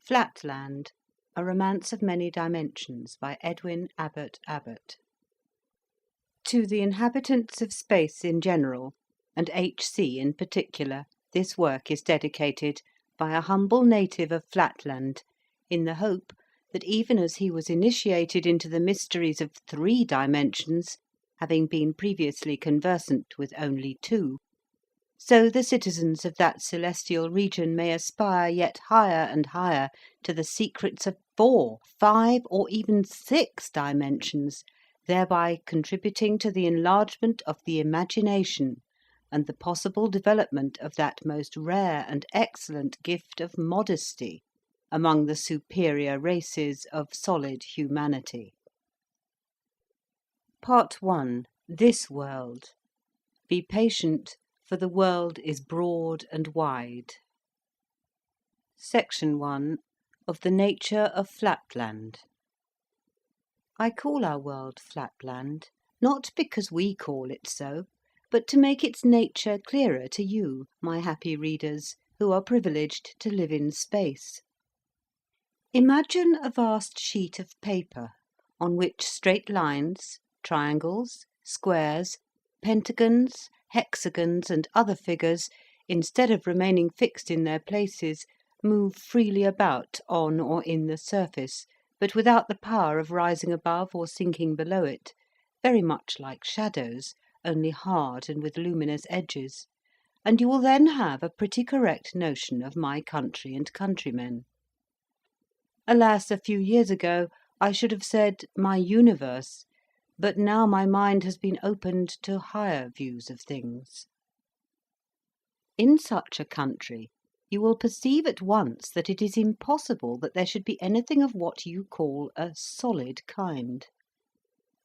Flatland, a romance of many dimensions by Edwin Abbott. To the inhabitants of space in general, and H.C. in particular, this work is dedicated by a humble native of Flatland, in the hope that even as he was initiated into the mysteries of 3 dimensions, having been previously conversant with only 2, so the citizens of that celestial region may aspire yet higher and higher to the secrets of 4, 5, or even 6 dimensions, thereby contributing to the enlargement of the imagination and the possible development of that most rare and excellent gift of modesty among the superior races of solid humanity. Part 1. This World. Be patient, for the world is broad and wide. Section 1. Of the nature of Flatland. I call our world Flatland, not because we call it so, but to make its nature clearer to you, my happy readers, who are privileged to live in space. Imagine a vast sheet of paper, on which straight lines, triangles, squares, pentagons, hexagons, and other figures, instead of remaining fixed in their places, move freely about on or in the surface, but without the power of rising above or sinking below it, very much like shadows, only hard and with luminous edges, and you will then have a pretty correct notion of my country and countrymen. Alas, a few years ago I should have said my universe, but now my mind has been opened to higher views of things. In such a country, you will perceive at once that it is impossible that there should be anything of what you call a solid kind.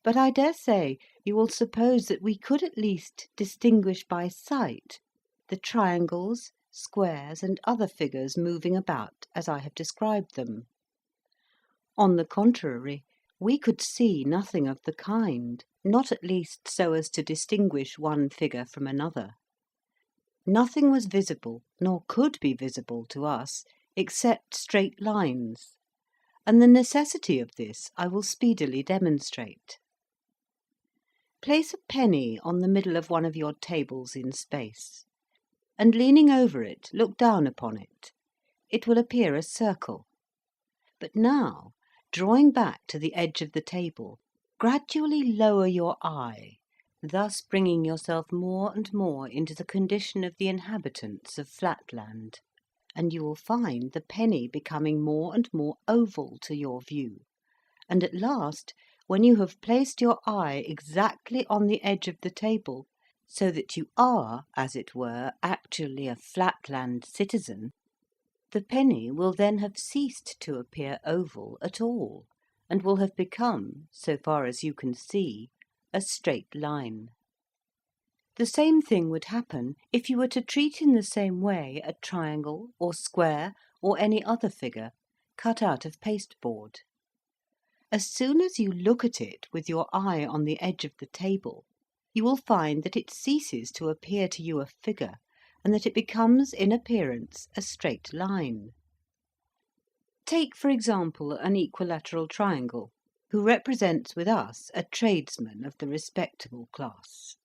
But I dare say you will suppose that we could at least distinguish by sight the triangles, squares, and other figures moving about as I have described them. On the contrary, we could see nothing of the kind, not at least so as to distinguish one figure from another. Nothing was visible, nor could be visible to us, except straight lines, and the necessity of this I will speedily demonstrate. Place a penny on the middle of one of your tables in space, and leaning over it, look down upon it. It will appear a circle. But now, drawing back to the edge of the table, gradually lower your eye, thus bringing yourself more and more into the condition of the inhabitants of Flatland, and you will find the penny becoming more and more oval to your view, and at last, when you have placed your eye exactly on the edge of the table, so that you are, as it were, actually a Flatland citizen, the penny will then have ceased to appear oval at all, and will have become, so far as you can see, a straight line. The same thing would happen if you were to treat in the same way a triangle or square or any other figure cut out of pasteboard. As soon as you look at it with your eye on the edge of the table, you will find that it ceases to appear to you a figure, and that it becomes in appearance a straight line. Take, for example, an equilateral triangle, who represents with us a tradesman of the respectable class.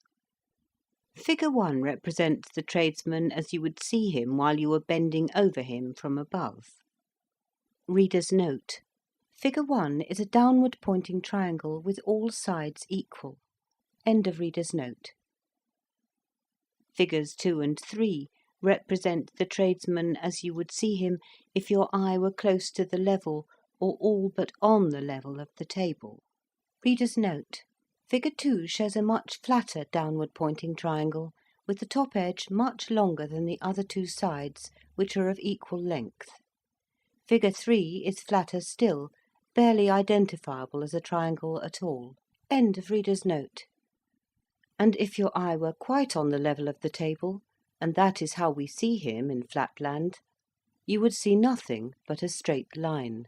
Figure 1 represents the tradesman as you would see him while you were bending over him from above. Reader's note: Figure 1 is a downward pointing triangle with all sides equal. End of reader's note. Figures 2 and 3 represent the tradesman as you would see him if your eye were close to the level or all but on the level of the table. Reader's note: Figure 2 shows a much flatter downward pointing triangle with the top edge much longer than the other 2 sides, which are of equal length. Figure 3 is flatter still, barely identifiable as a triangle at all. End of reader's note. And if your eye were quite on the level of the table, and that is how we see him in Flatland, you would see nothing but a straight line.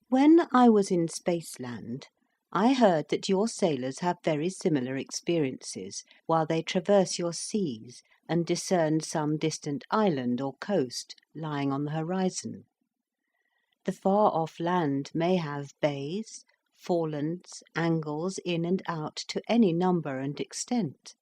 When I was in Spaceland, I heard that your sailors have very similar experiences while they traverse your seas and discern some distant island or coast lying on the horizon. The far-off land may have bays, forelands, angles in and out to any number and extent.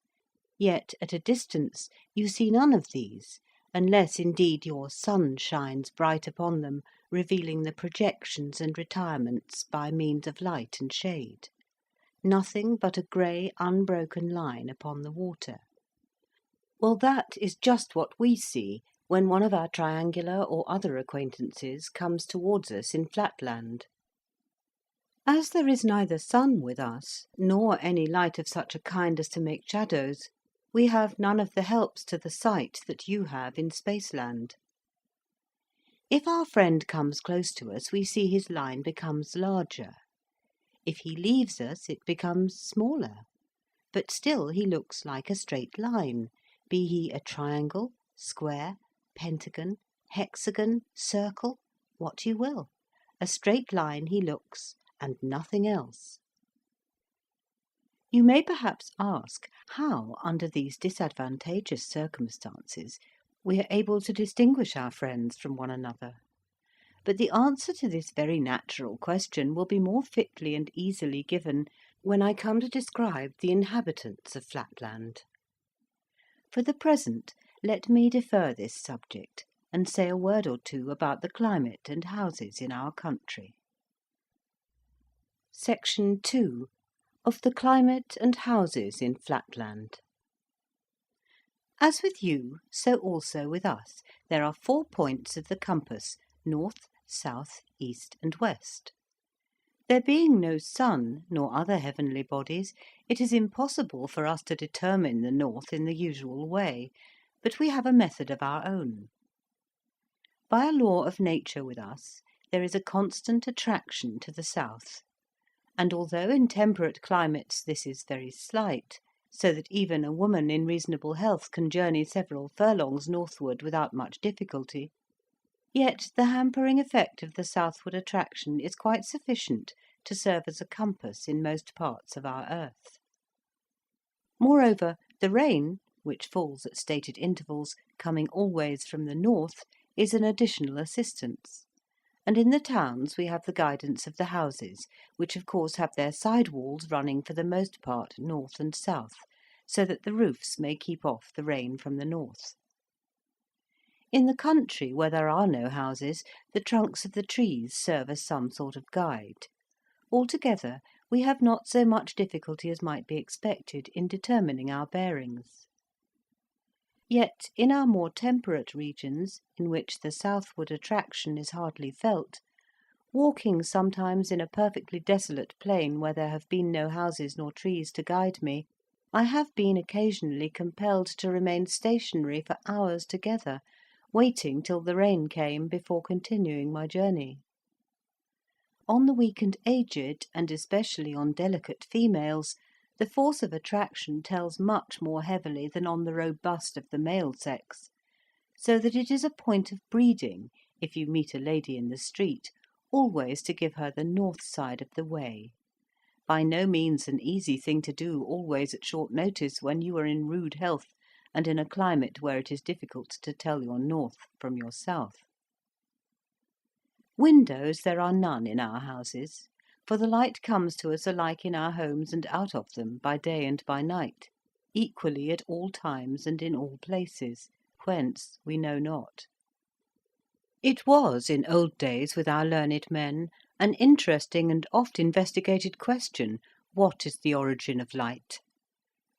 Yet at a distance you see none of these, unless indeed your sun shines bright upon them, revealing the projections and retirements by means of light and shade. Nothing but a grey, unbroken line upon the water. Well, that is just what we see when one of our triangular or other acquaintances comes towards us in Flatland. As there is neither sun with us, nor any light of such a kind as to make shadows, we have none of the helps to the sight that you have in Spaceland. If our friend comes close to us, we see his line becomes larger. If he leaves us, it becomes smaller. But still he looks like a straight line, be he a triangle, square, pentagon, hexagon, circle, what you will. A straight line he looks, and nothing else. You may perhaps ask how, under these disadvantageous circumstances, we are able to distinguish our friends from one another. But the answer to this very natural question will be more fitly and easily given when I come to describe the inhabitants of Flatland. For the present, let me defer this subject and say a word or two about the climate and houses in our country. Section 2. Of the climate and houses in Flatland. As with you, so also with us, there are 4 points of the compass, north, south, east, and west. There being no sun, nor other heavenly bodies, it is impossible for us to determine the north in the usual way, but we have a method of our own. By a law of nature with us, there is a constant attraction to the south, and although in temperate climates this is very slight, so that even a woman in reasonable health can journey several furlongs northward without much difficulty, yet the hampering effect of the southward attraction is quite sufficient to serve as a compass in most parts of our earth. Moreover, the rain, which falls at stated intervals, coming always from the north, is an additional assistance, and in the towns we have the guidance of the houses, which of course have their side walls running for the most part north and south, so that the roofs may keep off the rain from the north. In the country, where there are no houses, the trunks of the trees serve as some sort of guide. Altogether, we have not so much difficulty as might be expected in determining our bearings. Yet in our more temperate regions, in which the southward attraction is hardly felt, walking sometimes in a perfectly desolate plain where there have been no houses nor trees to guide me, I have been occasionally compelled to remain stationary for hours together, waiting till the rain came before continuing my journey. On the weak and aged, and especially on delicate females, the force of attraction tells much more heavily than on the robust of the male sex, so that it is a point of breeding, if you meet a lady in the street, always to give her the north side of the way. By no means an easy thing to do always at short notice when you are in rude health and in a climate where it is difficult to tell your north from your south. Windows there are none in our houses, for the light comes to us alike in our homes and out of them, by day and by night, equally at all times and in all places, whence we know not. It was in old days with our learned men an interesting and oft investigated question, what is the origin of light?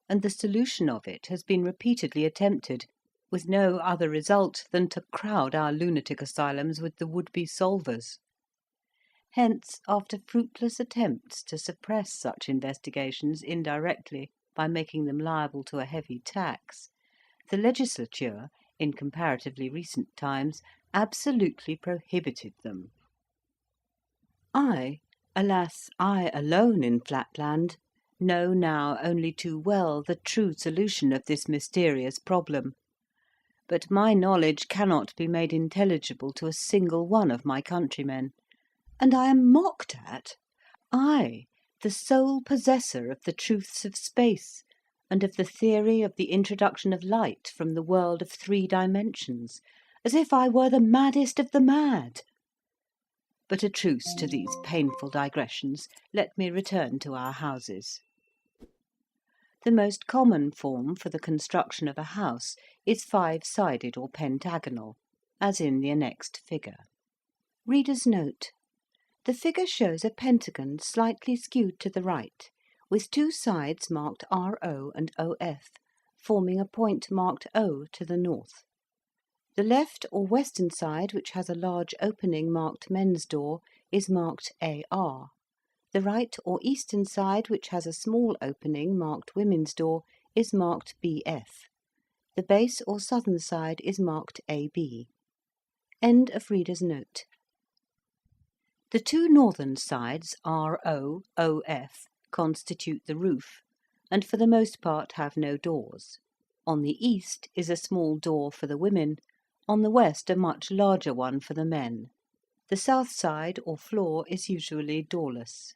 And the solution of it has been repeatedly attempted, with no other result than to crowd our lunatic asylums with the would-be solvers. Hence, after fruitless attempts to suppress such investigations indirectly by making them liable to a heavy tax, the legislature, in comparatively recent times, absolutely prohibited them. I, alas, I alone in Flatland, know now only too well the true solution of this mysterious problem, but my knowledge cannot be made intelligible to a single one of my countrymen, and I am mocked at, I, the sole possessor of the truths of space, and of the theory of the introduction of light from the world of 3 dimensions, as if I were the maddest of the mad. But a truce to these painful digressions. Let me return to our houses. The most common form for the construction of a house is 5-sided or pentagonal, as in the annexed figure. Reader's note: the figure shows a pentagon slightly skewed to the right, with two sides marked RO and OF, forming a point marked O to the north. The left or western side, which has a large opening marked men's door, is marked AR. The right or eastern side, which has a small opening marked women's door, is marked BF. The base or southern side is marked AB. End of reader's note. The two northern sides, RO, OF, constitute the roof, and for the most part have no doors. On the east is a small door for the women, on the west a much larger one for the men. The south side or floor is usually doorless.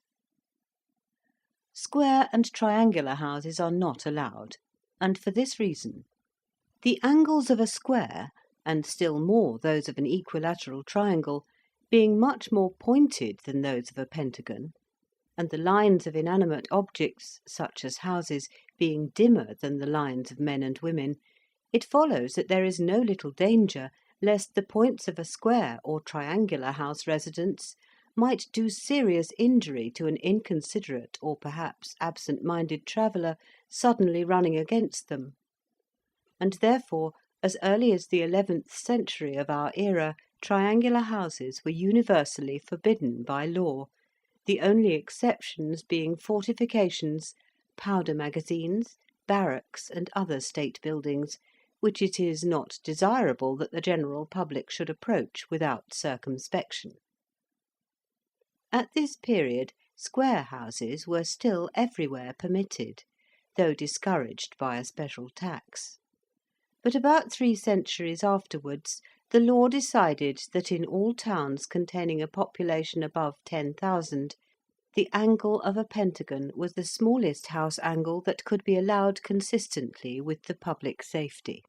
Square and triangular houses are not allowed, and for this reason: the angles of a square, and still more those of an equilateral triangle, being much more pointed than those of a pentagon, and the lines of inanimate objects, such as houses, being dimmer than the lines of men and women, it follows that there is no little danger lest the points of a square or triangular house residence might do serious injury to an inconsiderate or perhaps absent-minded traveller suddenly running against them. And therefore, as early as the 11th century of our era, triangular houses were universally forbidden by law, the only exceptions being fortifications, powder magazines, barracks, and other state buildings, which it is not desirable that the general public should approach without circumspection. At this period, square houses were still everywhere permitted, though discouraged by a special tax. But about 3 centuries afterwards, the law decided that in all towns containing a population above 10,000, the angle of a pentagon was the smallest house angle that could be allowed consistently with the public safety.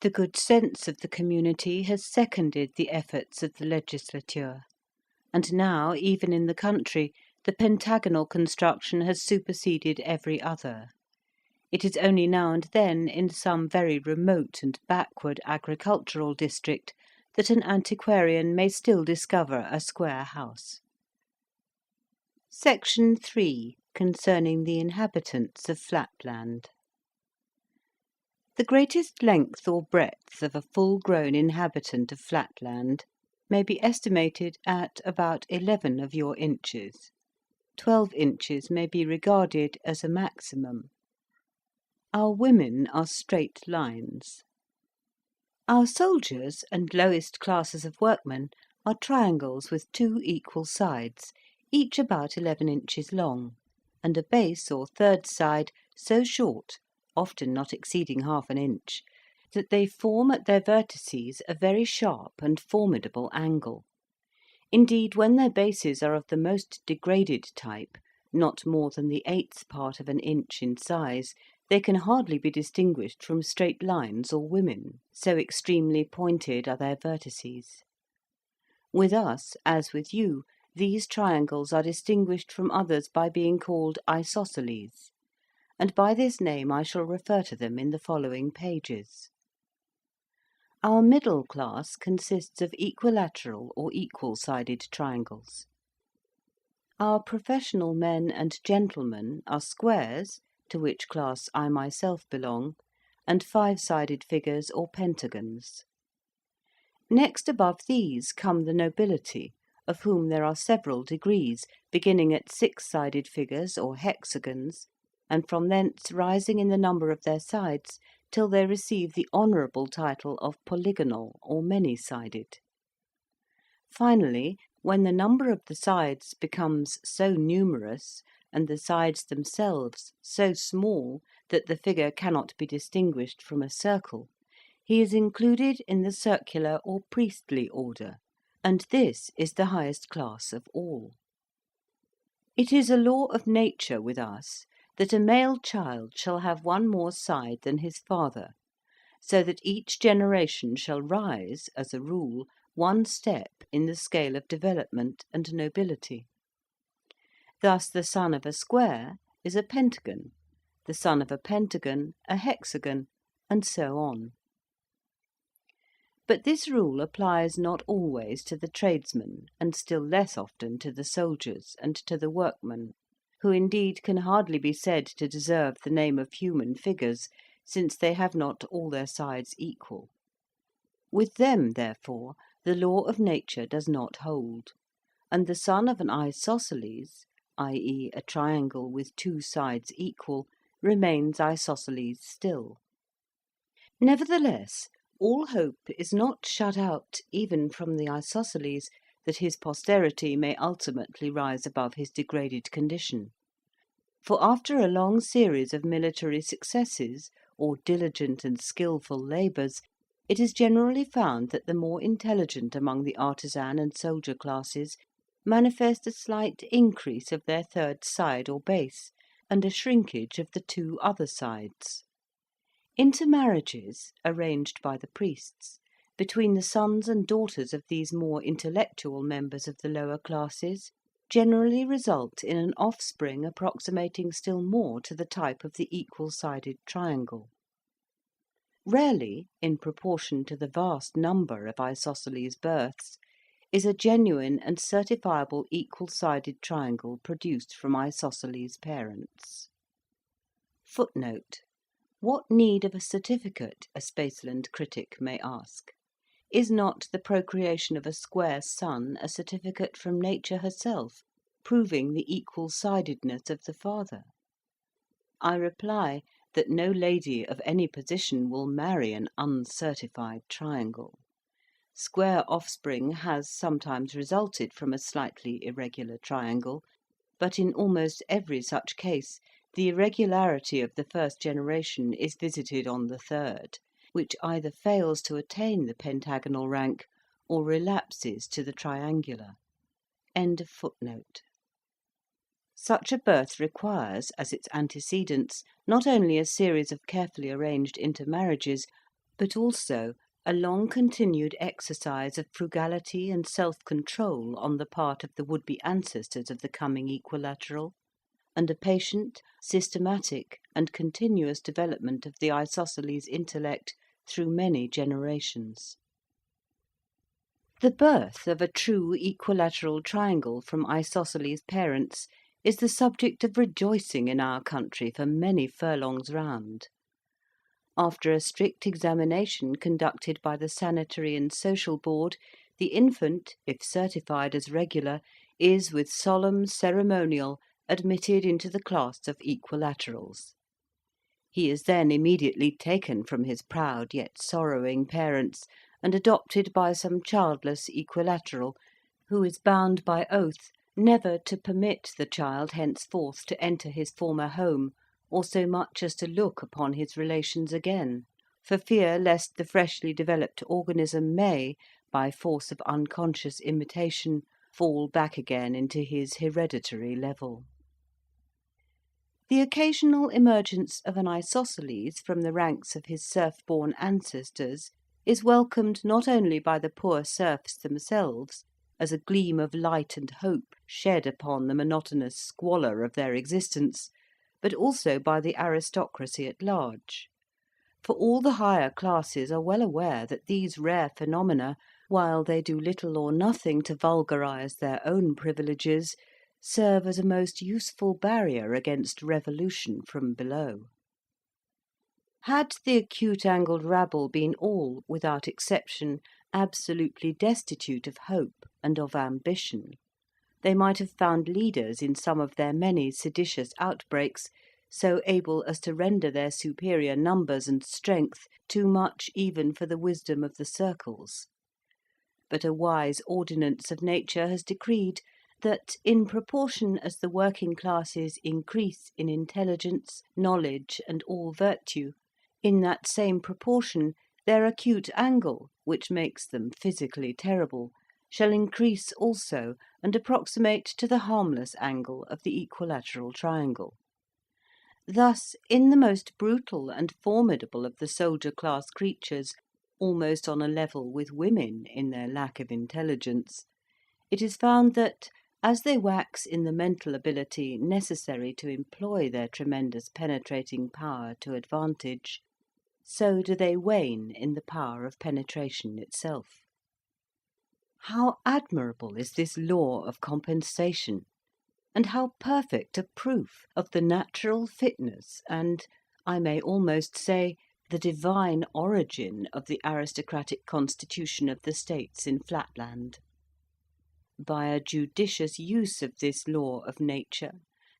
The good sense of the community has seconded the efforts of the legislature, and now, even in the country, the pentagonal construction has superseded every other. It is only now and then, in some very remote and backward agricultural district, that an antiquarian may still discover a square house. Section 3, concerning the inhabitants of Flatland. The greatest length or breadth of a full-grown inhabitant of Flatland may be estimated at about 11 of your inches. 12 inches may be regarded as a maximum. Our women are straight lines. Our soldiers and lowest classes of workmen are triangles with 2 equal sides, each about 11 inches long, and a base or third side so short, often not exceeding half an inch, that they form at their vertices a very sharp and formidable angle. Indeed, when their bases are of the most degraded type, not more than the 1/8 part of an inch in size, they can hardly be distinguished from straight lines or women, so extremely pointed are their vertices. With us, as with you, these triangles are distinguished from others by being called isosceles, and by this name I shall refer to them in the following pages. Our middle class consists of equilateral or equal-sided triangles. Our professional men and gentlemen are squares, to which class I myself belong, and 5-sided figures or pentagons. Next above these come the nobility, of whom there are several degrees, beginning at 6-sided figures or hexagons, and from thence rising in the number of their sides till they receive the honourable title of polygonal or many-sided. Finally, when the number of the sides becomes so numerous, and the sides themselves so small that the figure cannot be distinguished from a circle, he is included in the circular or priestly order, and this is the highest class of all. It is a law of nature with us that a male child shall have one more side than his father, so that each generation shall rise, as a rule, one step in the scale of development and nobility. Thus the son of a square is a pentagon, the son of a pentagon a hexagon, and so on. But this rule applies not always to the tradesmen, and still less often to the soldiers and to the workmen, who indeed can hardly be said to deserve the name of human figures, since they have not all their sides equal. With them, therefore, the law of nature does not hold, and the son of an isosceles, i.e. a triangle with two sides equal, remains isosceles still. Nevertheless, all hope is not shut out even from the isosceles that his posterity may ultimately rise above his degraded condition. For after a long series of military successes, or diligent and skilful labours, it is generally found that the more intelligent among the artisan and soldier classes manifest a slight increase of their third side or base, and a shrinkage of the two other sides. Intermarriages, arranged by the priests, between the sons and daughters of these more intellectual members of the lower classes, generally result in an offspring approximating still more to the type of the equal-sided triangle. Rarely, in proportion to the vast number of isosceles births, is a genuine and certifiable equal-sided triangle produced from isosceles parents. Footnote: what need of a certificate, a Spaceland critic may ask? Is not the procreation of a square son a certificate from nature herself, proving the equal-sidedness of the father? I reply that no lady of any position will marry an uncertified triangle. Square offspring has sometimes resulted from a slightly irregular triangle, but in almost every such case the irregularity of the first generation is visited on the third, which either fails to attain the pentagonal rank or relapses to the triangular. End of footnote. Such a birth requires, as its antecedents, not only a series of carefully arranged intermarriages, but also a long continued exercise of frugality and self-control on the part of the would-be ancestors of the coming equilateral, and a patient, systematic, and continuous development of the isosceles intellect through many generations. The birth of a true equilateral triangle from isosceles parents is the subject of rejoicing in our country for many furlongs round. After a strict examination conducted by the Sanitary and Social Board, the infant, if certified as regular, is with solemn ceremonial admitted into the class of equilaterals. He is then immediately taken from his proud yet sorrowing parents, and adopted by some childless equilateral, who is bound by oath never to permit the child henceforth to enter his former home, or so much as to look upon his relations again, for fear lest the freshly developed organism may, by force of unconscious imitation, fall back again into his hereditary level. The occasional emergence of an isosceles from the ranks of his serf-born ancestors is welcomed not only by the poor serfs themselves, as a gleam of light and hope shed upon the monotonous squalor of their existence, but also by the aristocracy at large. For all the higher classes are well aware that these rare phenomena, while they do little or nothing to vulgarise their own privileges, serve as a most useful barrier against revolution from below. Had the acute-angled rabble been all, without exception, absolutely destitute of hope and of ambition, they might have found leaders in some of their many seditious outbreaks so able as to render their superior numbers and strength too much even for the wisdom of the circles. But a wise ordinance of nature has decreed that, in proportion as the working classes increase in intelligence, knowledge, and all virtue, in that same proportion their acute angle, which makes them physically terrible, shall increase also and approximate to the harmless angle of the equilateral triangle. Thus, in the most brutal and formidable of the soldier class creatures, almost on a level with women in their lack of intelligence, it is found that, as they wax in the mental ability necessary to employ their tremendous penetrating power to advantage, so do they wane in the power of penetration itself. How admirable is this law of compensation, and how perfect a proof of the natural fitness and, I may almost say, the divine origin of the aristocratic constitution of the states in Flatland. By a judicious use of this law of nature,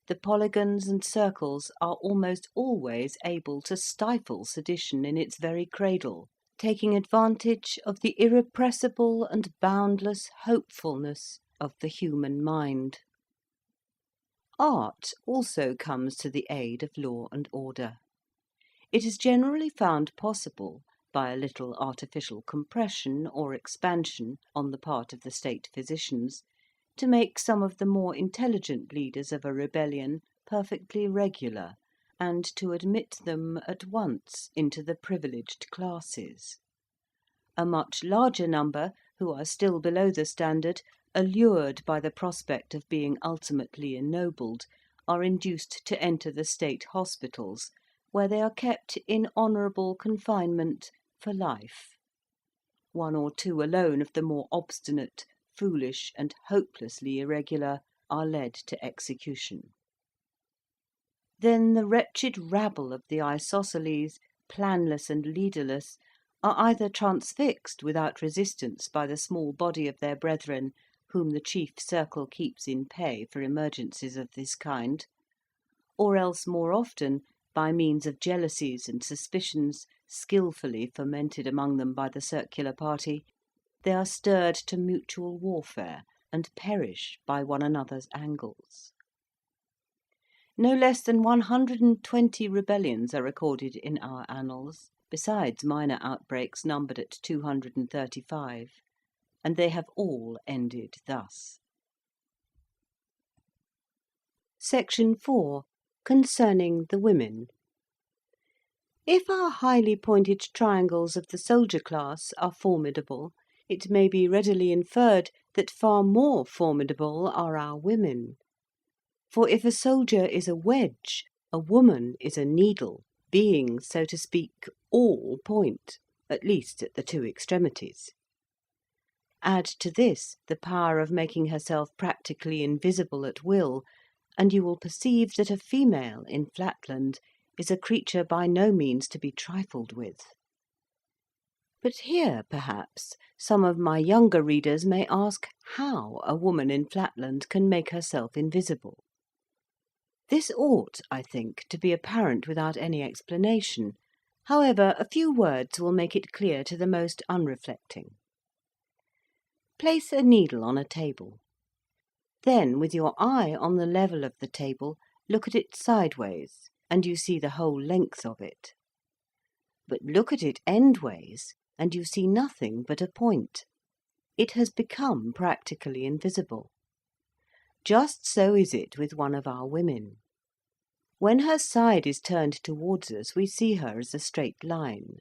the polygons and circles are almost always able to stifle sedition in its very cradle, taking advantage of the irrepressible and boundless hopefulness of the human mind. Art also comes to the aid of law and order. It is generally found possible, by a little artificial compression or expansion on the part of the state physicians, to make some of the more intelligent leaders of a rebellion perfectly regular, and to admit them at once into the privileged classes. A much larger number, who are still below the standard, allured by the prospect of being ultimately ennobled, are induced to enter the state hospitals, where they are kept in honourable confinement for life. One or two alone of the more obstinate, foolish, and hopelessly irregular are led to execution. Then the wretched rabble of the isosceles, planless and leaderless, are either transfixed without resistance by the small body of their brethren, whom the chief circle keeps in pay for emergencies of this kind, or else more often, by means of jealousies and suspicions skilfully fomented among them by the circular party, they are stirred to mutual warfare, and perish by one another's angles. No less than 120 rebellions are recorded in our annals, besides minor outbreaks numbered at 235, and they have all ended thus. Section 4. Concerning the women. If our highly pointed triangles of the soldier class are formidable, it may be readily inferred that far more formidable are our women. For if a soldier is a wedge, a woman is a needle, being, so to speak, all point, at least at the two extremities. Add to this the power of making herself practically invisible at will, and you will perceive that a female in Flatland is a creature by no means to be trifled with. But here, perhaps, some of my younger readers may ask how a woman in Flatland can make herself invisible. This ought, I think, to be apparent without any explanation. However, a few words will make it clear to the most unreflecting. Place a needle on a table. Then, with your eye on the level of the table, look at it sideways, and you see the whole length of it. But look at it endways, and you see nothing but a point. It has become practically invisible. Just so is it with one of our women. When her side is turned towards us, we see her as a straight line.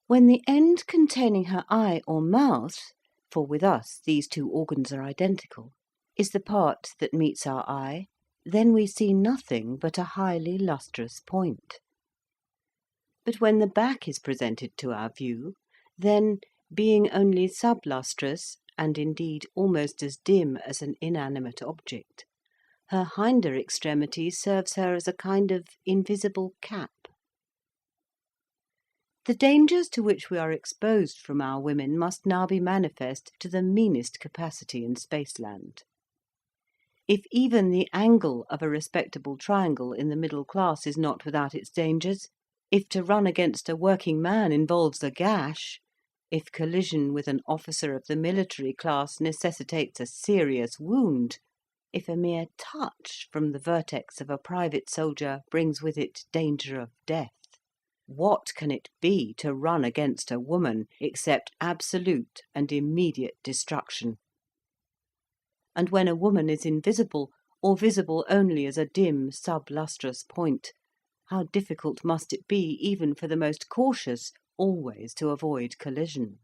When the end containing her eye or mouth, for with us these two organs are identical, is the part that meets our eye, then we see nothing but a highly lustrous point. But when the back is presented to our view, then, being only sublustrous, and indeed almost as dim as an inanimate object, her hinder extremity serves her as a kind of invisible cap. The dangers to which we are exposed from our women must now be manifest to the meanest capacity in Spaceland. If even the angle of a respectable triangle in the middle class is not without its dangers, if to run against a working man involves a gash, if collision with an officer of the military class necessitates a serious wound, if a mere touch from the vertex of a private soldier brings with it danger of death, what can it be to run against a woman except absolute and immediate destruction? And when a woman is invisible, or visible only as a dim sublustrous point, how difficult must it be even for the most cautious, always to avoid collision.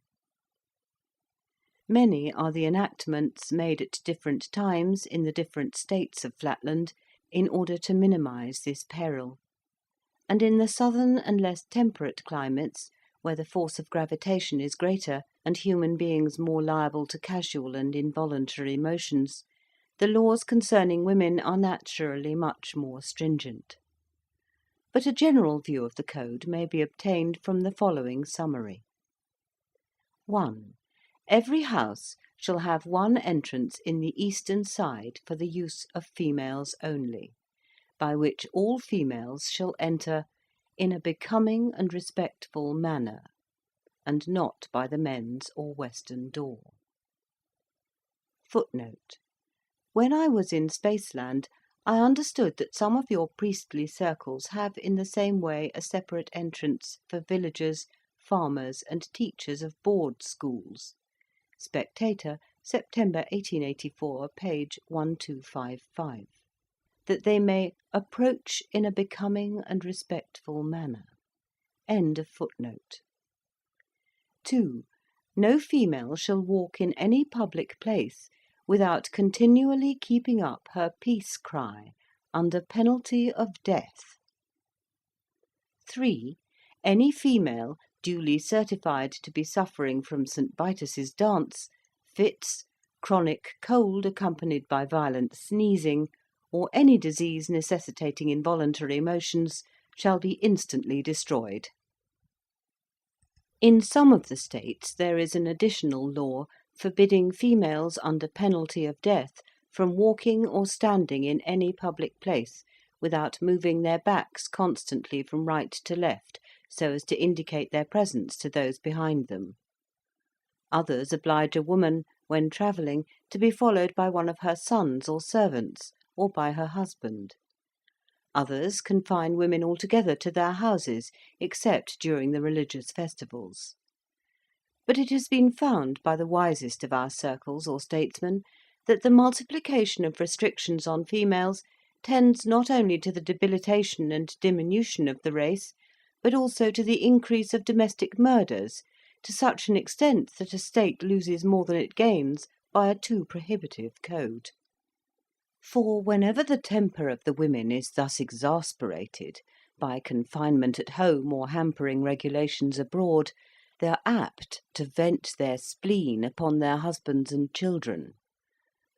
Many are the enactments made at different times in the different states of Flatland in order to minimise this peril, and in the southern and less temperate climates, where the force of gravitation is greater and human beings more liable to casual and involuntary motions, the laws concerning women are naturally much more stringent. But a general view of the code may be obtained from the following summary. 1. Every house shall have one entrance in the eastern side for the use of females only, by which all females shall enter in a becoming and respectful manner, and not by the men's or western door. Footnote: when I was in Spaceland, I understood that some of your priestly circles have in the same way a separate entrance for villagers, farmers, and teachers of board schools. Spectator, September 1884, page 1255. That they may approach in a becoming and respectful manner. End of footnote. 2. No female shall walk in any public place without continually keeping up her peace cry, under penalty of death. 3. Any female duly certified to be suffering from St. Vitus's dance, fits, chronic cold accompanied by violent sneezing, or any disease necessitating involuntary motions, shall be instantly destroyed. In some of the states there is an additional law forbidding females under penalty of death from walking or standing in any public place without moving their backs constantly from right to left, so as to indicate their presence to those behind them. Others oblige a woman, when travelling, to be followed by one of her sons or servants, or by her husband. Others confine women altogether to their houses, except during the religious festivals. But it has been found by the wisest of our circles or statesmen that the multiplication of restrictions on females tends not only to the debilitation and diminution of the race, but also to the increase of domestic murders, to such an extent that a state loses more than it gains by a too prohibitive code. For whenever the temper of the women is thus exasperated by confinement at home or hampering regulations abroad, they are apt to vent their spleen upon their husbands and children,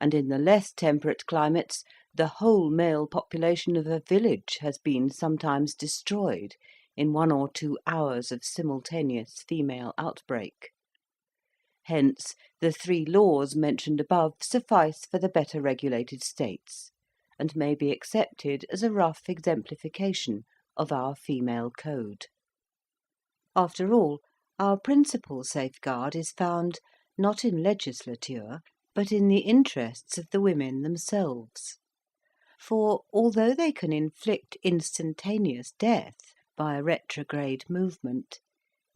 and in the less temperate climates the whole male population of a village has been sometimes destroyed in 1 or 2 hours of simultaneous female outbreak. Hence the 3 laws mentioned above suffice for the better regulated states, and may be accepted as a rough exemplification of our female code. After all, our principal safeguard is found, not in legislature, but in the interests of the women themselves. For, although they can inflict instantaneous death by a retrograde movement,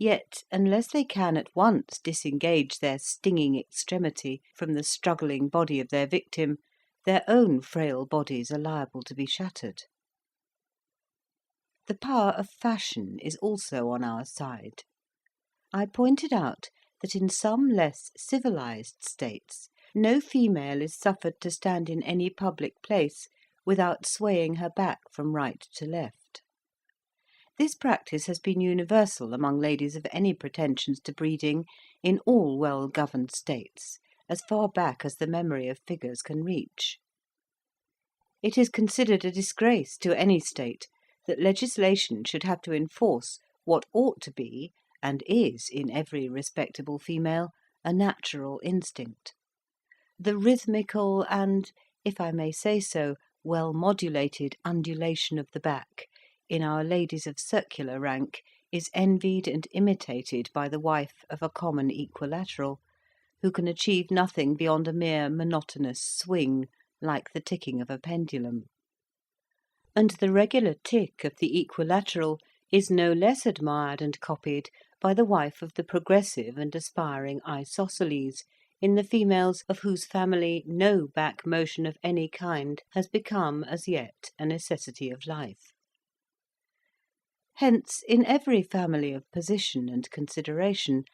yet, unless they can at once disengage their stinging extremity from the struggling body of their victim, their own frail bodies are liable to be shattered. The power of fashion is also on our side. I pointed out that in some less civilized states no female is suffered to stand in any public place without swaying her back from right to left. This practice has been universal among ladies of any pretensions to breeding in all well-governed states, as far back as the memory of figures can reach. It is considered a disgrace to any state that legislation should have to enforce what ought to be, and is in every respectable female, a natural instinct. The rhythmical and, if I may say so, well-modulated undulation of the back in our ladies of circular rank is envied and imitated by the wife of a common equilateral, who can achieve nothing beyond a mere monotonous swing, like the ticking of a pendulum. And the regular tick of the equilateral is no less admired and copied by the wife of the progressive and aspiring isosceles, in the females of whose family no back motion of any kind has become as yet a necessity of life. Hence, in every family of position and consideration,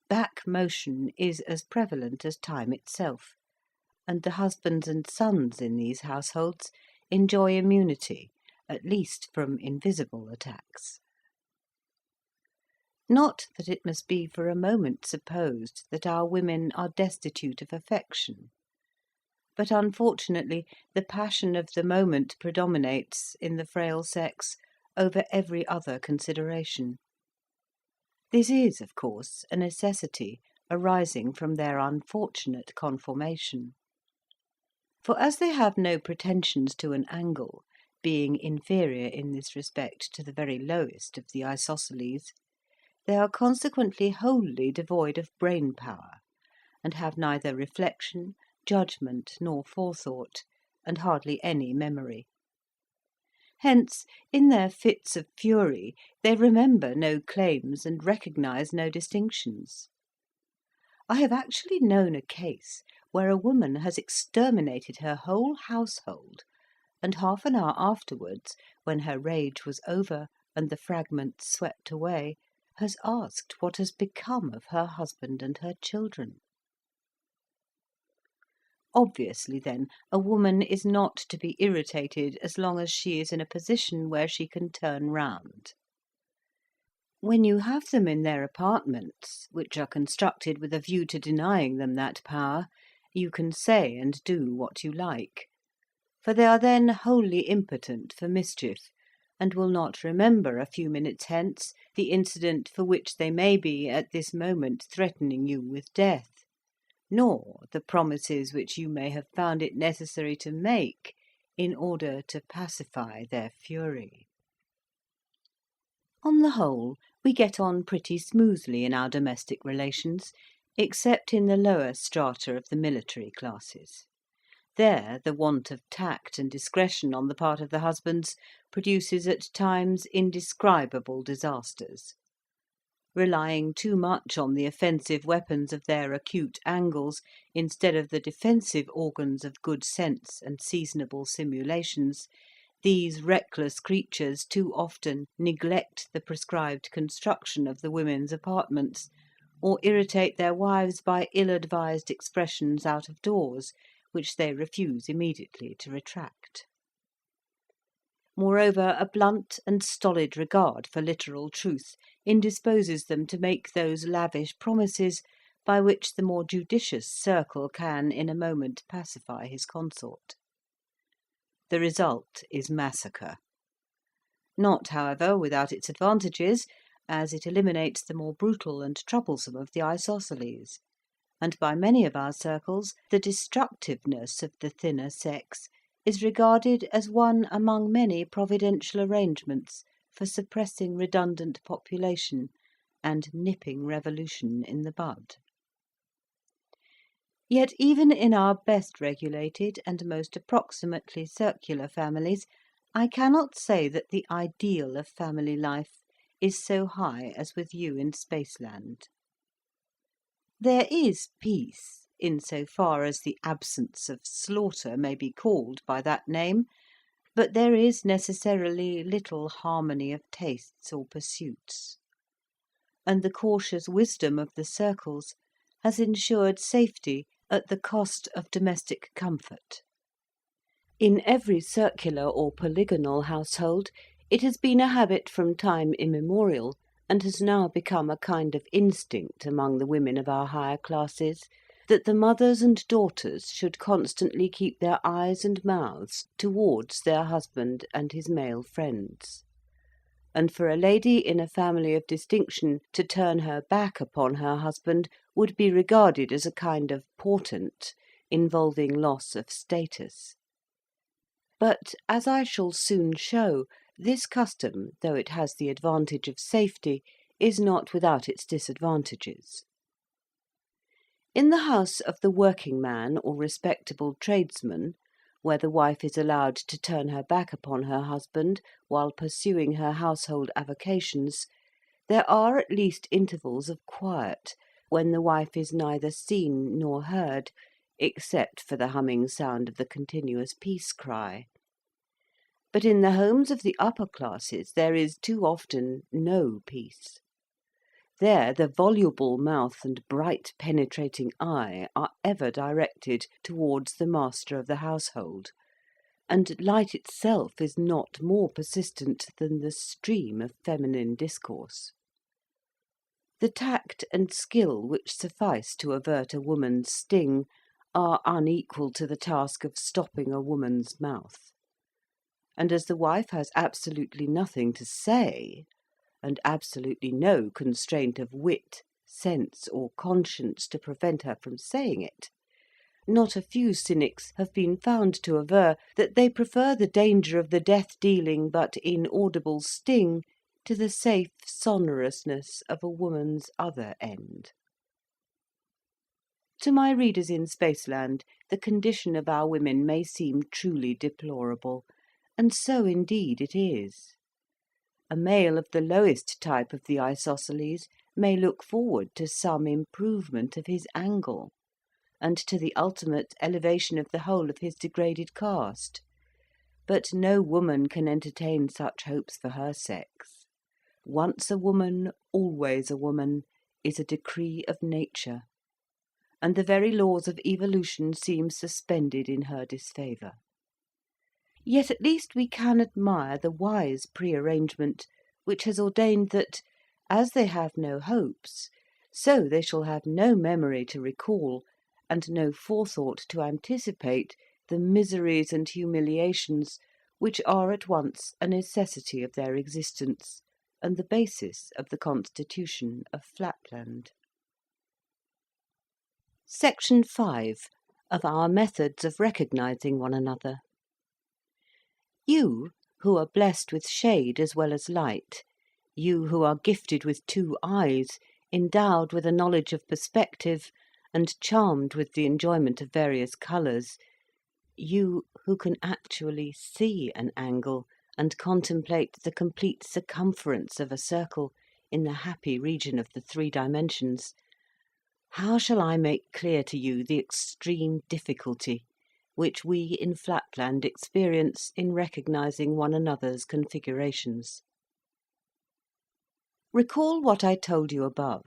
back motion is as prevalent as time itself, and the husbands and sons in these households enjoy immunity, at least from invisible attacks. Not that it must be for a moment supposed that our women are destitute of affection, but unfortunately the passion of the moment predominates in the frail sex over every other consideration. This is, of course, a necessity arising from their unfortunate conformation. For as they have no pretensions to an angle, being inferior in this respect to the very lowest of the isosceles, they are consequently wholly devoid of brain power, and have neither reflection, judgment, nor forethought, and hardly any memory. Hence, in their fits of fury, they remember no claims and recognise no distinctions. I have actually known a case where a woman has exterminated her whole household, and half an hour afterwards, when her rage was over and the fragments swept away, has asked what has become of her husband and her children. Obviously, then, a woman is not to be irritated as long as she is in a position where she can turn round. When you have them in their apartments, which are constructed with a view to denying them that power, you can say and do what you like, for they are then wholly impotent for mischief, and will not remember a few minutes hence the incident for which they may be at this moment threatening you with death, nor the promises which you may have found it necessary to make in order to pacify their fury. On the whole, we get on pretty smoothly in our domestic relations, except in the lower strata of the military classes. There the want of tact and discretion on the part of the husbands produces at times indescribable disasters. Relying too much on the offensive weapons of their acute angles instead of the defensive organs of good sense and seasonable simulations, these reckless creatures too often neglect the prescribed construction of the women's apartments, or irritate their wives by ill-advised expressions out of doors, which they refuse immediately to retract. Moreover, a blunt and stolid regard for literal truth indisposes them to make those lavish promises by which the more judicious circle can in a moment pacify his consort. The result is massacre. Not, however, without its advantages, as it eliminates the more brutal and troublesome of the isosceles, and by many of our circles the destructiveness of the thinner sex is regarded as one among many providential arrangements for suppressing redundant population and nipping revolution in the bud. Yet even in our best regulated and most approximately circular families, I cannot say that the ideal of family life is so high as with you in Spaceland. There is peace, in so far as the absence of slaughter may be called by that name, but there is necessarily little harmony of tastes or pursuits, and the cautious wisdom of the circles has ensured safety at the cost of domestic comfort. In every circular or polygonal household it has been a habit from time immemorial, and has now become a kind of instinct among the women of our higher classes, that the mothers and daughters should constantly keep their eyes and mouths towards their husband and his male friends, and for a lady in a family of distinction to turn her back upon her husband would be regarded as a kind of portent involving loss of status. But, as I shall soon show, this custom, though it has the advantage of safety, is not without its disadvantages. In the house of the working man or respectable tradesman, where the wife is allowed to turn her back upon her husband while pursuing her household avocations, there are at least intervals of quiet, when the wife is neither seen nor heard, except for the humming sound of the continuous peace cry. But in the homes of the upper classes there is too often no peace. There the voluble mouth and bright penetrating eye are ever directed towards the master of the household, and light itself is not more persistent than the stream of feminine discourse. The tact and skill which suffice to avert a woman's sting are unequal to the task of stopping a woman's mouth. And as the wife has absolutely nothing to say, and absolutely no constraint of wit, sense, or conscience to prevent her from saying it, not a few cynics have been found to aver that they prefer the danger of the death-dealing but inaudible sting to the safe sonorousness of a woman's other end. To my readers in Spaceland, the condition of our women may seem truly deplorable, and so indeed it is. A male of the lowest type of the isosceles may look forward to some improvement of his angle, and to the ultimate elevation of the whole of his degraded caste. But no woman can entertain such hopes for her sex. Once a woman, always a woman, is a decree of nature, and the very laws of evolution seem suspended in her disfavour. Yet at least we can admire the wise prearrangement which has ordained that, as they have no hopes, so they shall have no memory to recall, and no forethought to anticipate the miseries and humiliations which are at once a necessity of their existence and the basis of the constitution of Flatland. Section 5 of our methods of recognizing one another. You, who are blessed with shade as well as light, you who are gifted with 2 eyes, endowed with a knowledge of perspective, and charmed with the enjoyment of various colours, you who can actually see an angle and contemplate the complete circumference of a circle in the happy region of the 3 dimensions, how shall I make clear to you the extreme difficulty which we in Flatland experience in recognising one another's configurations? Recall what I told you above.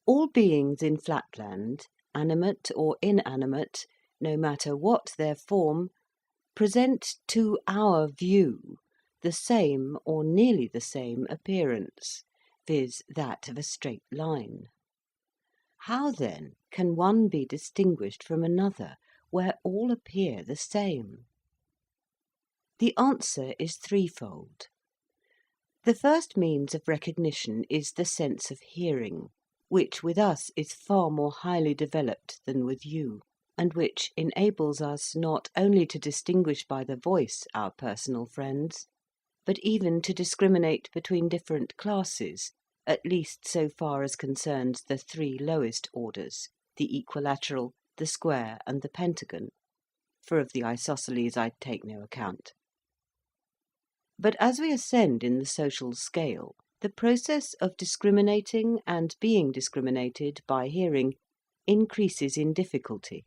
All beings in Flatland, animate or inanimate, no matter what their form, present to our view the same or nearly the same appearance, viz. That of a straight line. How then can one be distinguished from another where all appear the same? The answer is threefold. The first means of recognition is the sense of hearing, which with us is far more highly developed than with you, and which enables us not only to distinguish by the voice our personal friends, but even to discriminate between different classes, at least so far as concerns the 3 lowest orders, the equilateral, the square, and the pentagon, for of the isosceles I take no account. But as we ascend in the social scale, the process of discriminating and being discriminated by hearing increases in difficulty,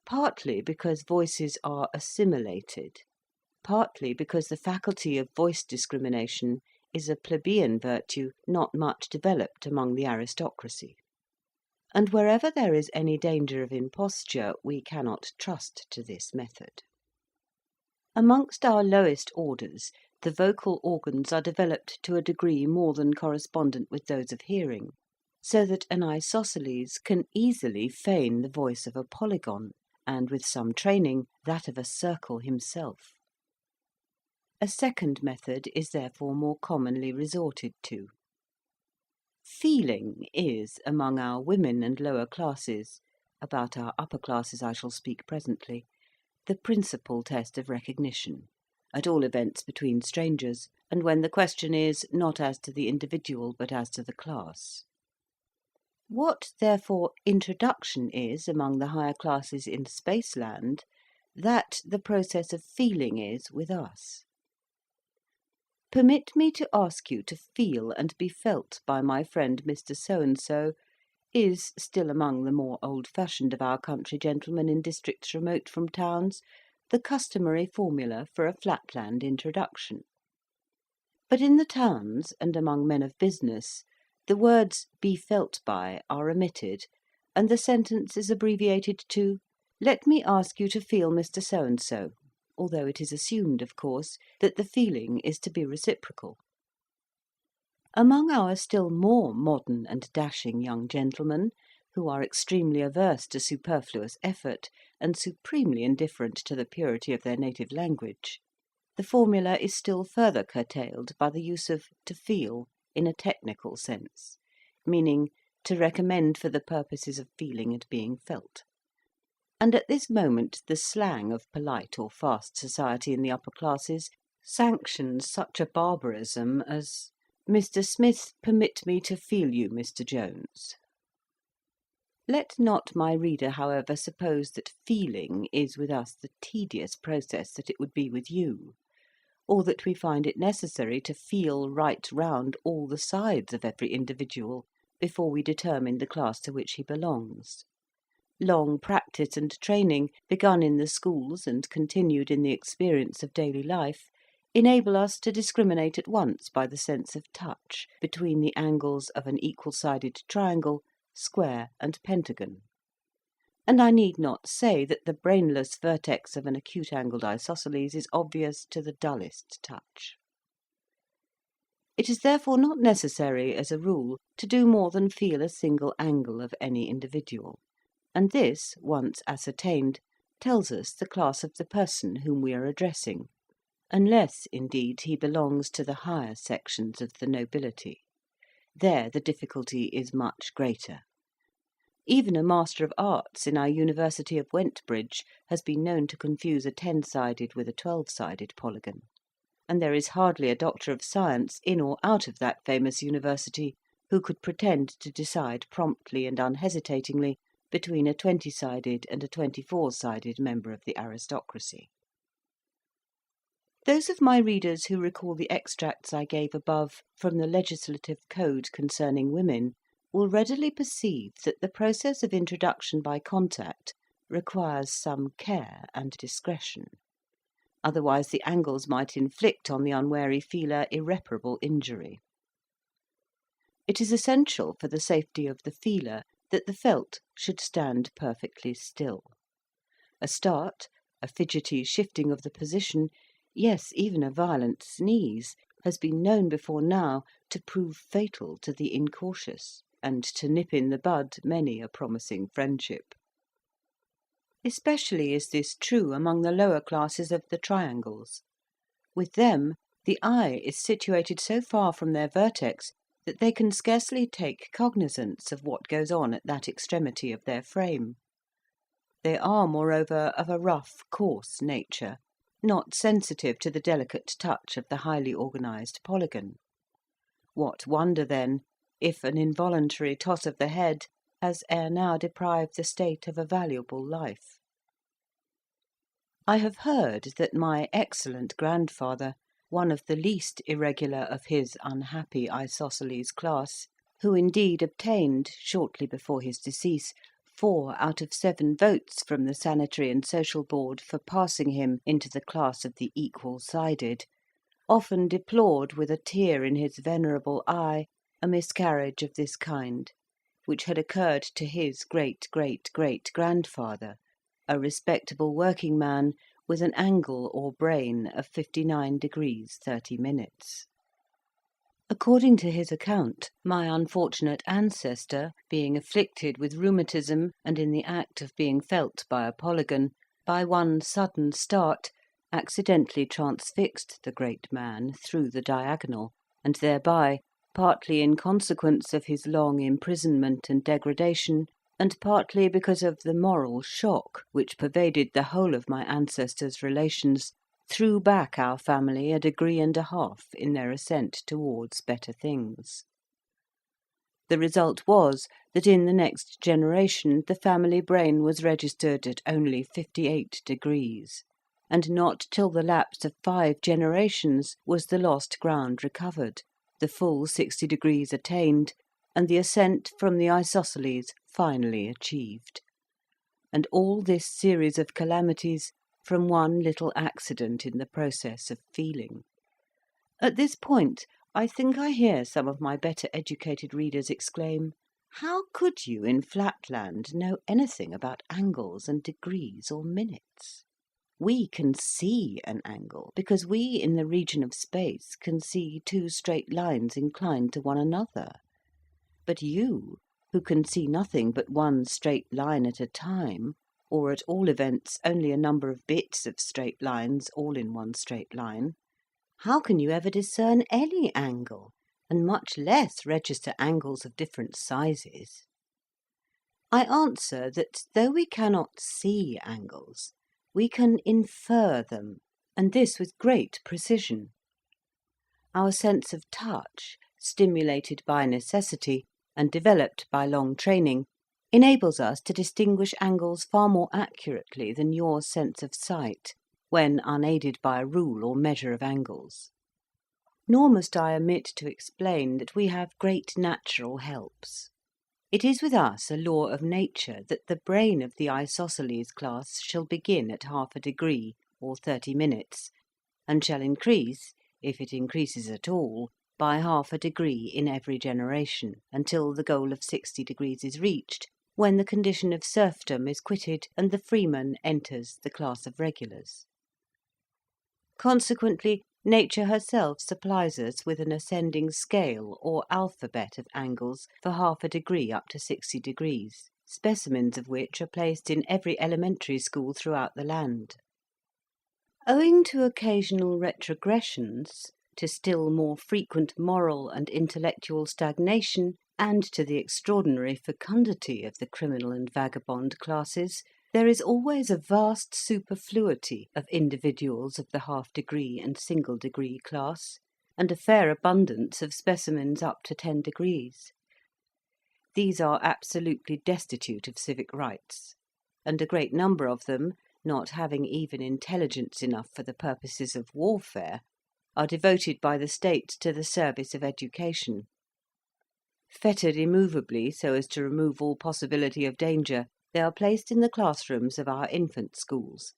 partly because voices are assimilated, partly because the faculty of voice discrimination is a plebeian virtue not much developed among the aristocracy. And wherever there is any danger of imposture, we cannot trust to this method. Amongst our lowest orders, the vocal organs are developed to a degree more than correspondent with those of hearing, so that an isosceles can easily feign the voice of a polygon, and with some training, that of a circle himself. A second method is therefore more commonly resorted to. Feeling is, among our women and lower classes, about our upper classes I shall speak presently, the principal test of recognition, at all events between strangers, and when the question is not as to the individual but as to the class. What, therefore, introduction is among the higher classes in Spaceland, that the process of feeling is with us. Permit me to ask you to feel and be felt by my friend Mr. So-and-so is, still among the more old-fashioned of our country gentlemen in districts remote from towns, the customary formula for a Flatland introduction. But in the towns, and among men of business, the words "be felt by" are omitted, and the sentence is abbreviated to "Let me ask you to feel Mr. So-and-so," although it is assumed, of course, that the feeling is to be reciprocal. Among our still more modern and dashing young gentlemen, who are extremely averse to superfluous effort, and supremely indifferent to the purity of their native language, the formula is still further curtailed by the use of "to feel" in a technical sense, meaning to recommend for the purposes of feeling and being felt. And at this moment the slang of polite or fast society in the upper classes sanctions such a barbarism as "Mr. Smith, permit me to feel you, Mr. Jones." Let not my reader, however, suppose that feeling is with us the tedious process that it would be with you, or that we find it necessary to feel right round all the sides of every individual before we determine the class to which he belongs. Long practice and training, begun in the schools and continued in the experience of daily life, enable us to discriminate at once by the sense of touch between the angles of an equal-sided triangle, square, and pentagon. And I need not say that the brainless vertex of an acute-angled isosceles is obvious to the dullest touch. It is therefore not necessary, as a rule, to do more than feel a single angle of any individual, and this, once ascertained, tells us the class of the person whom we are addressing, unless, indeed, he belongs to the higher sections of the nobility. There the difficulty is much greater. Even a Master of Arts in our University of Wentbridge has been known to confuse a 10-sided with a 12-sided polygon, and there is hardly a Doctor of Science in or out of that famous university who could pretend to decide promptly and unhesitatingly between a 20-sided and a 24-sided member of the aristocracy. Those of my readers who recall the extracts I gave above from the legislative code concerning women will readily perceive that the process of introduction by contact requires some care and discretion. Otherwise the angles might inflict on the unwary feeler irreparable injury. It is essential for the safety of the feeler that the felt should stand perfectly still. A start, a fidgety shifting of the position, yes, even a violent sneeze, has been known before now to prove fatal to the incautious, and to nip in the bud many a promising friendship. Especially is this true among the lower classes of the triangles. With them, the eye is situated so far from their vertex that they can scarcely take cognizance of what goes on at that extremity of their frame. They are, moreover, of a rough, coarse nature, not sensitive to the delicate touch of the highly organised polygon. What wonder, then, if an involuntary toss of the head has ere now deprived the state of a valuable life? I have heard that my excellent grandfather, one of the least irregular of his unhappy isosceles class, who indeed obtained, shortly before his decease, 4 out of 7 votes from the Sanitary and Social Board for passing him into the class of the equal-sided, often deplored with a tear in his venerable eye a miscarriage of this kind, which had occurred to his great-great-great-grandfather, a respectable working man with an angle or brain of 59 degrees 30 minutes. According to his account, my unfortunate ancestor, being afflicted with rheumatism and in the act of being felt by a polygon, by one sudden start accidentally transfixed the great man through the diagonal, and thereby, partly in consequence of his long imprisonment and degradation, and partly because of the moral shock which pervaded the whole of my ancestor's relations, threw back our family 1.5 degrees in their ascent towards better things. The result was that in the next generation the family brain was registered at only 58 degrees, and not till the lapse of 5 generations was the lost ground recovered, the full 60 degrees attained, and the ascent from the isosceles finally achieved. And all this series of calamities from one little accident in the process of feeling. At this point, I think I hear some of my better educated readers exclaim, "How could you in Flatland know anything about angles and degrees or minutes? We can see an angle, because we in the region of space can see two straight lines inclined to one another. But you, who can see nothing but one straight line at a time, or at all events only a number of bits of straight lines all in one straight line, how can you ever discern any angle, and much less register angles of different sizes?" I answer that though we cannot see angles, we can infer them, and this with great precision. Our sense of touch, stimulated by necessity and developed by long training, enables us to distinguish angles far more accurately than your sense of sight, when unaided by a rule or measure of angles. Nor must I omit to explain that we have great natural helps. It is with us a law of nature that the brain of the isosceles class shall begin at half a degree, or 30 minutes, and shall increase, if it increases at all, by half a degree in every generation, until the goal of 60 degrees is reached, when the condition of serfdom is quitted and the freeman enters the class of regulars. Consequently, nature herself supplies us with an ascending scale or alphabet of angles for half a degree up to 60 degrees, specimens of which are placed in every elementary school throughout the land. Owing to occasional retrogressions, to still more frequent moral and intellectual stagnation, and to the extraordinary fecundity of the criminal and vagabond classes, there is always a vast superfluity of individuals of the half-degree and single-degree class, and a fair abundance of specimens up to 10 degrees. These are absolutely destitute of civic rights, and a great number of them, not having even intelligence enough for the purposes of warfare, are devoted by the state to the service of education. Fettered immovably so as to remove all possibility of danger, they are placed in the classrooms of our infant schools,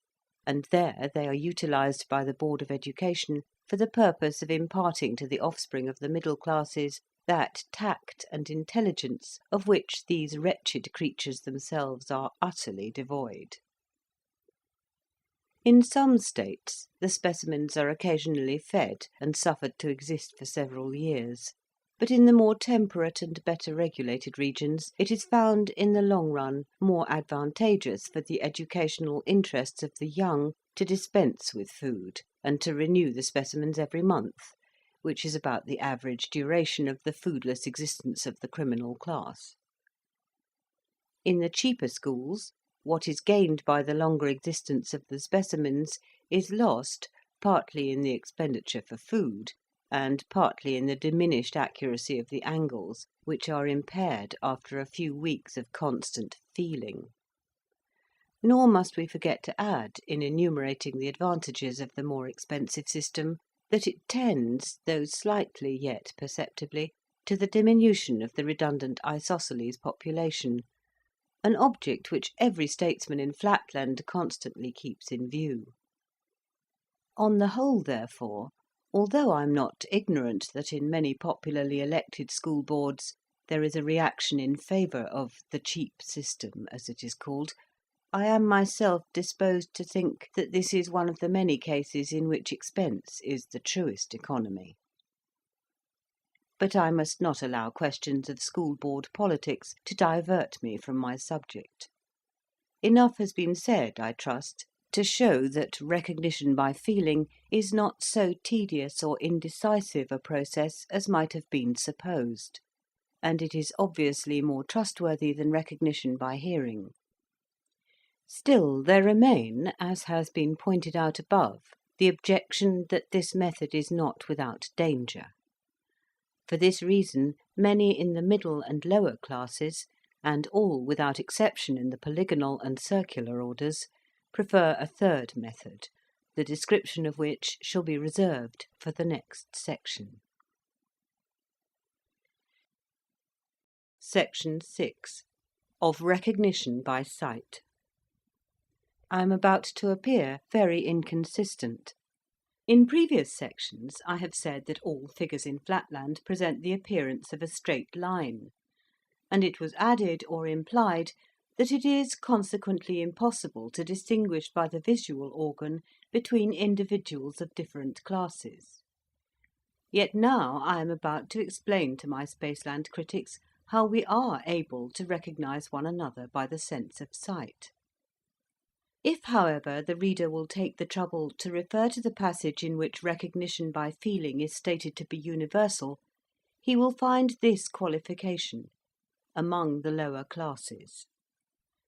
and there they are utilised by the Board of Education for the purpose of imparting to the offspring of the middle classes that tact and intelligence of which these wretched creatures themselves are utterly devoid. In some states the specimens are occasionally fed and suffered to exist for several years, but in the more temperate and better regulated regions it is found in the long run more advantageous for the educational interests of the young to dispense with food, and to renew the specimens every month, which is about the average duration of the foodless existence of the criminal class. In the cheaper schools, what is gained by the longer existence of the specimens is lost, partly in the expenditure for food, and partly in the diminished accuracy of the angles, which are impaired after a few weeks of constant feeling. Nor must we forget to add, in enumerating the advantages of the more expensive system, that it tends, though slightly yet perceptibly, to the diminution of the redundant isosceles population, an object which every statesman in Flatland constantly keeps in view. On the whole, therefore, although I am not ignorant that in many popularly elected school boards there is a reaction in favour of the cheap system, as it is called, I am myself disposed to think that this is one of the many cases in which expense is the truest economy. But I must not allow questions of school board politics to divert me from my subject. Enough has been said, I trust, to show that recognition by feeling is not so tedious or indecisive a process as might have been supposed, and it is obviously more trustworthy than recognition by hearing. Still there remain, as has been pointed out above, the objection that this method is not without danger. For this reason, many in the middle and lower classes, and all without exception in the polygonal and circular orders, prefer a third method, the description of which shall be reserved for the next section. Section 6. Of recognition by sight. I am about to appear very inconsistent. In previous sections I have said that all figures in Flatland present the appearance of a straight line, and it was added or implied that it is consequently impossible to distinguish by the visual organ between individuals of different classes. Yet now I am about to explain to my Spaceland critics how we are able to recognise one another by the sense of sight. If, however, the reader will take the trouble to refer to the passage in which recognition by feeling is stated to be universal, he will find this qualification: among the lower classes.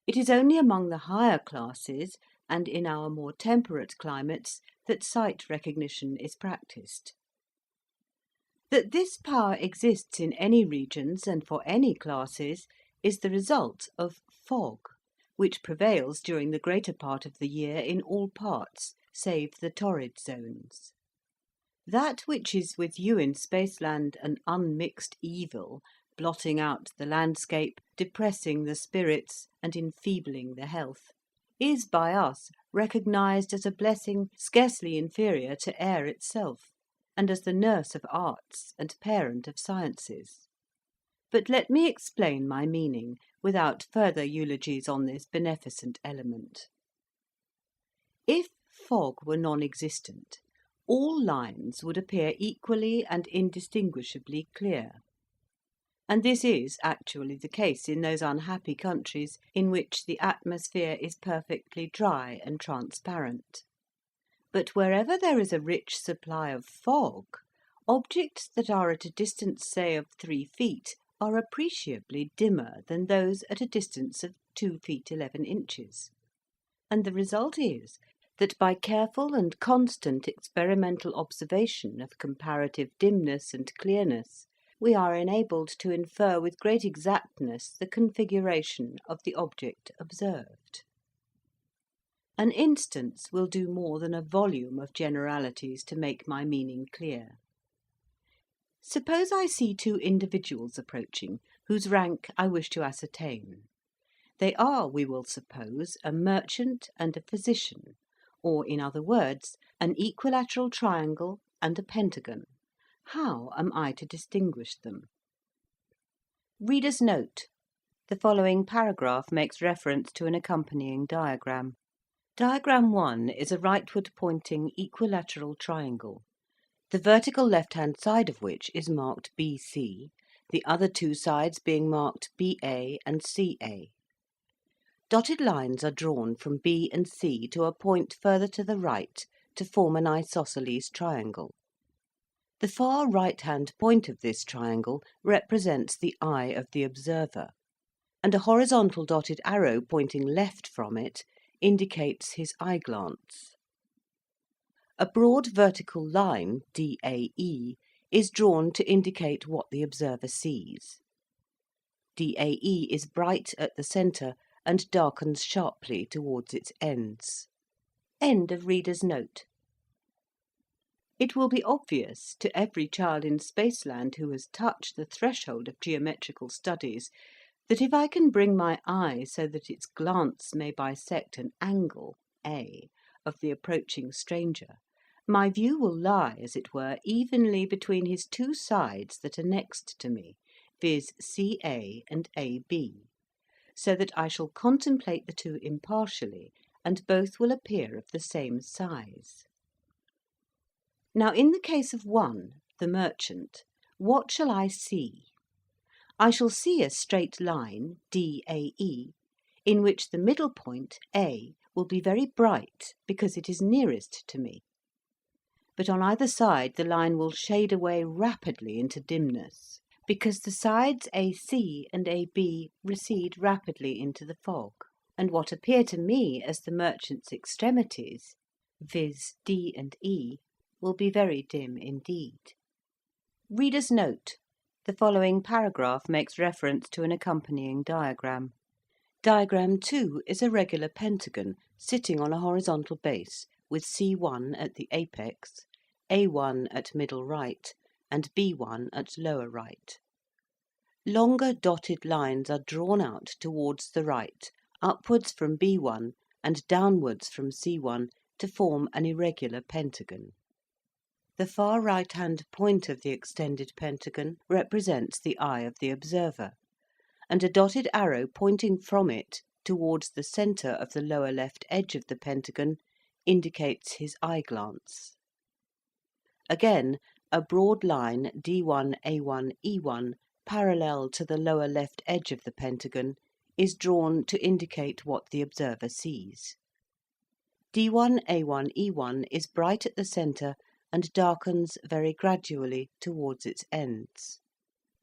It is only among the higher classes, and in our more temperate climates, that sight recognition is practised. That this power exists in any regions and for any classes is the result of fog, which prevails during the greater part of the year in all parts, save the torrid zones. That which is with you in Spaceland an unmixed evil, blotting out the landscape, depressing the spirits, and enfeebling the health, is by us recognised as a blessing scarcely inferior to air itself, and as the nurse of arts and parent of sciences. But let me explain my meaning without further eulogies on this beneficent element. If fog were non-existent, all lines would appear equally and indistinguishably clear. And this is actually the case in those unhappy countries in which the atmosphere is perfectly dry and transparent. But wherever there is a rich supply of fog, objects that are at a distance, say, of 3 feet, are appreciably dimmer than those at a distance of 2 feet 11 inches. And the result is that by careful and constant experimental observation of comparative dimness and clearness, we are enabled to infer with great exactness the configuration of the object observed. An instance will do more than a volume of generalities to make my meaning clear. Suppose I see 2 individuals approaching, whose rank I wish to ascertain. They are, we will suppose, a merchant and a physician, or, in other words, an equilateral triangle and a pentagon. How am I to distinguish them? Reader's note: the following paragraph makes reference to an accompanying diagram. Diagram 1 is a rightward pointing equilateral triangle, the vertical left-hand side of which is marked BC, the other 2 sides being marked BA and CA. Dotted lines are drawn from B and C to a point further to the right to form an isosceles triangle. The far right-hand point of this triangle represents the eye of the observer, and a horizontal dotted arrow pointing left from it indicates his eye glance. A broad vertical line, DAE, is drawn to indicate what the observer sees. DAE is bright at the centre and darkens sharply towards its ends. End of reader's note. It will be obvious to every child in Spaceland who has touched the threshold of geometrical studies that if I can bring my eye so that its glance may bisect an angle, A, of the approaching stranger, my view will lie, as it were, evenly between his 2 sides that are next to me, viz. CA and AB, so that I shall contemplate the 2 impartially, and both will appear of the same size. Now, in the case of one, the merchant, what shall I see? I shall see a straight line, DAE, in which the middle point, A, will be very bright because it is nearest to me. But on either side the line will shade away rapidly into dimness, because the sides AC and AB recede rapidly into the fog, and what appear to me as the merchant's extremities, viz. D and E, will be very dim indeed. Reader's note: the following paragraph makes reference to an accompanying diagram. Diagram 2 is a regular pentagon sitting on a horizontal base, with C1 at the apex, A1 at middle right, and B1 at lower right. Longer dotted lines are drawn out towards the right, upwards from B1 and downwards from C1 to form an irregular pentagon. The far right-hand point of the extended pentagon represents the eye of the observer, and a dotted arrow pointing from it towards the centre of the lower left edge of the pentagon indicates his eye glance. Again, a broad line D1, A1, E1 parallel to the lower left edge of the pentagon is drawn to indicate what the observer sees. D1, A1, E1 is bright at the centre and darkens very gradually towards its ends.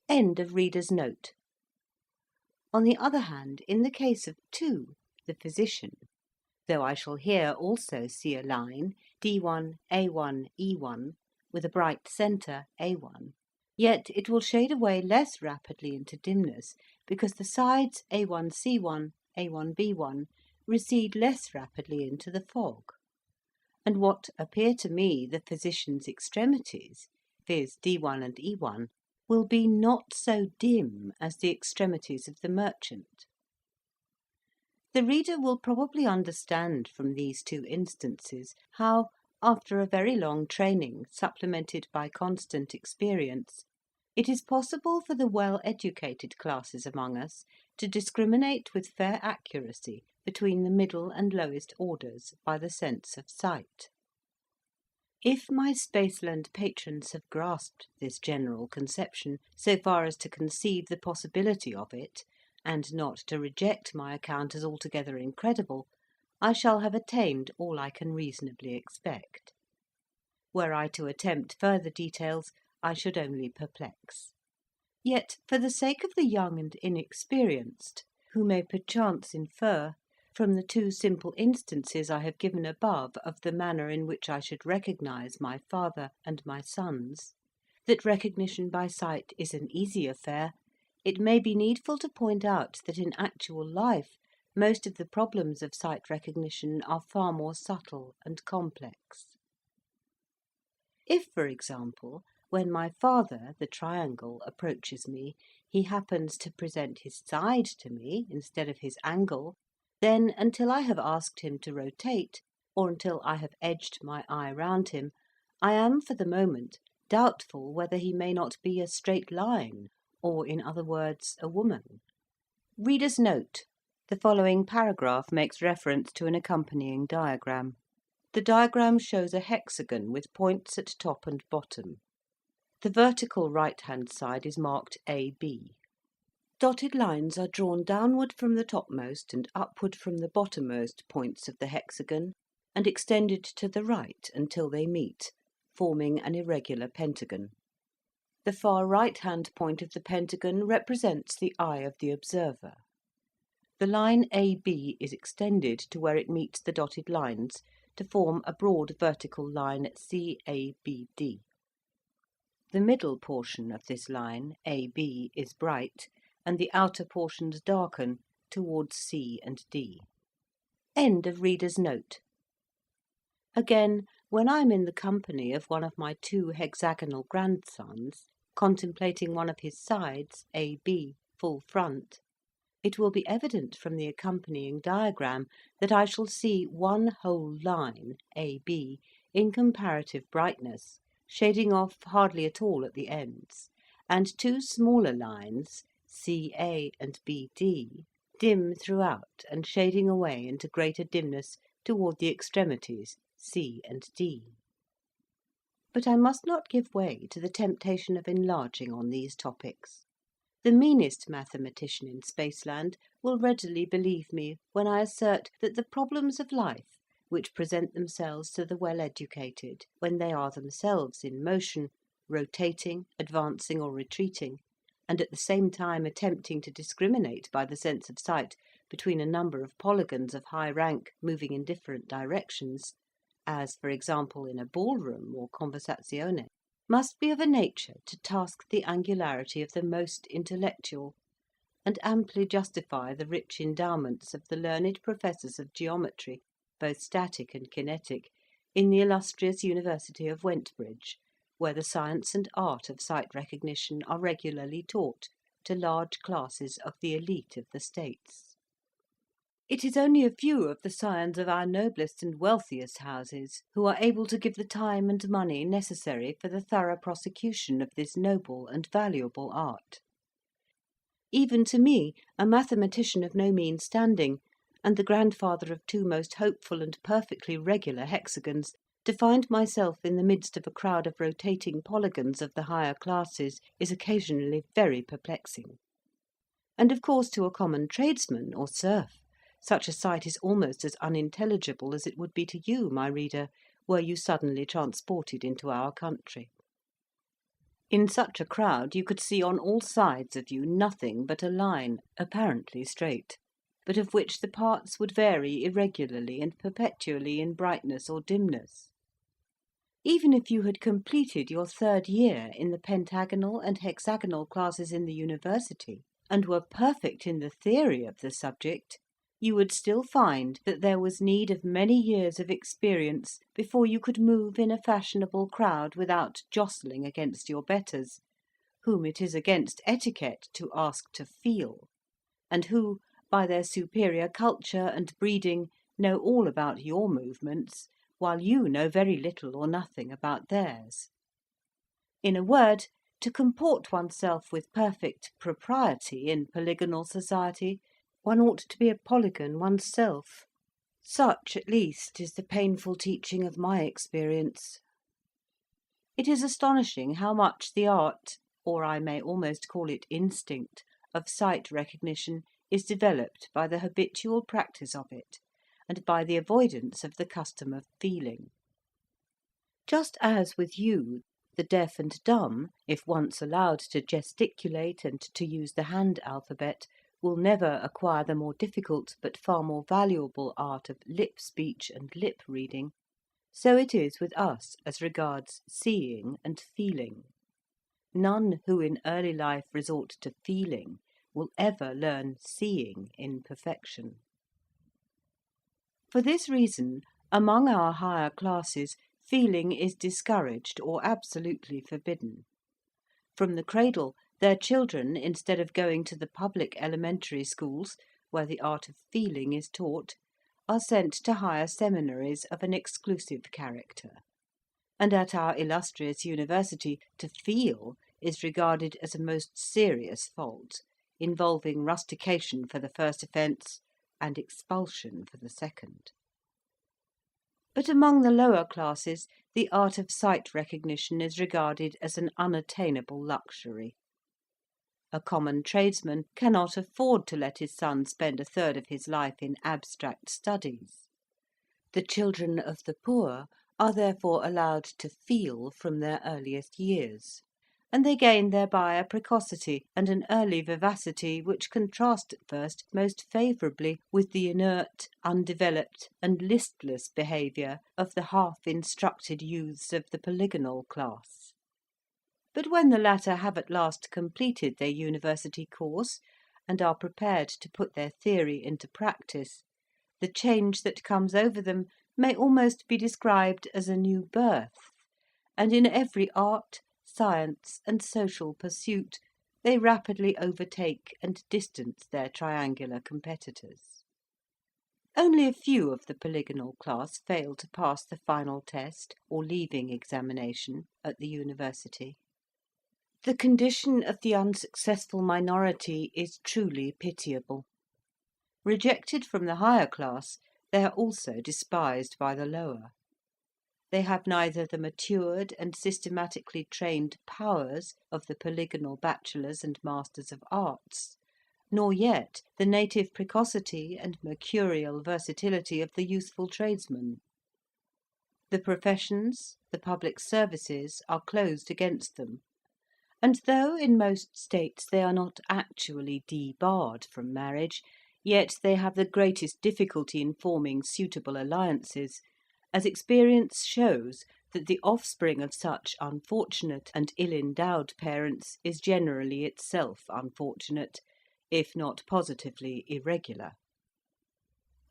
End of reader's note. On the other hand, in the case of 2, the physician, though I shall here also see a line D1, A1, E1 with a bright centre A1, yet it will shade away less rapidly into dimness because the sides A1, C1, A1, B1 recede less rapidly into the fog, and what appear to me the physician's extremities, viz. D1 and E1, will be not so dim as the extremities of the merchant. The reader will probably understand from these 2 instances how, after a very long training supplemented by constant experience, it is possible for the well-educated classes among us to discriminate with fair accuracy between the middle and lowest orders by the sense of sight. If my Spaceland patrons have grasped this general conception so far as to conceive the possibility of it, and not to reject my account as altogether incredible, I shall have attained all I can reasonably expect. Were I to attempt further details, I should only perplex. Yet, for the sake of the young and inexperienced, who may perchance infer, from the 2 simple instances I have given above of the manner in which I should recognise my father and my sons, that recognition by sight is an easy affair, it may be needful to point out that in actual life most of the problems of sight recognition are far more subtle and complex. If, for example, when my father, the triangle, approaches me, he happens to present his side to me instead of his angle, then, until I have asked him to rotate, or until I have edged my eye round him, I am for the moment doubtful whether he may not be a straight line, or, in other words, a woman. Reader's note: the following paragraph makes reference to an accompanying diagram. The diagram shows a hexagon with points at top and bottom. The vertical right-hand side is marked AB. Dotted lines are drawn downward from the topmost and upward from the bottommost points of the hexagon and extended to the right until they meet, forming an irregular pentagon. The far right-hand point of the pentagon represents the eye of the observer. The line AB is extended to where it meets the dotted lines to form a broad vertical line CABD. The middle portion of this line, AB, is bright, and the outer portions darken towards C and D. End of reader's note. Again, when I am in the company of one of my 2 hexagonal grandsons, contemplating one of his sides, AB, full front, it will be evident from the accompanying diagram that I shall see one whole line, AB, in comparative brightness, shading off hardly at all at the ends, and 2 smaller lines, CA and BD, dim throughout and shading away into greater dimness toward the extremities, C and D. But I must not give way to the temptation of enlarging on these topics. The meanest mathematician in Spaceland will readily believe me when I assert that the problems of life, which present themselves to the well-educated when they are themselves in motion, rotating, advancing, or retreating, and at the same time attempting to discriminate by the sense of sight between a number of polygons of high rank moving in different directions, as, for example, in a ballroom or conversazione, must be of a nature to task the angularity of the most intellectual, and amply justify the rich endowments of the learned professors of geometry, both static and kinetic, in the illustrious University of Wentbridge, where the science and art of sight recognition are regularly taught to large classes of the elite of the States. It is only a few of the scions of our noblest and wealthiest houses who are able to give the time and money necessary for the thorough prosecution of this noble and valuable art. Even to me, a mathematician of no mean standing, and the grandfather of two most hopeful and perfectly regular hexagons, to find myself in the midst of a crowd of rotating polygons of the higher classes is occasionally very perplexing. And of course to a common tradesman or serf, such a sight is almost as unintelligible as it would be to you, my reader, were you suddenly transported into our country. In such a crowd you could see on all sides of you nothing but a line, apparently straight, but of which the parts would vary irregularly and perpetually in brightness or dimness. Even if you had completed your 3rd year in the pentagonal and hexagonal classes in the university, and were perfect in the theory of the subject, you would still find that there was need of many years of experience before you could move in a fashionable crowd without jostling against your betters, whom it is against etiquette to ask to feel, and who, by their superior culture and breeding, know all about your movements, while you know very little or nothing about theirs. In a word, to comport oneself with perfect propriety in polygonal society, one ought to be a polygon oneself. Such, at least, is the painful teaching of my experience. It is astonishing how much the art, or I may almost call it instinct, of sight recognition is developed by the habitual practice of it, and by the avoidance of the custom of feeling. Just as with you, the deaf and dumb, if once allowed to gesticulate and to use the hand alphabet, will never acquire the more difficult but far more valuable art of lip speech and lip reading, so it is with us as regards seeing and feeling. None who in early life resort to feeling will ever learn seeing in perfection. For this reason, among our higher classes, feeling is discouraged or absolutely forbidden. From the cradle, their children, instead of going to the public elementary schools, where the art of feeling is taught, are sent to higher seminaries of an exclusive character. And at our illustrious university, to feel is regarded as a most serious fault, involving rustication for the first offence and expulsion for the second. But among the lower classes, the art of sight recognition is regarded as an unattainable luxury. A common tradesman cannot afford to let his son spend a third of his life in abstract studies. The children of the poor are therefore allowed to feel from their earliest years, and they gain thereby a precocity and an early vivacity which contrast at first most favourably with the inert, undeveloped, and listless behaviour of the half-instructed youths of the polygonal class. But when the latter have at last completed their university course, and are prepared to put their theory into practice, the change that comes over them may almost be described as a new birth, and in every art, science, and social pursuit they rapidly overtake and distance their triangular competitors. Only a few of the polygonal class fail to pass the final test or leaving examination at the university. The condition of the unsuccessful minority is truly pitiable. Rejected from the higher class, they are also despised by the lower. They have neither the matured and systematically trained powers of the polygonal bachelors and masters of arts, nor yet the native precocity and mercurial versatility of the youthful tradesman. The professions, the public services, are closed against them, and though in most states they are not actually debarred from marriage, yet they have the greatest difficulty in forming suitable alliances, as experience shows that the offspring of such unfortunate and ill-endowed parents is generally itself unfortunate, if not positively irregular.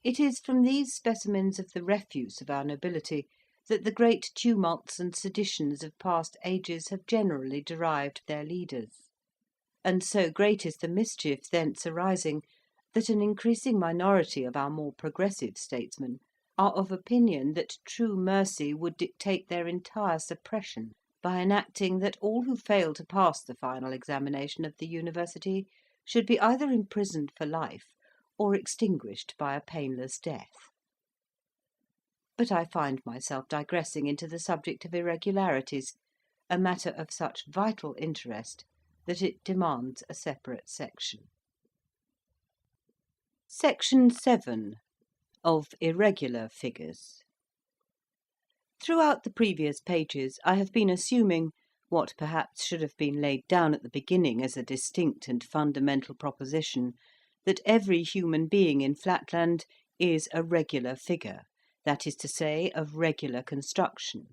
It is from these specimens of the refuse of our nobility that the great tumults and seditions of past ages have generally derived their leaders; and so great is the mischief thence arising, that an increasing minority of our more progressive statesmen are of opinion that true mercy would dictate their entire suppression, by enacting that all who fail to pass the final examination of the University should be either imprisoned for life or extinguished by a painless death. But I find myself digressing into the subject of irregularities, a matter of such vital interest that it demands a separate section. Section 7. Of irregular figures. Throughout the previous pages I have been assuming, what perhaps should have been laid down at the beginning as a distinct and fundamental proposition, that every human being in Flatland is a regular figure, that is to say, of regular construction.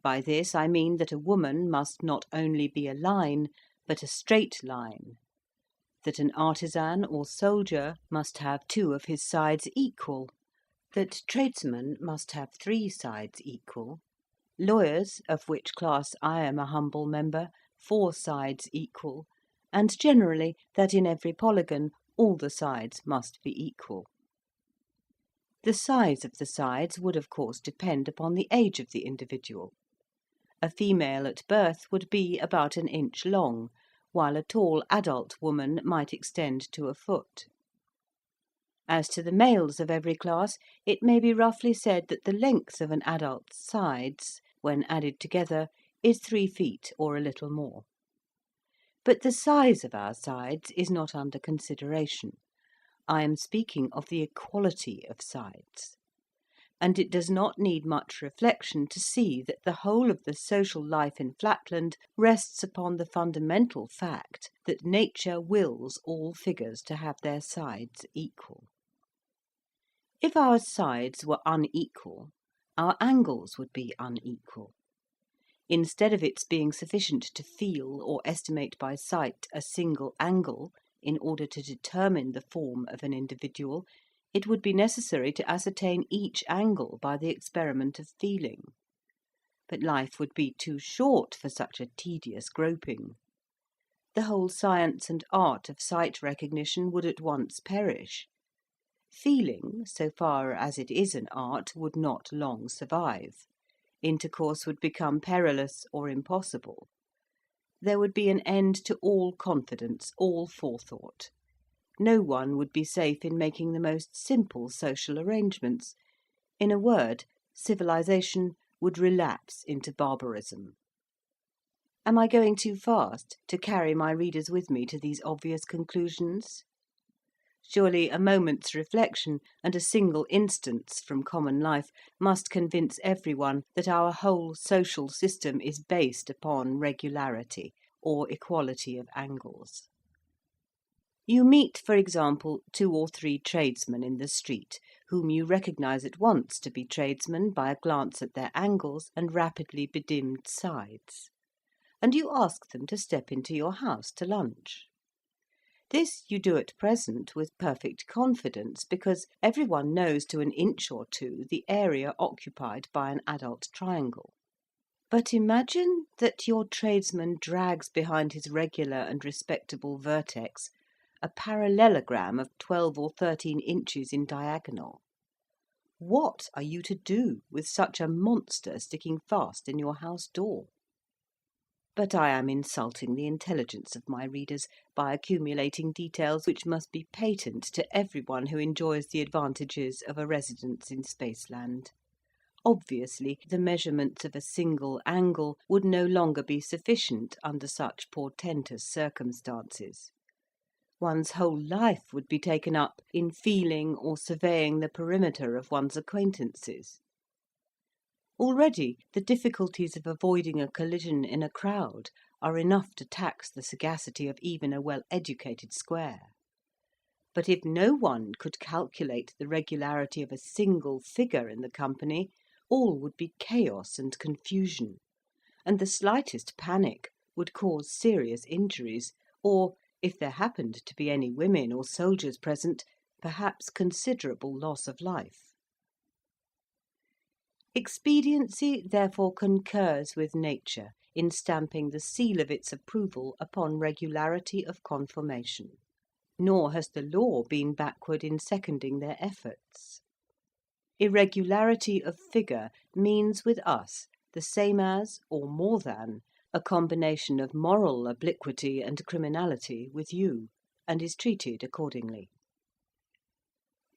By this I mean that a woman must not only be a line, but a straight line; that an artisan or soldier must have 2 of his sides equal; that tradesmen must have 3 sides equal; lawyers, of which class I am a humble member, 4 sides equal; and generally that in every polygon all the sides must be equal. The size of the sides would of course depend upon the age of the individual. A female at birth would be about an inch long, while a tall adult woman might extend to a foot. As to the males of every class, it may be roughly said that the length of an adult's sides, when added together, is 3 feet or a little more. But the size of our sides is not under consideration. I am speaking of the equality of sides. And it does not need much reflection to see that the whole of the social life in Flatland rests upon the fundamental fact that nature wills all figures to have their sides equal. If our sides were unequal, our angles would be unequal. Instead of its being sufficient to feel or estimate by sight a single angle in order to determine the form of an individual, it would be necessary to ascertain each angle by the experiment of feeling. But life would be too short for such a tedious groping. The whole science and art of sight recognition would at once perish. Feeling, so far as it is an art, would not long survive. Intercourse would become perilous or impossible. There would be an end to all confidence, all forethought. No one would be safe in making the most simple social arrangements. In a word, civilization would relapse into barbarism. Am I going too fast to carry my readers with me to these obvious conclusions? Surely a moment's reflection and a single instance from common life must convince everyone that our whole social system is based upon regularity, or equality of angles. You meet, for example, 2 or 3 tradesmen in the street, whom you recognise at once to be tradesmen by a glance at their angles and rapidly bedimmed sides, and you ask them to step into your house to lunch. This you do at present with perfect confidence, because everyone knows to an inch or 2 the area occupied by an adult triangle. But imagine that your tradesman drags behind his regular and respectable vertex a parallelogram of 12 or 13 inches in diagonal. What are you to do with such a monster sticking fast in your house door? But I am insulting the intelligence of my readers by accumulating details which must be patent to everyone who enjoys the advantages of a residence in Spaceland. Obviously, the measurements of a single angle would no longer be sufficient under such portentous circumstances. One's whole life would be taken up in feeling or surveying the perimeter of one's acquaintances. Already the difficulties of avoiding a collision in a crowd are enough to tax the sagacity of even a well-educated square. But if no one could calculate the regularity of a single figure in the company, all would be chaos and confusion, and the slightest panic would cause serious injuries, or, if there happened to be any women or soldiers present, perhaps considerable loss of life. Expediency therefore concurs with nature in stamping the seal of its approval upon regularity of conformation. nor has the law been backward in seconding their efforts. Irregularity of figure means with us the same as, or more than, a combination of moral obliquity and criminality with you, and is treated accordingly.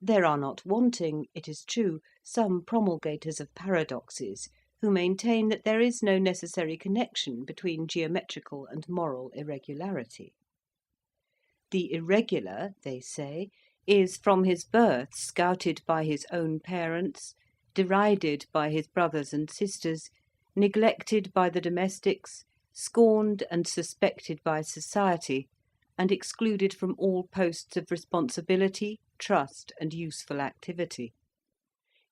There are not wanting, it is true, some promulgators of paradoxes who maintain that there is no necessary connection between geometrical and moral irregularity. The irregular, they say, is from his birth scouted by his own parents, derided by his brothers and sisters, neglected by the domestics, scorned and suspected by society, and excluded from all posts of responsibility, trust, and useful activity.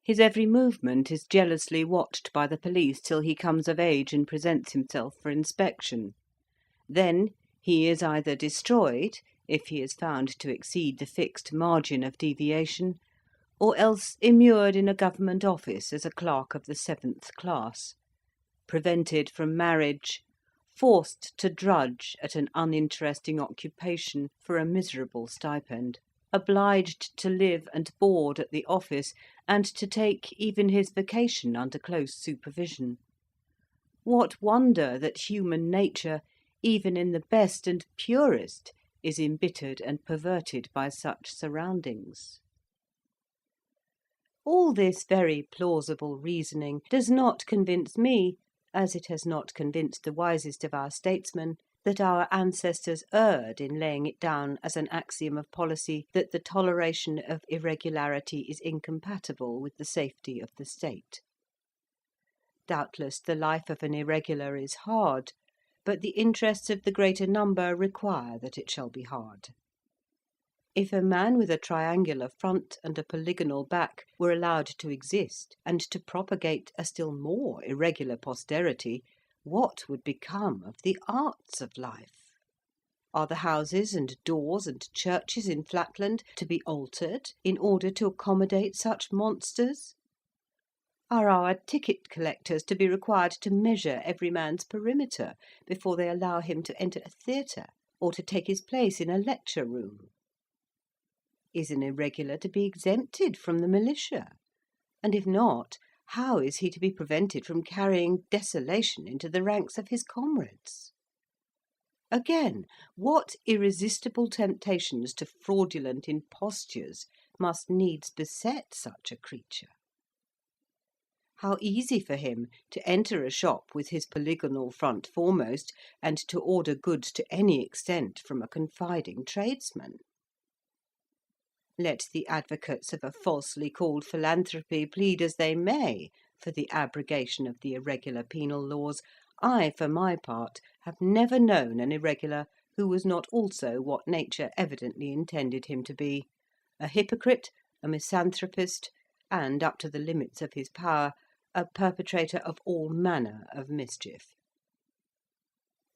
His every movement is jealously watched by the police till he comes of age and presents himself for inspection. Then he is either destroyed, if he is found to exceed the fixed margin of deviation, or else immured in a government office as a clerk of the 7th class, prevented from marriage, forced to drudge at an uninteresting occupation for a miserable stipend, obliged to live and board at the office, and to take even his vacation under close supervision. What wonder that human nature, even in the best and purest, is embittered and perverted by such surroundings? All this very plausible reasoning does not convince me, as it has not convinced the wisest of our statesmen, that our ancestors erred in laying it down as an axiom of policy that the toleration of irregularity is incompatible with the safety of the state. Doubtless the life of an irregular is hard, but the interests of the greater number require that it shall be hard. If a man with a triangular front and a polygonal back were allowed to exist, and to propagate a still more irregular posterity, what would become of the arts of life? Are the houses and doors and churches in Flatland to be altered in order to accommodate such monsters? Are our ticket collectors to be required to measure every man's perimeter before they allow him to enter a theatre, or to take his place in a lecture room? Is an irregular to be exempted from the militia? And if not, how is he to be prevented from carrying desolation into the ranks of his comrades? Again, what irresistible temptations to fraudulent impostures must needs beset such a creature? How easy for him to enter a shop with his polygonal front foremost, and to order goods to any extent from a confiding tradesman! Let the advocates of a falsely called philanthropy plead as they may for the abrogation of the irregular penal laws, I, for my part, have never known an irregular who was not also what nature evidently intended him to be, a hypocrite, a misanthropist, and, up to the limits of his power, a perpetrator of all manner of mischief.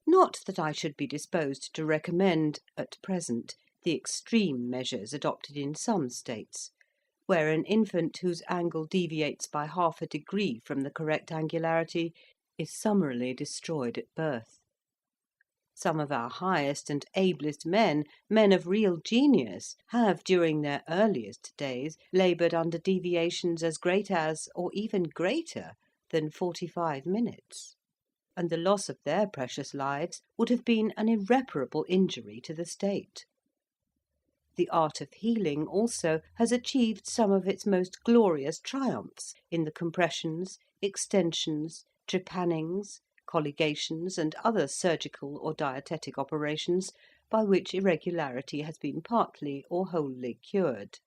Not that I should be disposed to recommend, at present, the extreme measures adopted in some states, where an infant whose angle deviates by half a degree from the correct angularity is summarily destroyed at birth. Some of our highest and ablest men, men of real genius, have during their earliest days laboured under deviations as great as, or even greater than 45 minutes, and the loss of their precious lives would have been an irreparable injury to the state. The art of healing also has achieved some of its most glorious triumphs in the compressions, extensions, trepannings, colligations, and other surgical or dietetic operations by which irregularity has been partly or wholly cured.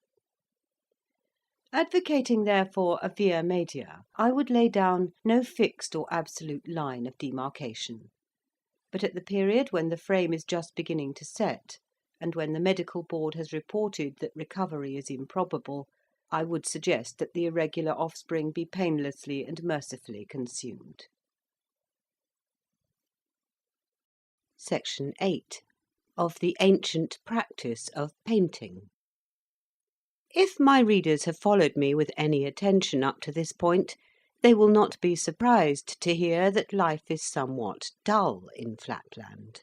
Advocating therefore a via media, I would lay down no fixed or absolute line of demarcation, but at the period when the frame is just beginning to set, and when the medical board has reported that recovery is improbable, I would suggest that the irregular offspring be painlessly and mercifully consumed. Section 8. Of the ancient practice of painting. If my readers have followed me with any attention up to this point, they will not be surprised to hear that life is somewhat dull in Flatland.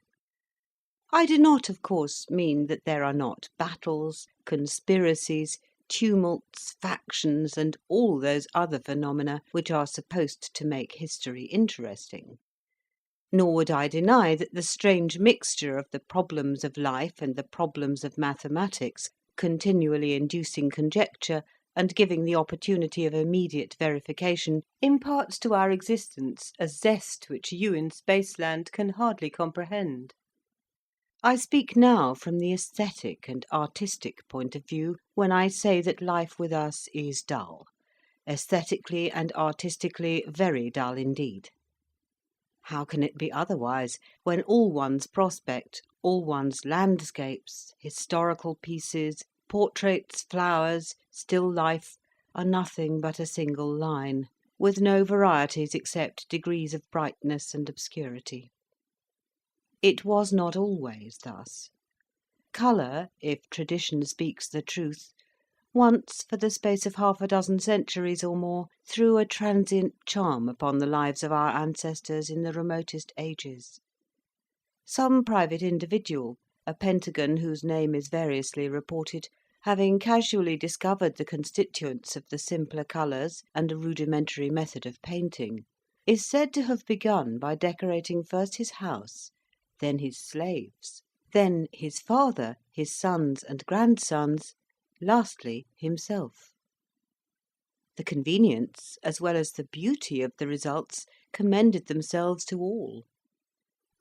I do not, of course, mean that there are not battles, conspiracies, tumults, factions, and all those other phenomena which are supposed to make history interesting. Nor would I deny that the strange mixture of the problems of life and the problems of mathematics, continually inducing conjecture and giving the opportunity of immediate verification, imparts to our existence a zest which you in Spaceland can hardly comprehend. I speak now from the aesthetic and artistic point of view when I say that life with us is dull, aesthetically and artistically very dull indeed. How can it be otherwise, when all one's prospect, all one's landscapes, historical pieces, portraits, flowers, still life, are nothing but a single line, with no varieties except degrees of brightness and obscurity? It was not always thus. Colour, if tradition speaks the truth, once, for the space of half a dozen centuries or more, threw a transient charm upon the lives of our ancestors in the remotest ages. Some private individual, a pentagon whose name is variously reported, having casually discovered the constituents of the simpler colours and a rudimentary method of painting, is said to have begun by decorating first his house, then his slaves, then his father, his sons and grandsons, lastly himself. The convenience as well as the beauty of the results commended themselves to all.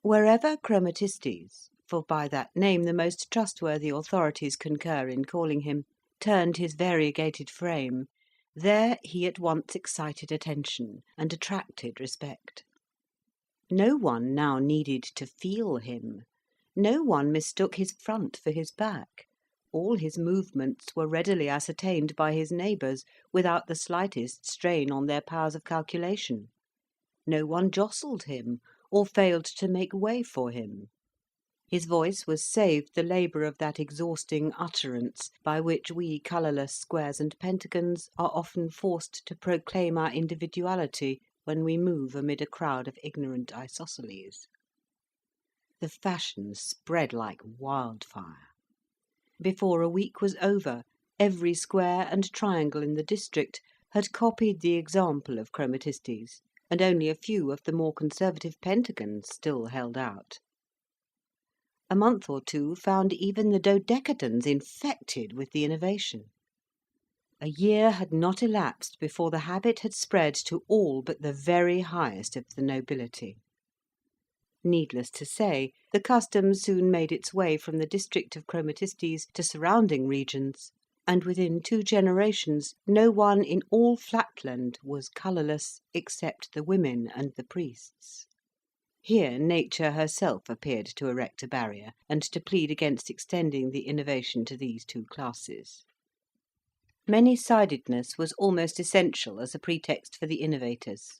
Wherever Chromatistes, for by that name the most trustworthy authorities concur in calling him, turned his variegated frame, there he at once excited attention and attracted respect. No one now needed to feel him. No one mistook his front for his back. All his movements were readily ascertained by his neighbours, without the slightest strain on their powers of calculation. No one jostled him, or failed to make way for him. His voice was saved the labour of that exhausting utterance by which we colourless squares and pentagons are often forced to proclaim our individuality when we move amid a crowd of ignorant isosceles. The fashion spread like wildfire. Before a week was over, every square and triangle in the district had copied the example of Chromatistes, and only a few of the more conservative pentagons still held out. A month or two found even the dodecagons infected with the innovation. A year had not elapsed before the habit had spread to all but the very highest of the nobility. Needless to say, the custom soon made its way from the district of Chromatistes to surrounding regions, and within 2 generations no one in all Flatland was colourless except the women and the priests. Here nature herself appeared to erect a barrier, and to plead against extending the innovation to these 2 classes. Many-sidedness was almost essential as a pretext for the innovators.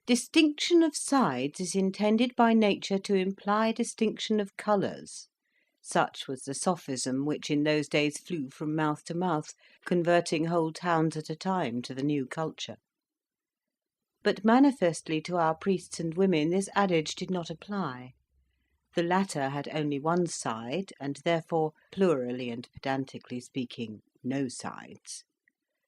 Distinction of sides is intended by nature to imply distinction of colours. Such was the sophism which in those days flew from mouth to mouth, converting whole towns at a time to the new culture. But manifestly to our priests and women this adage did not apply. The latter had only one side, and therefore, plurally and pedantically speaking, no sides.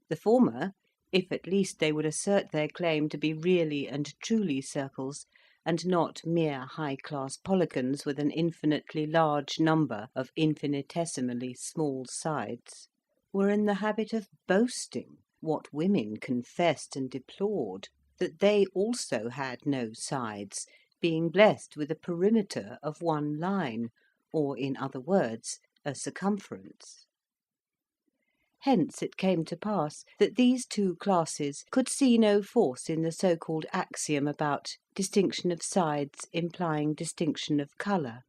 The former, if at least they would assert their claim to be really and truly circles, and not mere high-class polygons with an infinitely large number of infinitesimally small sides, were in the habit of boasting, what women confessed and deplored, that they also had no sides, being blessed with a perimeter of one line, or, in other words, a circumference. Hence it came to pass that these 2 classes could see no force in the so-called axiom about distinction of sides implying distinction of colour,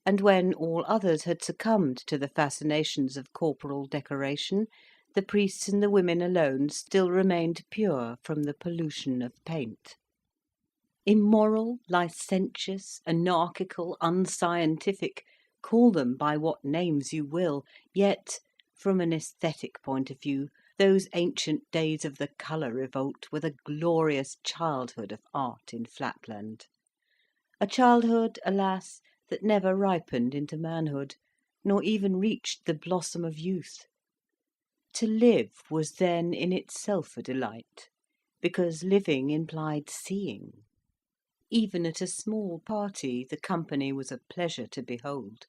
and when all others had succumbed to the fascinations of corporal decoration, the priests and the women alone still remained pure from the pollution of paint. Immoral, licentious, anarchical, unscientific, call them by what names you will, yet, from an aesthetic point of view, those ancient days of the colour revolt were the glorious childhood of art in Flatland. A childhood, alas, that never ripened into manhood, nor even reached the blossom of youth. To live was then in itself a delight, because living implied seeing. Even at a small party, the company was a pleasure to behold.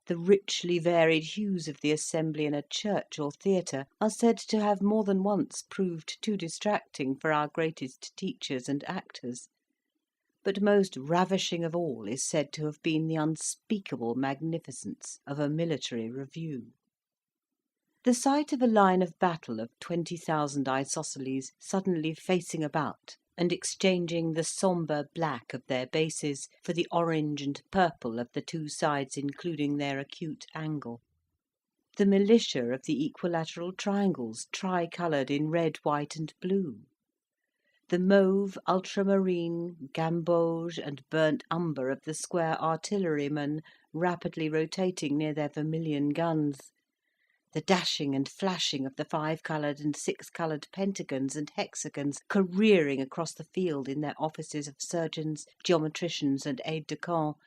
The richly varied hues of the assembly in a church or theatre are said to have more than once proved too distracting for our greatest teachers and actors. But most ravishing of all is said to have been the unspeakable magnificence of a military review. The sight of a line of battle of 20,000 isosceles suddenly facing about and exchanging the sombre black of their bases for the orange and purple of the two sides including their acute angle. The militia of the equilateral triangles tricoloured in red, white and blue. The mauve, ultramarine, gamboge and burnt umber of the square artillerymen rapidly rotating near their vermilion guns. The dashing and flashing of the 5-coloured and 6-coloured pentagons and hexagons careering across the field in their offices of surgeons, geometricians, and aides-de-camp,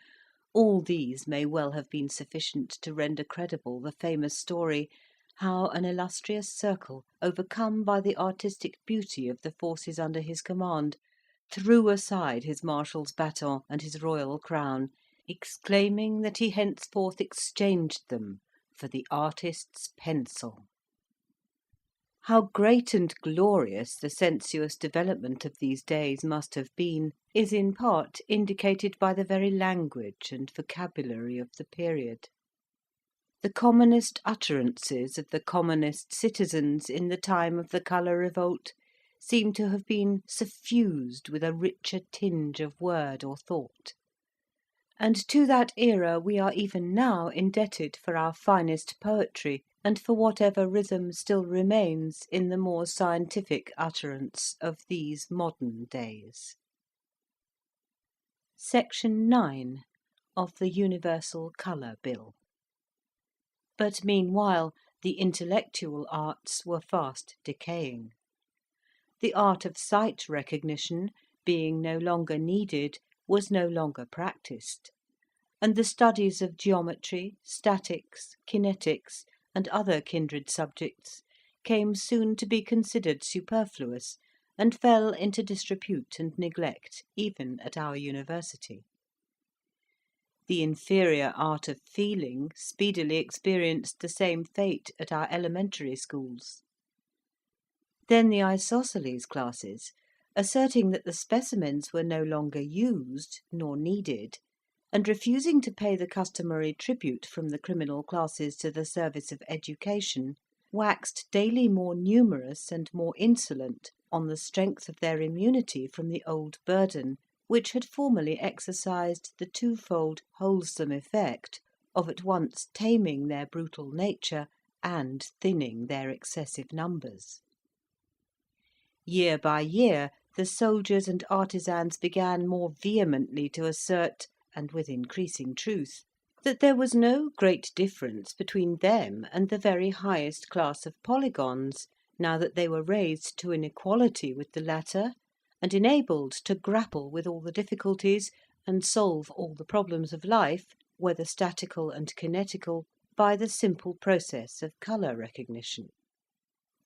all these may well have been sufficient to render credible the famous story how an illustrious circle, overcome by the artistic beauty of the forces under his command, threw aside his marshal's baton and his royal crown, exclaiming that he henceforth exchanged them for the artist's pencil. How great and glorious the sensuous development of these days must have been is in part indicated by the very language and vocabulary of the period. The commonest utterances of the commonest citizens in the time of the colour revolt seem to have been suffused with a richer tinge of word or thought. And to that era we are even now indebted for our finest poetry, and for whatever rhythm still remains in the more scientific utterance of these modern days. Section 9 of the Universal Colour Bill. But meanwhile the intellectual arts were fast decaying. The art of sight recognition, being no longer needed, was no longer practised, and the studies of geometry, statics, kinetics, and other kindred subjects came soon to be considered superfluous, and fell into disrepute and neglect even at our university. The inferior art of feeling speedily experienced the same fate at our elementary schools. Then the isosceles classes, asserting that the specimens were no longer used nor needed, and refusing to pay the customary tribute from the criminal classes to the service of education, waxed daily more numerous and more insolent on the strength of their immunity from the old burden, which had formerly exercised the twofold wholesome effect of at once taming their brutal nature and thinning their excessive numbers. Year by year the soldiers and artisans began more vehemently to assert, and with increasing truth, that there was no great difference between them and the very highest class of polygons, now that they were raised to an equality with the latter, and enabled to grapple with all the difficulties and solve all the problems of life, whether statical and kinetical, by the simple process of colour recognition.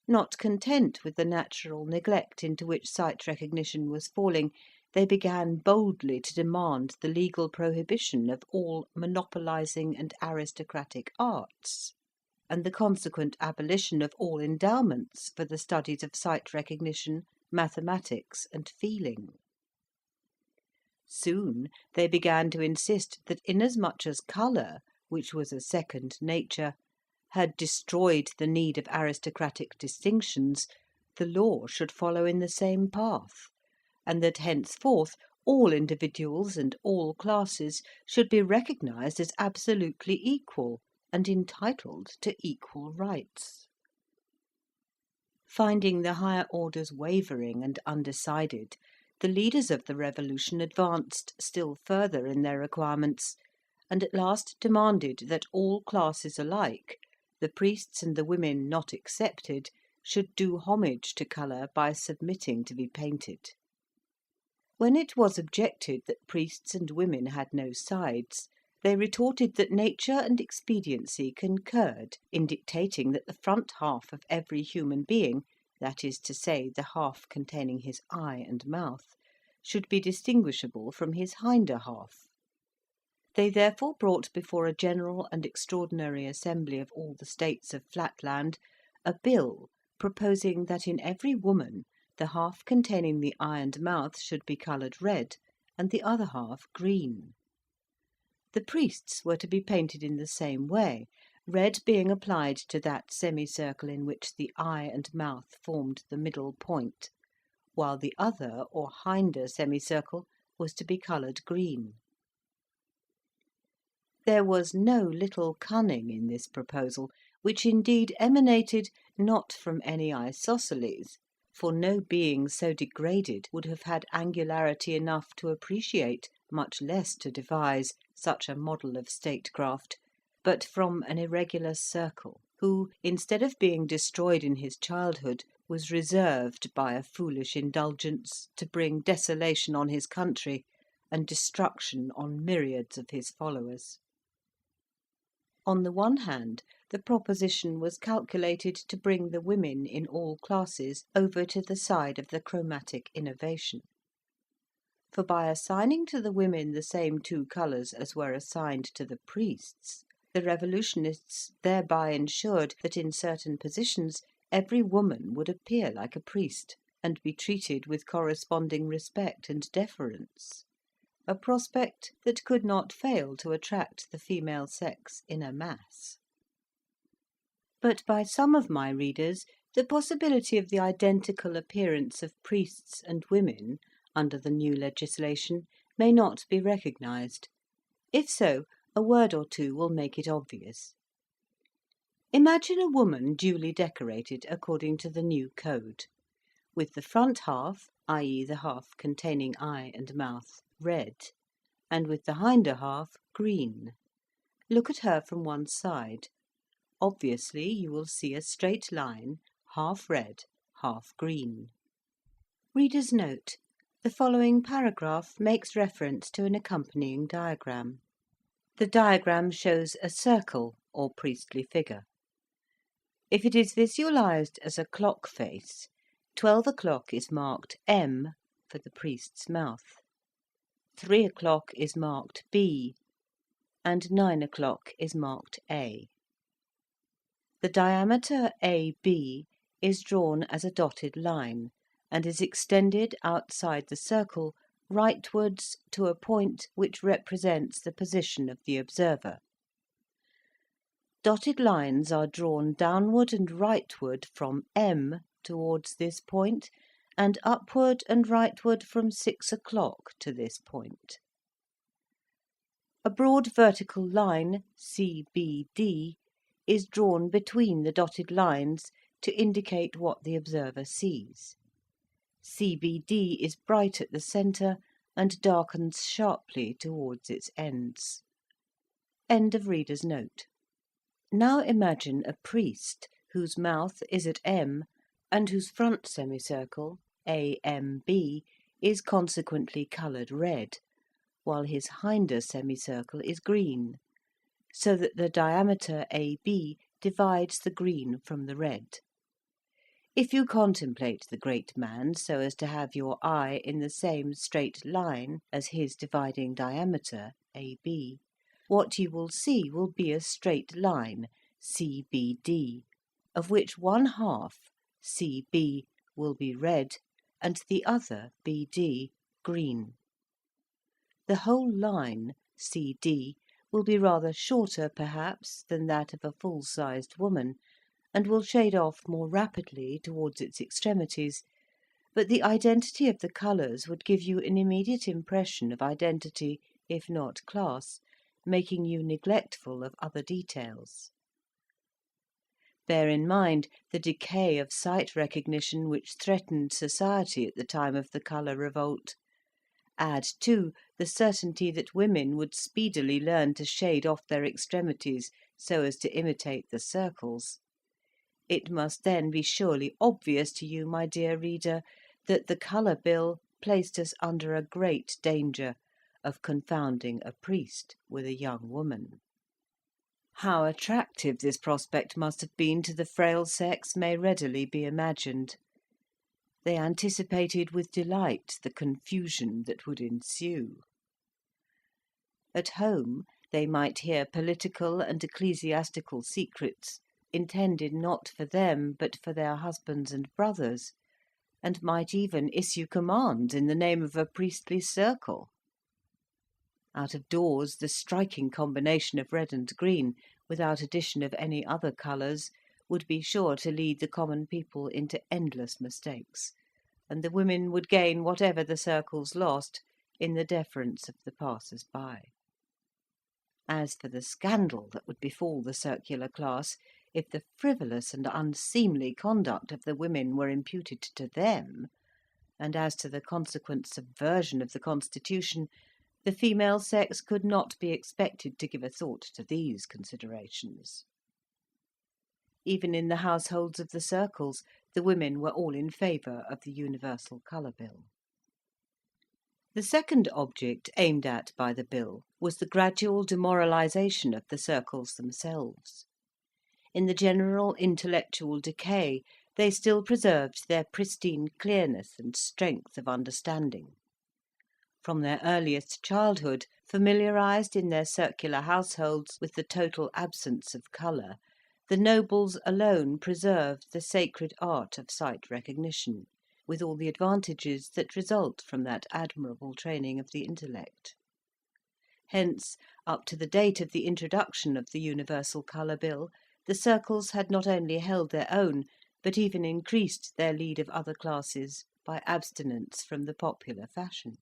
Not content with the natural neglect into which sight recognition was falling, they began boldly to demand the legal prohibition of all monopolising and aristocratic arts, and the consequent abolition of all endowments for the studies of sight recognition, mathematics, and feeling. Soon they began to insist that inasmuch as colour, which was a second nature, had destroyed the need of aristocratic distinctions, the law should follow in the same path, and that henceforth all individuals and all classes should be recognised as absolutely equal and entitled to equal rights. Finding the higher orders wavering and undecided, the leaders of the revolution advanced still further in their requirements, and at last demanded that all classes alike, the priests and the women not excepted, should do homage to colour by submitting to be painted. When it was objected that priests and women had no sides, They retorted that nature and expediency concurred in dictating that the front half of every human being, that is to say, the half containing his eye and mouth, should be distinguishable from his hinder half. They therefore brought before a general and extraordinary assembly of all the states of Flatland a bill proposing that in every woman the half containing the eye and mouth should be coloured red, and the other half green. The priests were to be painted in the same way, red being applied to that semicircle in which the eye and mouth formed the middle point, while the other or hinder semicircle was to be coloured green. There was no little cunning in this proposal, which indeed emanated not from any isosceles, for no being so degraded would have had angularity enough to appreciate, much less to devise, such a model of statecraft, but from an irregular circle, who, instead of being destroyed in his childhood, was reserved by a foolish indulgence to bring desolation on his country and destruction on myriads of his followers. On the one hand, the proposition was calculated to bring the women in all classes over to the side of the chromatic innovation. For by assigning to the women the same two colours as were assigned to the priests, the revolutionists thereby ensured that in certain positions every woman would appear like a priest, and be treated with corresponding respect and deference, a prospect that could not fail to attract the female sex in a mass. But by some of my readers the possibility of the identical appearance of priests and women under the new legislation may not be recognised. If so, a word or two will make it obvious. Imagine a woman duly decorated according to the new code, with the front half, i.e. the half containing eye and mouth, red, and with the hinder half green. Look at her from one side. Obviously you will see a straight line, half red, half green. Reader's note: the following paragraph makes reference to an accompanying diagram. The diagram shows a circle or priestly figure. If it is visualised as a clock face, 12 o'clock is marked M for the priest's mouth, 3 o'clock is marked B, and 9 o'clock is marked A. The diameter AB is drawn as a dotted line, and is extended outside the circle rightwards to a point which represents the position of the observer. Dotted lines are drawn downward and rightward from M towards this point, and upward and rightward from 6 o'clock to this point. A broad vertical line, CBD, is drawn between the dotted lines to indicate what the observer sees. CBD is bright at the centre and darkens sharply towards its ends. End of reader's note. Now imagine a priest whose mouth is at M and whose front semicircle, AMB, is consequently coloured red, while his hinder semicircle is green, so that the diameter AB divides the green from the red. If you contemplate the great man so as to have your eye in the same straight line as his dividing diameter, AB, what you will see will be a straight line, CBD, of which one half, CB, will be red, and the other, BD, green. The whole line, CD, will be rather shorter, perhaps, than that of a full-sized woman, and will shade off more rapidly towards its extremities, but the identity of the colours would give you an immediate impression of identity, if not class, making you neglectful of other details. Bear in mind the decay of sight recognition which threatened society at the time of the colour revolt. Add, too, the certainty that women would speedily learn to shade off their extremities so as to imitate the circles. It must then be surely obvious to you, my dear reader, that the Colour Bill placed us under a great danger, of confounding a priest with a young woman. How attractive this prospect must have been to the frail sex may readily be imagined. They anticipated with delight the confusion that would ensue. At home they might hear political and ecclesiastical secrets intended not for them but for their husbands and brothers, and might even issue commands in the name of a priestly circle. Out of doors the striking combination of red and green, without addition of any other colours, would be sure to lead the common people into endless mistakes, and the women would gain whatever the circles lost in the deference of the passers-by. As for the scandal that would befall the circular class, if the frivolous and unseemly conduct of the women were imputed to them, and as to the consequent subversion of the constitution, the female sex could not be expected to give a thought to these considerations. Even in the households of the circles, the women were all in favour of the universal colour bill. The second object aimed at by the bill was the gradual demoralisation of the circles themselves. In the general intellectual decay, they still preserved their pristine clearness and strength of understanding. From their earliest childhood, familiarised in their circular households with the total absence of colour, the nobles alone preserved the sacred art of sight recognition, with all the advantages that result from that admirable training of the intellect. Hence, up to the date of the introduction of the universal colour bill, the circles had not only held their own, but even increased their lead of other classes by abstinence from the popular fashion.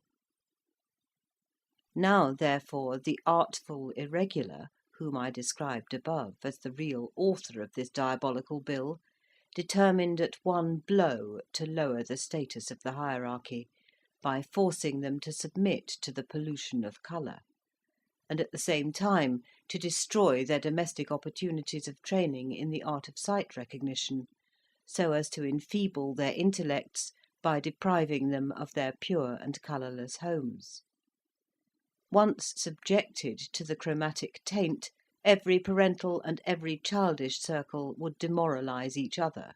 Now, therefore, the artful irregular, whom I described above as the real author of this diabolical bill, determined at one blow to lower the status of the hierarchy, by forcing them to submit to the pollution of colour, and at the same time to destroy their domestic opportunities of training in the art of sight recognition, so as to enfeeble their intellects by depriving them of their pure and colourless homes. Once subjected to the chromatic taint, every parental and every childish circle would demoralise each other.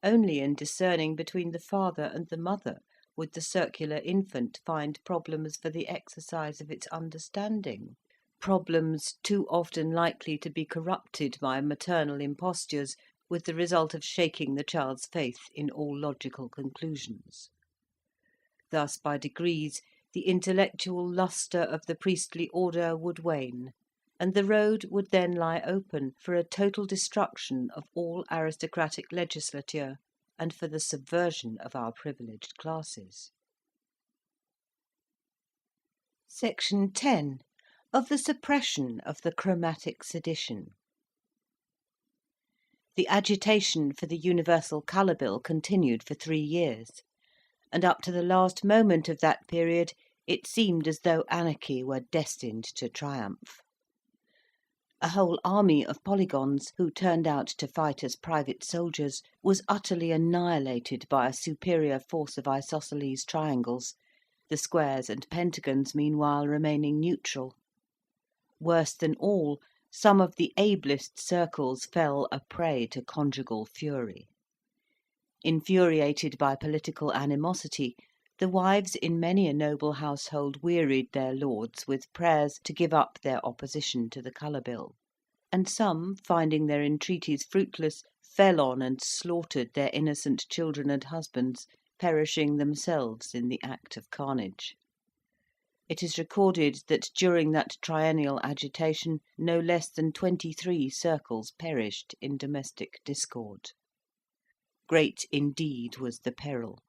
Only in discerning between the father and the mother would the circular infant find problems for the exercise of its understanding, problems too often likely to be corrupted by maternal impostures, with the result of shaking the child's faith in all logical conclusions. Thus, by degrees, the intellectual lustre of the priestly order would wane, and the road would then lie open for a total destruction of all aristocratic legislature and for the subversion of our privileged classes. Section 10. Of the suppression of the chromatic sedition. The agitation for the universal colour bill continued for 3 years, and up to the last moment of that period it seemed as though anarchy were destined to triumph. A whole army of polygons, who turned out to fight as private soldiers, was utterly annihilated by a superior force of isosceles triangles, the squares and pentagons meanwhile remaining neutral. Worse than all, some of the ablest circles fell a prey to conjugal fury. Infuriated by political animosity, the wives in many a noble household wearied their lords with prayers to give up their opposition to the colour bill, and some, finding their entreaties fruitless, fell on and slaughtered their innocent children and husbands, perishing themselves in the act of carnage. It is recorded that during that triennial agitation no less than 23 circles perished in domestic discord. Great indeed was the peril.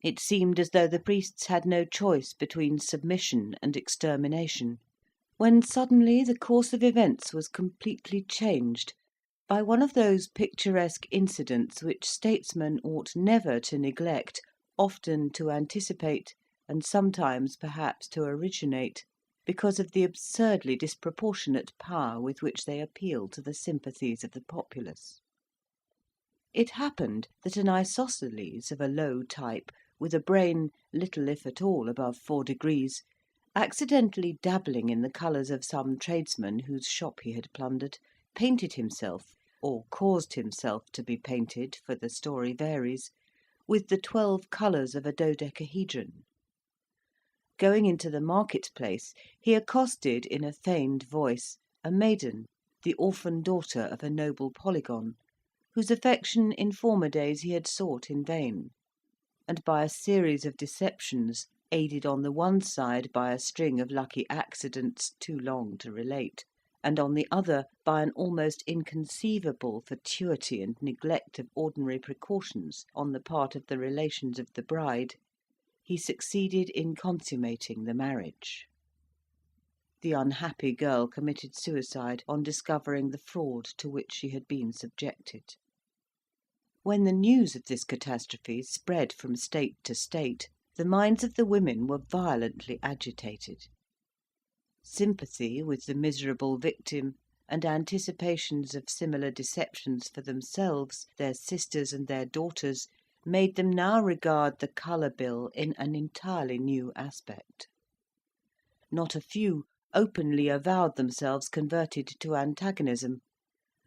It seemed as though the priests had no choice between submission and extermination, when suddenly the course of events was completely changed by one of those picturesque incidents which statesmen ought never to neglect, often to anticipate, and sometimes perhaps to originate, because of the absurdly disproportionate power with which they appeal to the sympathies of the populace. It happened that an isosceles of a low type, with a brain little if at all above 4 degrees, accidentally dabbling in the colours of some tradesman whose shop he had plundered, painted himself, or caused himself to be painted, for the story varies, with the 12 colours of a dodecahedron. Going into the market-place, he accosted in a feigned voice a maiden, the orphan daughter of a noble polygon, whose affection in former days he had sought in vain, and by a series of deceptions, aided on the one side by a string of lucky accidents too long to relate, and on the other by an almost inconceivable fatuity and neglect of ordinary precautions on the part of the relations of the bride, he succeeded in consummating the marriage. The unhappy girl committed suicide on discovering the fraud to which she had been subjected. When the news of this catastrophe spread from state to state, the minds of the women were violently agitated. Sympathy with the miserable victim, and anticipations of similar deceptions for themselves, their sisters, and their daughters, made them now regard the colour bill in an entirely new aspect. Not a few openly avowed themselves converted to antagonism.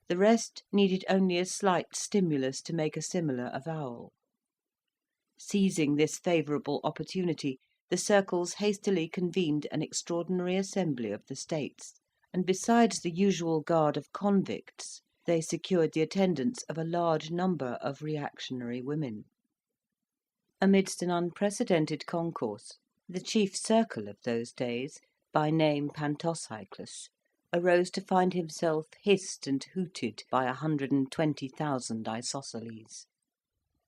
The rest needed only a slight stimulus to make a similar avowal. Seizing this favourable opportunity, the circles hastily convened an extraordinary assembly of the States, and besides the usual guard of convicts, they secured the attendance of a large number of reactionary women. Amidst an unprecedented concourse, the chief circle of those days, by name Pantocyclus, arose to find himself hissed and hooted by 120,000 isosceles.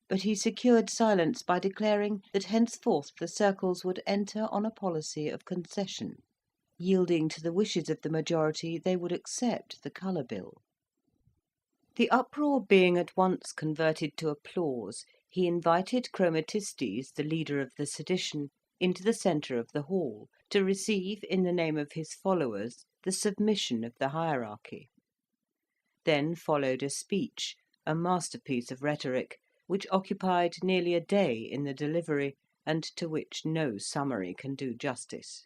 But he secured silence by declaring that henceforth the circles would enter on a policy of concession. Yielding to the wishes of the majority, they would accept the colour bill. The uproar being at once converted to applause, he invited Chromatistes, the leader of the sedition, into the centre of the hall, to receive, in the name of his followers, the submission of the hierarchy. Then followed a speech, a masterpiece of rhetoric, which occupied nearly a day in the delivery, and to which no summary can do justice.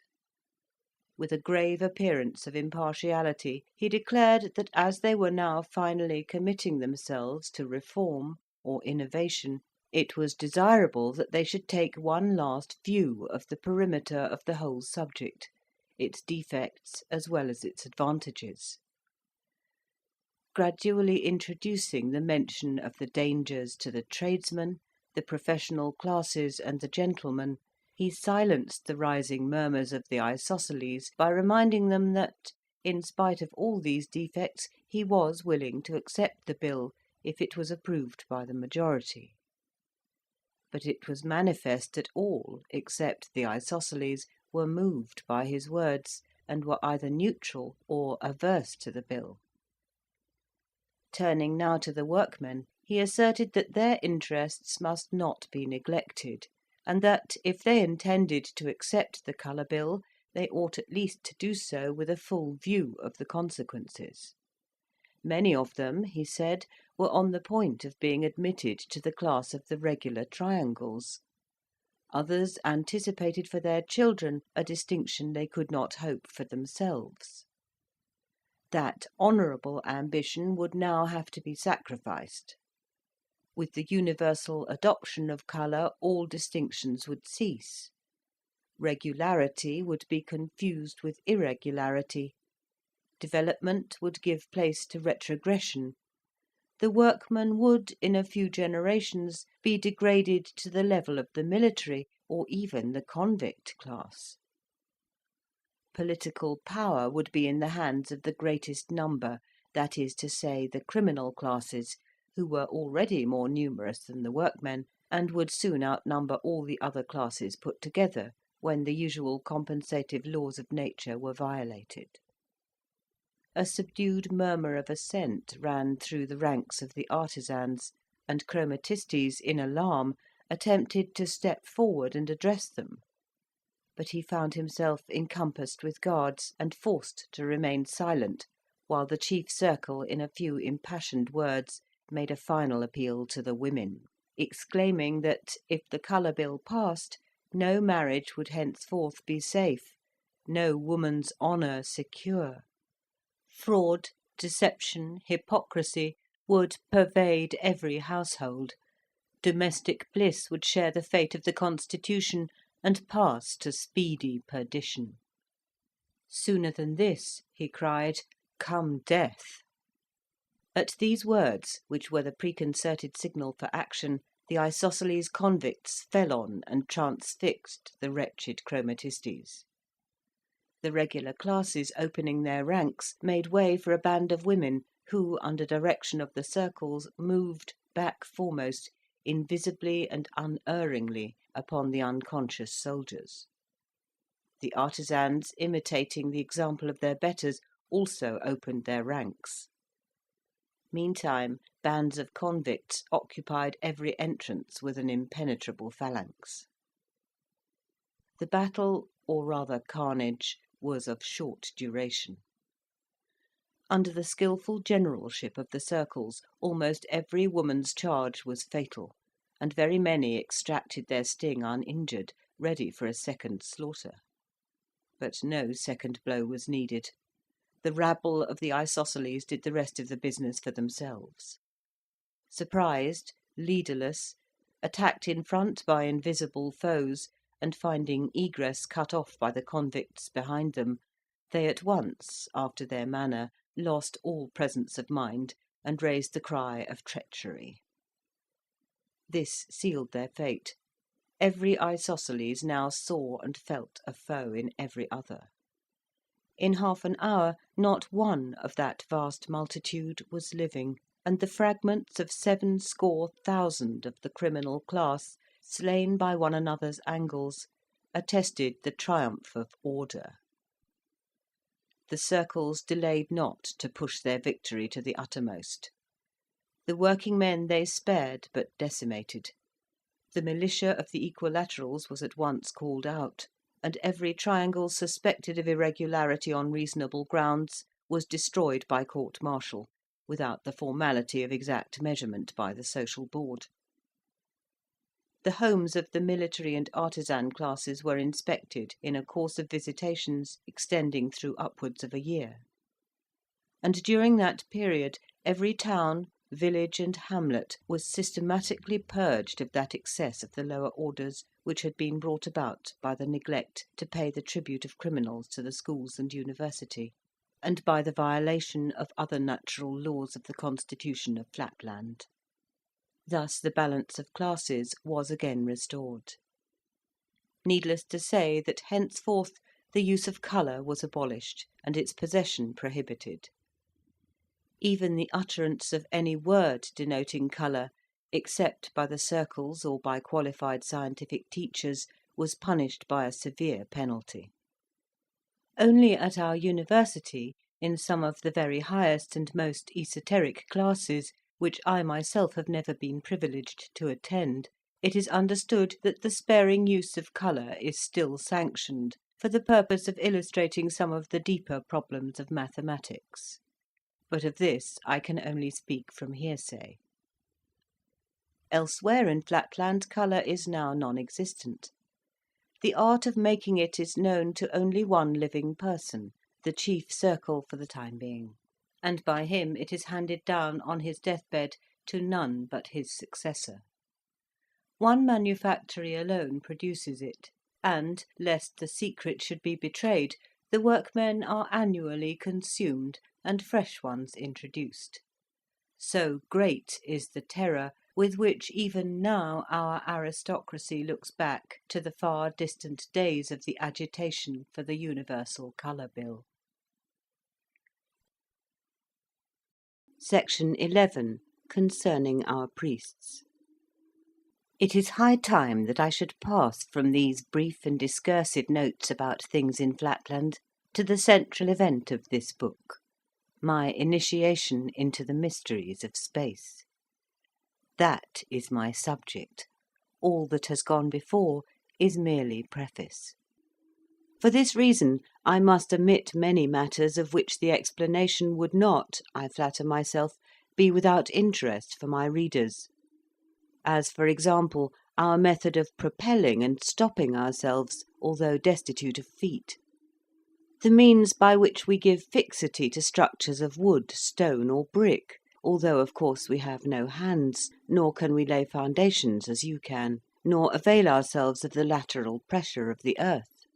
With a grave appearance of impartiality, he declared that as they were now finally committing themselves to reform or innovation, it was desirable that they should take one last view of the perimeter of the whole subject, its defects as well as its advantages. Gradually introducing the mention of the dangers to the tradesman, the professional classes, and the gentleman, he silenced the rising murmurs of the isosceles by reminding them that, in spite of all these defects, he was willing to accept the bill if it was approved by the majority. But it was manifest that all, except the isosceles, were moved by his words, and were either neutral or averse to the bill. Turning now to the workmen, he asserted that their interests must not be neglected, and that, if they intended to accept the colour bill, they ought at least to do so with a full view of the consequences. Many of them, he said, were on the point of being admitted to the class of the regular triangles. Others anticipated for their children a distinction they could not hope for themselves. That honourable ambition would now have to be sacrificed. With the universal adoption of colour, all distinctions would cease. Regularity would be confused with irregularity. Development would give place to retrogression. The workman would, in a few generations, be degraded to the level of the military or even the convict class. Political power would be in the hands of the greatest number, that is to say, the criminal classes, who were already more numerous than the workmen, and would soon outnumber all the other classes put together, when the usual compensative laws of nature were violated. A subdued murmur of assent ran through the ranks of the artisans, and Chromatistes, in alarm, attempted to step forward and address them. But he found himself encompassed with guards, and forced to remain silent, while the chief circle, in a few impassioned words, made a final appeal to the women, exclaiming that, if the colour bill passed, no marriage would henceforth be safe, no woman's honour secure. Fraud, deception, hypocrisy would pervade every household. Domestic bliss would share the fate of the constitution and pass to speedy perdition. Sooner than this, he cried, come death. At these words, which were the preconcerted signal for action, the isosceles convicts fell on and transfixed the wretched chromatistes. The regular classes, opening their ranks, made way for a band of women who, under direction of the circles, moved back foremost, invisibly and unerringly, upon the unconscious soldiers. The artisans, imitating the example of their betters, also opened their ranks. Meantime, bands of convicts occupied every entrance with an impenetrable phalanx. The battle, or rather carnage, was of short duration. Under the skilful generalship of the circles, almost every woman's charge was fatal, and very many extracted their sting uninjured, ready for a second slaughter. But no second blow was needed. The rabble of the isosceles did the rest of the business for themselves. Surprised, leaderless, attacked in front by invisible foes, and finding egress cut off by the convicts behind them, they at once, after their manner, lost all presence of mind, and raised the cry of treachery. This sealed their fate. Every isosceles now saw and felt a foe in every other. In half an hour, not one of that vast multitude was living, and the fragments of 700,000 of the criminal class, slain by one another's angles, attested the triumph of order. The circles delayed not to push their victory to the uttermost. The working men they spared but decimated. The militia of the equilaterals was at once called out, and every triangle suspected of irregularity on reasonable grounds was destroyed by court-martial, without the formality of exact measurement by the social board. The homes of the military and artisan classes were inspected in a course of visitations extending through upwards of a year. And during that period every town, village, and hamlet was systematically purged of that excess of the lower orders which had been brought about by the neglect to pay the tribute of criminals to the schools and university, and by the violation of other natural laws of the constitution of Flatland. Thus the balance of classes was again restored. Needless to say that henceforth the use of colour was abolished and its possession prohibited. Even the utterance of any word denoting colour, except by the circles or by qualified scientific teachers, was punished by a severe penalty. Only at our university, in some of the very highest and most esoteric classes, which I myself have never been privileged to attend, it is understood that the sparing use of colour is still sanctioned, for the purpose of illustrating some of the deeper problems of mathematics. But of this I can only speak from hearsay. Elsewhere in Flatland colour is now non-existent. The art of making it is known to only one living person, the chief circle for the time being, and by him it is handed down on his deathbed to none but his successor. One manufactory alone produces it, and, lest the secret should be betrayed, the workmen are annually consumed and fresh ones introduced. So great is the terror with which even now our aristocracy looks back to the far distant days of the agitation for the Universal Colour Bill. Section 11. Concerning our priests. It is high time that I should pass from these brief and discursive notes about things in Flatland to the central event of this book, my initiation into the mysteries of space. That is my subject. All that has gone before is merely preface. For this reason, I must omit many matters of which the explanation would not, I flatter myself, be without interest for my readers; as, for example, our method of propelling and stopping ourselves, although destitute of feet. the means by which we give fixity to structures of wood, stone, or brick, although of course we have no hands, nor can we lay foundations as you can, nor avail ourselves of the lateral pressure of the earth.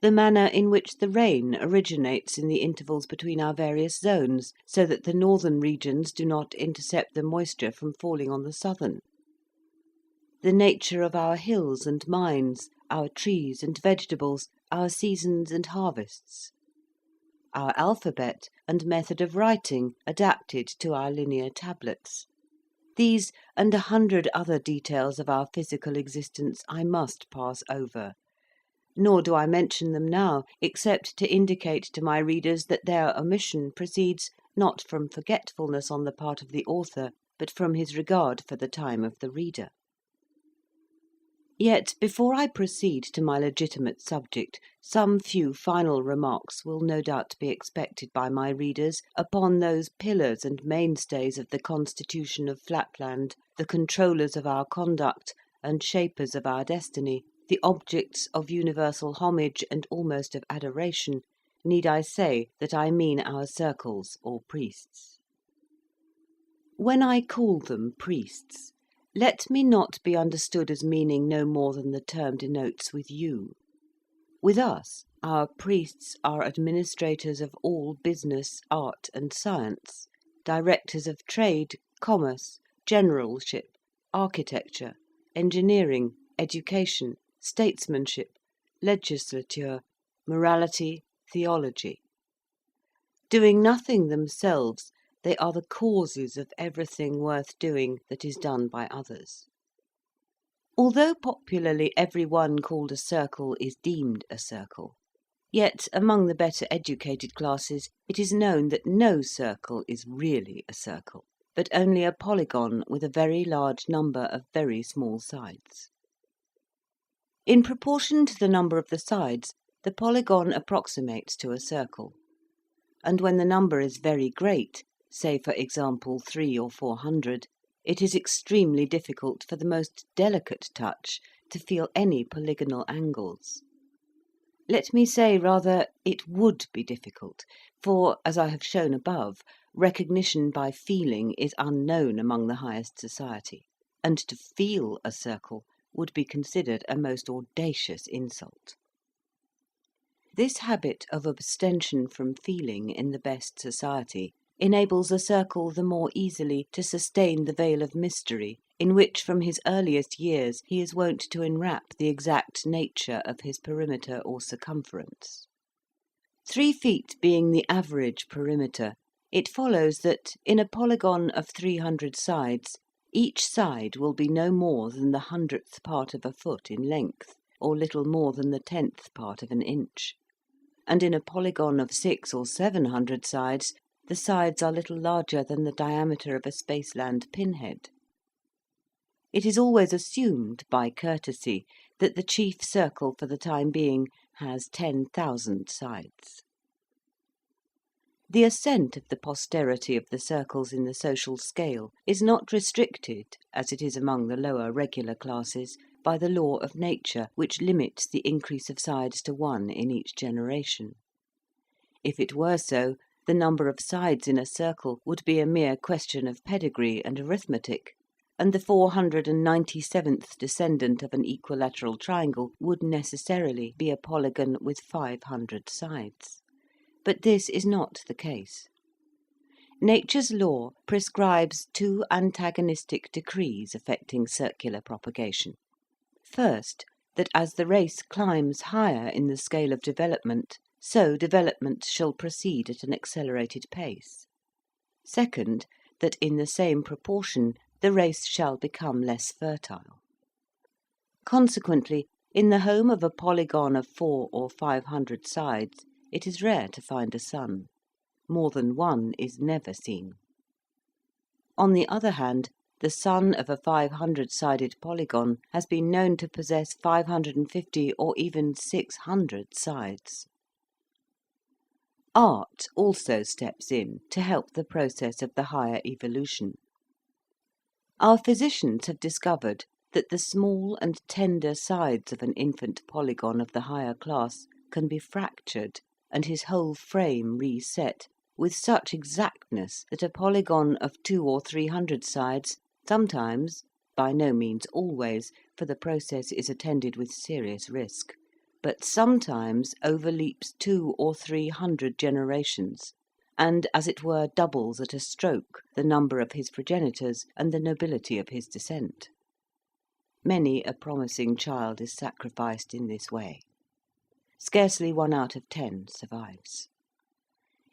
The manner in which the rain originates in the intervals between our various zones, so that the northern regions do not intercept the moisture from falling on the southern. The nature of our hills and mines, our trees and vegetables, our seasons and harvests. Our alphabet and method of writing adapted to our linear tablets. These and 100 other details of our physical existence I must pass over, nor do I mention them now, except to indicate to my readers that their omission proceeds not from forgetfulness on the part of the author, but from his regard for the time of the reader. Yet, before I proceed to my legitimate subject, some few final remarks will no doubt be expected by my readers upon those pillars and mainstays of the constitution of Flatland, the controllers of our conduct and shapers of our destiny, the objects of universal homage and almost of adoration. Need I say that I mean our circles or priests? When I call them priests, let me not be understood as meaning no more than the term denotes with you. With us, our priests are administrators of all business, art, and science, directors of trade, commerce, generalship, architecture, engineering, education, statesmanship, legislature, morality, theology. Doing nothing themselves, they are the causes of everything worth doing that is done by others. Although popularly every one called a circle is deemed a circle, yet among the better educated classes it is known that no circle is really a circle, but only a polygon with a very large number of very small sides. In proportion to the number of the sides, the polygon approximates to a circle, and when the number is very great, say for example 300 or 400, it is extremely difficult for the most delicate touch to feel any polygonal angles. Let me say rather, it would be difficult, for, as I have shown above, recognition by feeling is unknown among the highest society, and to feel a circle would be considered a most audacious insult. This habit of abstention from feeling in the best society enables a circle the more easily to sustain the veil of mystery in which from his earliest years he is wont to enwrap the exact nature of his perimeter or circumference. 3 feet being the average perimeter, it follows that, in a polygon of 300 sides, each side will be no more than the 100th part of a foot in length, or little more than the 10th part of an inch, and in a polygon of 600 or 700 sides, the sides are little larger than the diameter of a Spaceland pinhead. It is always assumed, by courtesy, that the chief circle for the time being has 10,000 sides. The ascent of the posterity of the circles in the social scale is not restricted, as it is among the lower regular classes, by the law of nature, which limits the increase of sides to 1 in each generation. If it were so, the number of sides in a circle would be a mere question of pedigree and arithmetic, and the 497th descendant of an equilateral triangle would necessarily be a polygon with 500 sides. But this is not the case. Nature's law prescribes 2 antagonistic decrees affecting circular propagation. First, that as the race climbs higher in the scale of development, so development shall proceed at an accelerated pace. Second, that in the same proportion the race shall become less fertile. Consequently, in the home of a polygon of 400 or 500 sides, it is rare to find a son. More than one is never seen. On the other hand, the son of a 500-sided polygon has been known to possess 550 or even 600 sides. Art also steps in to help the process of the higher evolution. Our physicians have discovered that the small and tender sides of an infant polygon of the higher class can be fractured, and his whole frame reset, with such exactness that a polygon of 200 or 300 sides sometimes, by no means always, for the process is attended with serious risk, but sometimes overleaps 200 or 300 generations, and, as it were, doubles at a stroke the number of his progenitors and the nobility of his descent. Many a promising child is sacrificed in this way. Scarcely 1 out of 10 survives.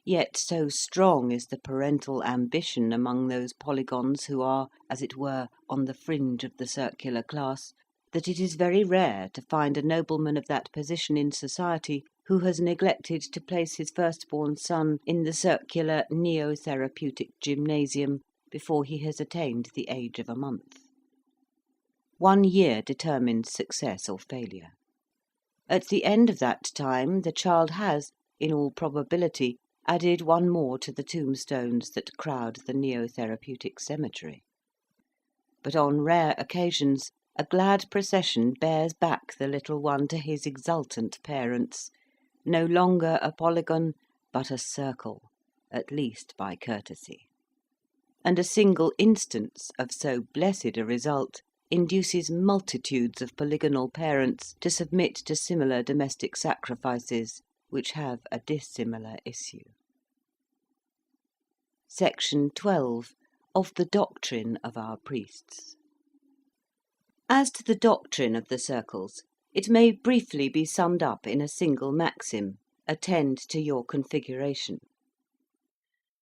Yet so strong is the parental ambition among those polygons who are, as it were, on the fringe of the circular class, that it is very rare to find a nobleman of that position in society who has neglected to place his firstborn son in the circular neo-therapeutic gymnasium before he has attained the age of a month. 1 year determines success or failure. At the end of that time the child has, in all probability, added 1 more to the tombstones that crowd the neo-therapeutic cemetery. But on rare occasions a glad procession bears back the little one to his exultant parents, no longer a polygon, but a circle, at least by courtesy. And a single instance of so blessed a result induces multitudes of polygonal parents to submit to similar domestic sacrifices, which have a dissimilar issue. Section 12. Of the doctrine of our priests. As to the doctrine of the circles, it may briefly be summed up in a single maxim: attend to your configuration.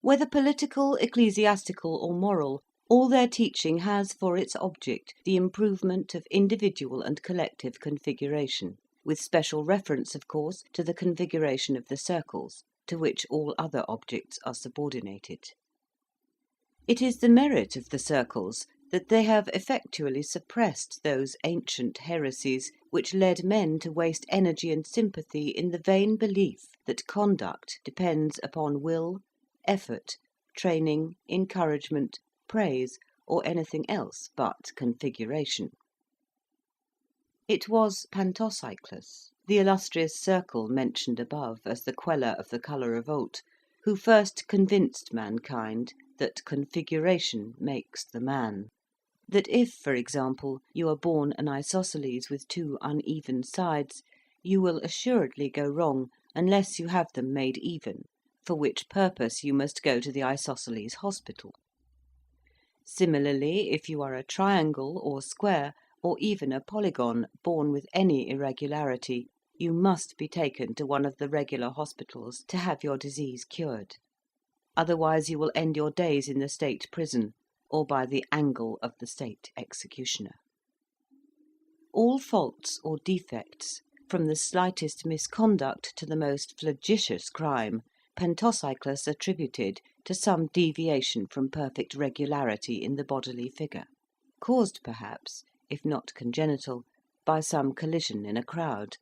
Whether political, ecclesiastical, or moral, all their teaching has for its object the improvement of individual and collective configuration, with special reference, of course, to the configuration of the circles, to which all other objects are subordinated. It is the merit of the circles that they have effectually suppressed those ancient heresies which led men to waste energy and sympathy in the vain belief that conduct depends upon will, effort, training, encouragement, praise, or anything else but configuration. It was Pantocyclus, the illustrious circle mentioned above as the queller of the colour revolt, who first convinced mankind that configuration makes the man. That if, for example, you are born an isosceles with 2 uneven sides, you will assuredly go wrong unless you have them made even, for which purpose you must go to the isosceles hospital. Similarly, if you are a triangle or square, or even a polygon, born with any irregularity, you must be taken to one of the regular hospitals to have your disease cured. Otherwise you will end your days in the state prison, or by the angle of the state executioner. All faults or defects, from the slightest misconduct to the most flagitious crime, Pantocyclus attributed to some deviation from perfect regularity in the bodily figure, caused perhaps, if not congenital, by some collision in a crowd,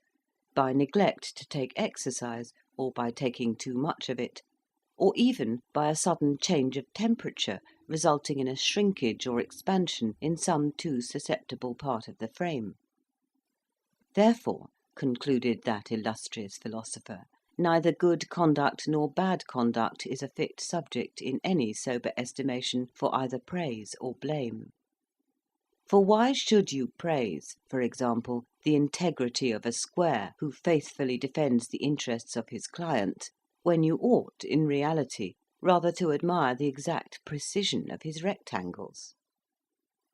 by neglect to take exercise, or by taking too much of it, or even by a sudden change of temperature resulting in a shrinkage or expansion in some too susceptible part of the frame. Therefore, concluded that illustrious philosopher, neither good conduct nor bad conduct is a fit subject in any sober estimation for either praise or blame. For why should you praise, for example, the integrity of a square who faithfully defends the interests of his client, when you ought, in reality, rather to admire the exact precision of his rectangles?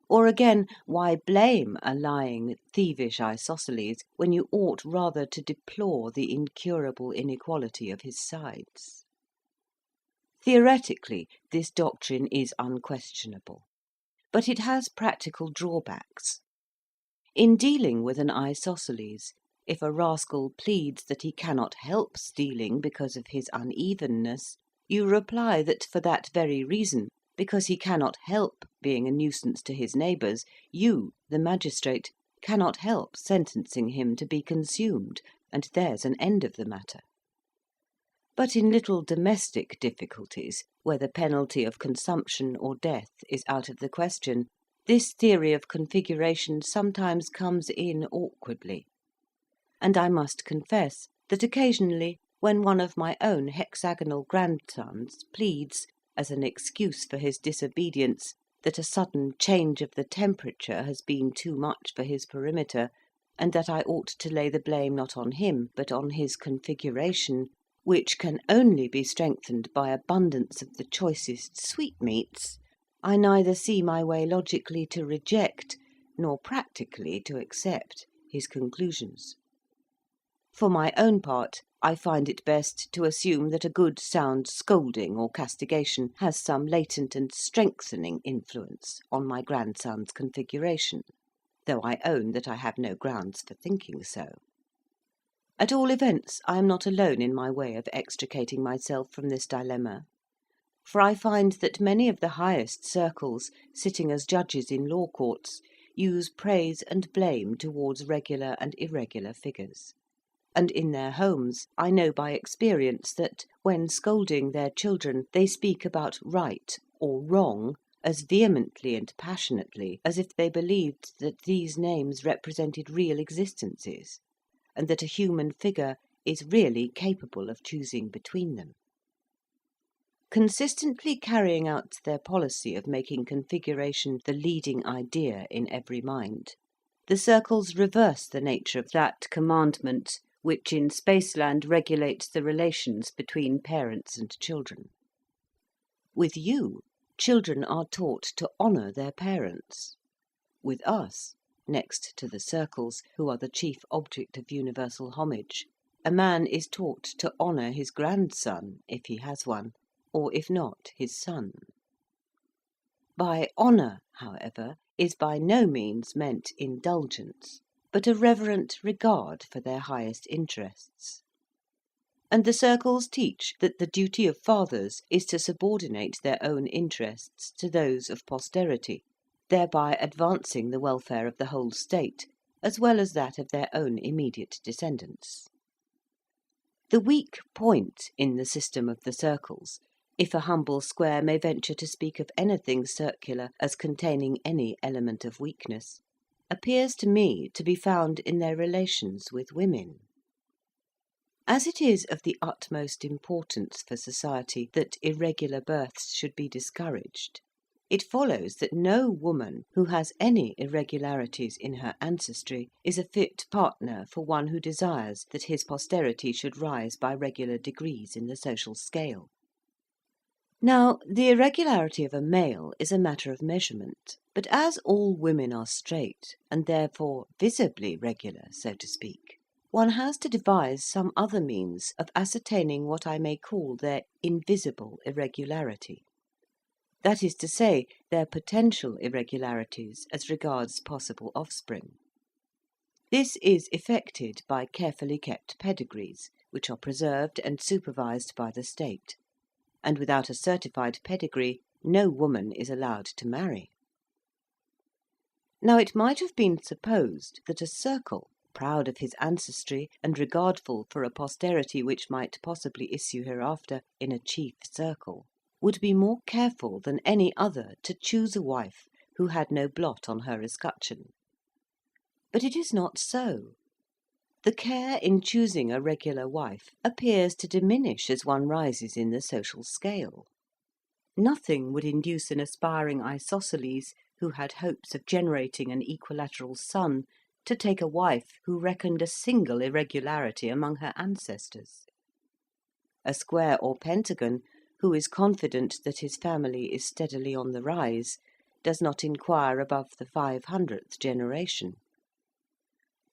Or again, why blame a lying, thievish isosceles, when you ought rather to deplore the incurable inequality of his sides? Theoretically, this doctrine is unquestionable, but it has practical drawbacks. In dealing with an isosceles, if a rascal pleads that he cannot help stealing because of his unevenness, you reply that for that very reason, because he cannot help being a nuisance to his neighbours, you, the magistrate, cannot help sentencing him to be consumed, and there's an end of the matter. But in little domestic difficulties, where the penalty of consumption or death is out of the question, this theory of configuration sometimes comes in awkwardly, and I must confess that occasionally, when one of my own hexagonal grandsons pleads, as an excuse for his disobedience, that a sudden change of the temperature has been too much for his perimeter, and that I ought to lay the blame not on him but on his configuration, which can only be strengthened by abundance of the choicest sweetmeats, I neither see my way logically to reject, nor practically to accept, his conclusions. For my own part, I find it best to assume that a good sound scolding or castigation has some latent and strengthening influence on my grandson's configuration, though I own that I have no grounds for thinking so. At all events, I am not alone in my way of extricating myself from this dilemma, for I find that many of the highest circles, sitting as judges in law courts, use praise and blame towards regular and irregular figures; and in their homes I know by experience that, when scolding their children, they speak about right or wrong as vehemently and passionately as if they believed that these names represented real existences, and that a human figure is really capable of choosing between them. Consistently carrying out their policy of making configuration the leading idea in every mind, the circles reverse the nature of that commandment which in Spaceland regulates the relations between parents and children. With you, children are taught to honour their parents. With us, next to the circles, who are the chief object of universal homage, a man is taught to honour his grandson, if he has one, or if not, his son. By honour, however, is by no means meant indulgence, but a reverent regard for their highest interests. And the circles teach that the duty of fathers is to subordinate their own interests to those of posterity, thereby advancing the welfare of the whole state, as well as that of their own immediate descendants. The weak point in the system of the circles, if a humble square may venture to speak of anything circular as containing any element of weakness, appears to me to be found in their relations with women. As it is of the utmost importance for society that irregular births should be discouraged, it follows that no woman who has any irregularities in her ancestry is a fit partner for one who desires that his posterity should rise by regular degrees in the social scale. Now, the irregularity of a male is a matter of measurement, but as all women are straight, and therefore visibly regular, so to speak, one has to devise some other means of ascertaining what I may call their invisible irregularity; that is to say, their potential irregularities as regards possible offspring. This is effected by carefully kept pedigrees, which are preserved and supervised by the state, and without a certified pedigree no woman is allowed to marry. Now it might have been supposed that a circle, proud of his ancestry and regardful for a posterity which might possibly issue hereafter in a chief circle, would be more careful than any other to choose a wife who had no blot on her escutcheon. But it is not so. The care in choosing a regular wife appears to diminish as one rises in the social scale. Nothing would induce an aspiring isosceles, who had hopes of generating an equilateral son, to take a wife who reckoned a single irregularity among her ancestors. A square or pentagon, who is confident that his family is steadily on the rise, does not inquire above the 500th generation.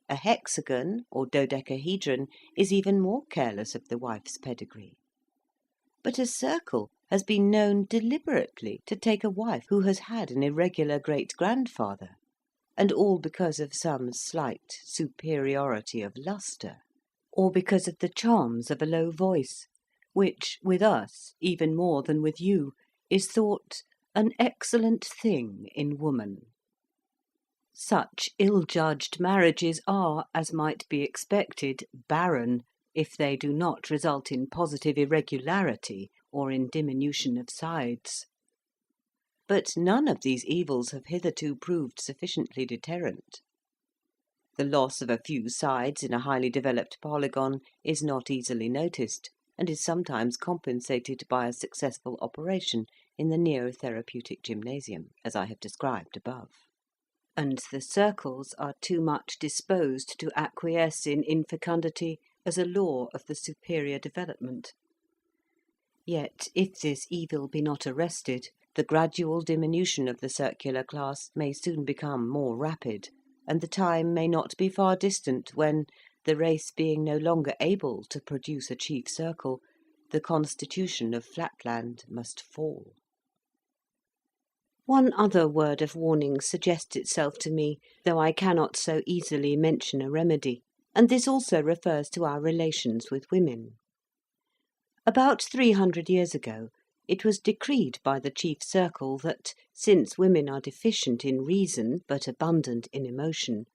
A hexagon or dodecahedron is even more careless of the wife's pedigree. But a circle has been known deliberately to take a wife who has had an irregular great-grandfather, and all because of some slight superiority of lustre, or because of the charms of a low voice, which, with us, even more than with you, is thought an excellent thing in woman. Such ill-judged marriages are, as might be expected, barren, if they do not result in positive irregularity or in diminution of sides. But none of these evils have hitherto proved sufficiently deterrent. The loss of a few sides in a highly developed polygon is not easily noticed, and is sometimes compensated by a successful operation in the neo-therapeutic gymnasium, as I have described above. And the circles are too much disposed to acquiesce in infecundity as a law of the superior development. Yet, if this evil be not arrested, the gradual diminution of the circular class may soon become more rapid, and the time may not be far distant when, the race being no longer able to produce a chief circle, the constitution of Flatland must fall. One other word of warning suggests itself to me, though I cannot so easily mention a remedy, and this also refers to our relations with women. About 300 years ago, it was decreed by the chief circle that, since women are deficient in reason but abundant in emotion,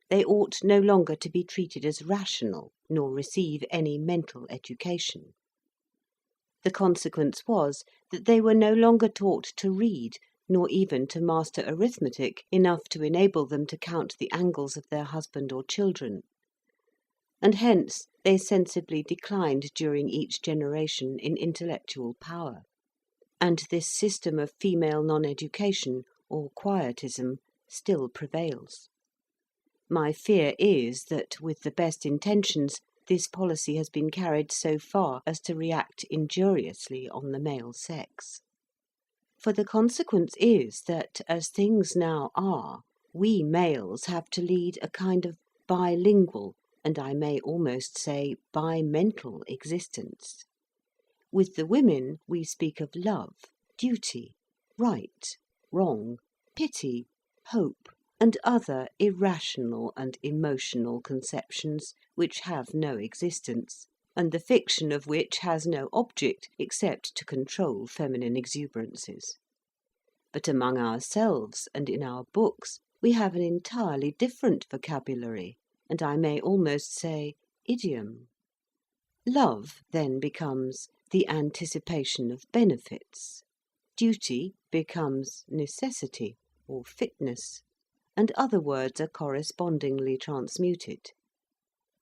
they ought no longer to be treated as rational, nor receive any mental education. The consequence was that they were no longer taught to read, nor even to master arithmetic enough to enable them to count the angles of their husband or children, and hence they sensibly declined during each generation in intellectual power. And this system of female non-education, or quietism, still prevails. My fear is that, with the best intentions, this policy has been carried so far as to react injuriously on the male sex. For the consequence is that, as things now are, we males have to lead a kind of bilingual, and I may almost say bi-mental existence. With the women we speak of love, duty, right, wrong, pity, hope, and other irrational and emotional conceptions which have no existence, and the fiction of which has no object except to control feminine exuberances. But among ourselves and in our books we have an entirely different vocabulary, and I may almost say idiom. Love then becomes the anticipation of benefits, duty becomes necessity or fitness, and other words are correspondingly transmuted.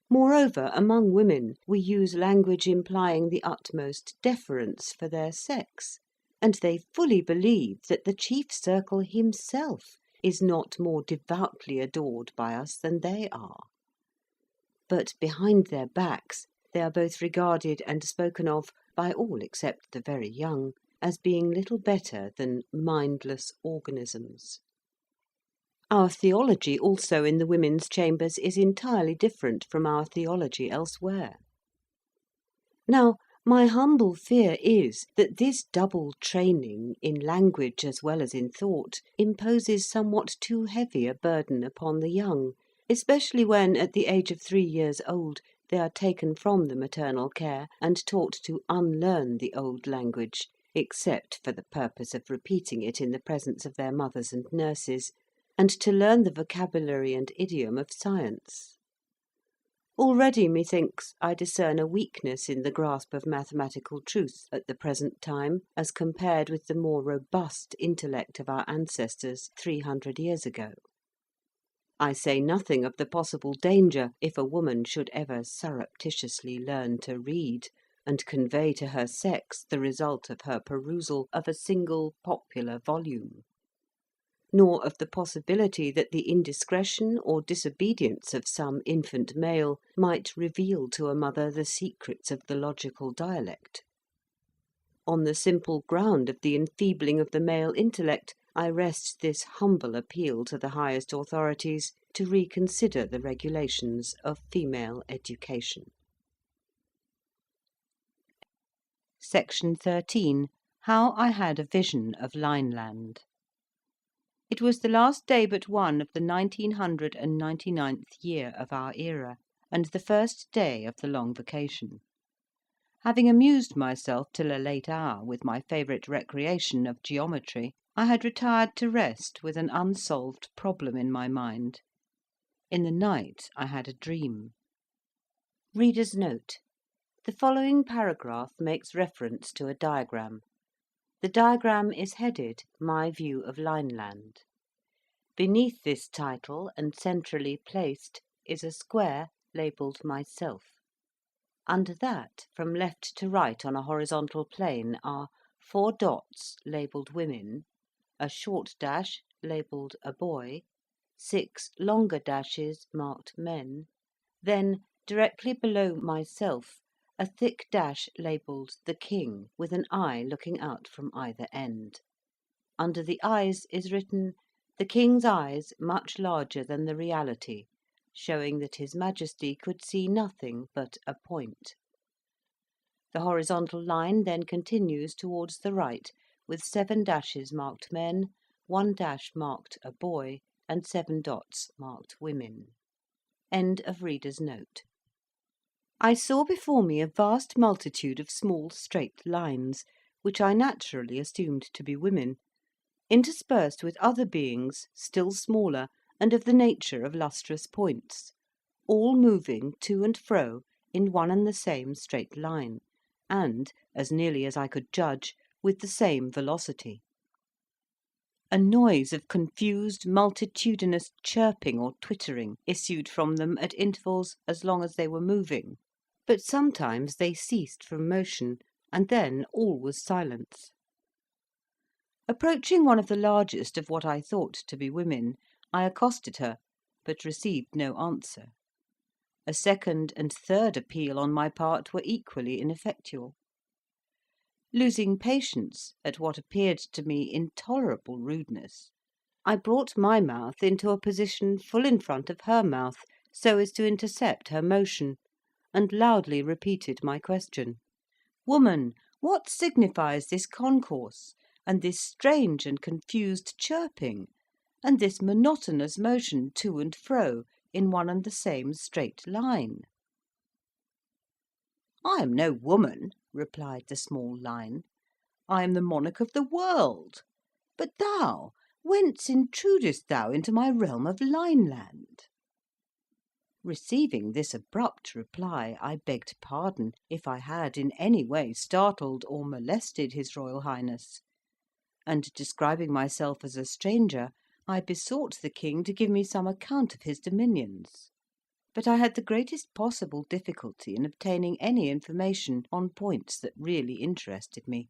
Moreover, among women we use language implying the utmost deference for their sex, and they fully believe that the chief circle himself is not more devoutly adored by us than they are. But behind their backs they are both regarded and spoken of, by all except the very young, as being little better than mindless organisms. Our theology also in the women's chambers is entirely different from our theology elsewhere. Now, my humble fear is that this double training, in language as well as in thought, imposes somewhat too heavy a burden upon the young, especially when, at the age of 3 years old, they are taken from the maternal care and taught to unlearn the old language, except for the purpose of repeating it in the presence of their mothers and nurses, and to learn the vocabulary and idiom of science. Already, methinks, I discern a weakness in the grasp of mathematical truth at the present time, as compared with the more robust intellect of our ancestors 300 years ago. I say nothing of the possible danger if a woman should ever surreptitiously learn to read, and convey to her sex the result of her perusal of a single popular volume; nor of the possibility that the indiscretion or disobedience of some infant male might reveal to a mother the secrets of the logical dialect. On the simple ground of the enfeebling of the male intellect, I rest this humble appeal to the highest authorities to reconsider the regulations of female education. Section 13. How I had a vision of Lineland. It was the last day but one of the 1999th year of our era, and the first day of the long vacation. Having amused myself till a late hour with my favourite recreation of geometry, I had retired to rest with an unsolved problem in my mind. In the night I had a dream. Reader's note: the following paragraph makes reference to a diagram. The diagram is headed "My View of Lineland." Beneath this title, and centrally placed, is a square labelled myself. Under that, from left to right on a horizontal plane, are 4 dots labelled women, a short dash labelled a boy, 6 longer dashes marked men, then, directly below myself, a thick dash labelled the king, with an eye looking out from either end. Under the eyes is written, "The king's eyes much larger than the reality," showing that his Majesty could see nothing but a point. The horizontal line then continues towards the right, with 7 dashes marked men, 1 dash marked a boy, and 7 dots marked women. End of reader's note. I saw before me a vast multitude of small straight lines, which I naturally assumed to be women, interspersed with other beings still smaller and of the nature of lustrous points, all moving to and fro in one and the same straight line, and, as nearly as I could judge, with the same velocity. A noise of confused, multitudinous chirping or twittering issued from them at intervals as long as they were moving, but sometimes they ceased from motion, and then all was silence. Approaching one of the largest of what I thought to be women, I accosted her, but received no answer. A second and third appeal on my part were equally ineffectual. Losing patience at what appeared to me intolerable rudeness, I brought my mouth into a position full in front of her mouth, so as to intercept her motion, and loudly repeated my question. "Woman, what signifies this concourse, and this strange and confused chirping, and this monotonous motion to and fro in one and the same straight line?" "I am no woman," replied the small line. "I am the monarch of the world. But thou, whence intrudest thou into my realm of Lineland?" Receiving this abrupt reply, I begged pardon if I had in any way startled or molested his Royal Highness, and, describing myself as a stranger, I besought the king to give me some account of his dominions. But I had the greatest possible difficulty in obtaining any information on points that really interested me;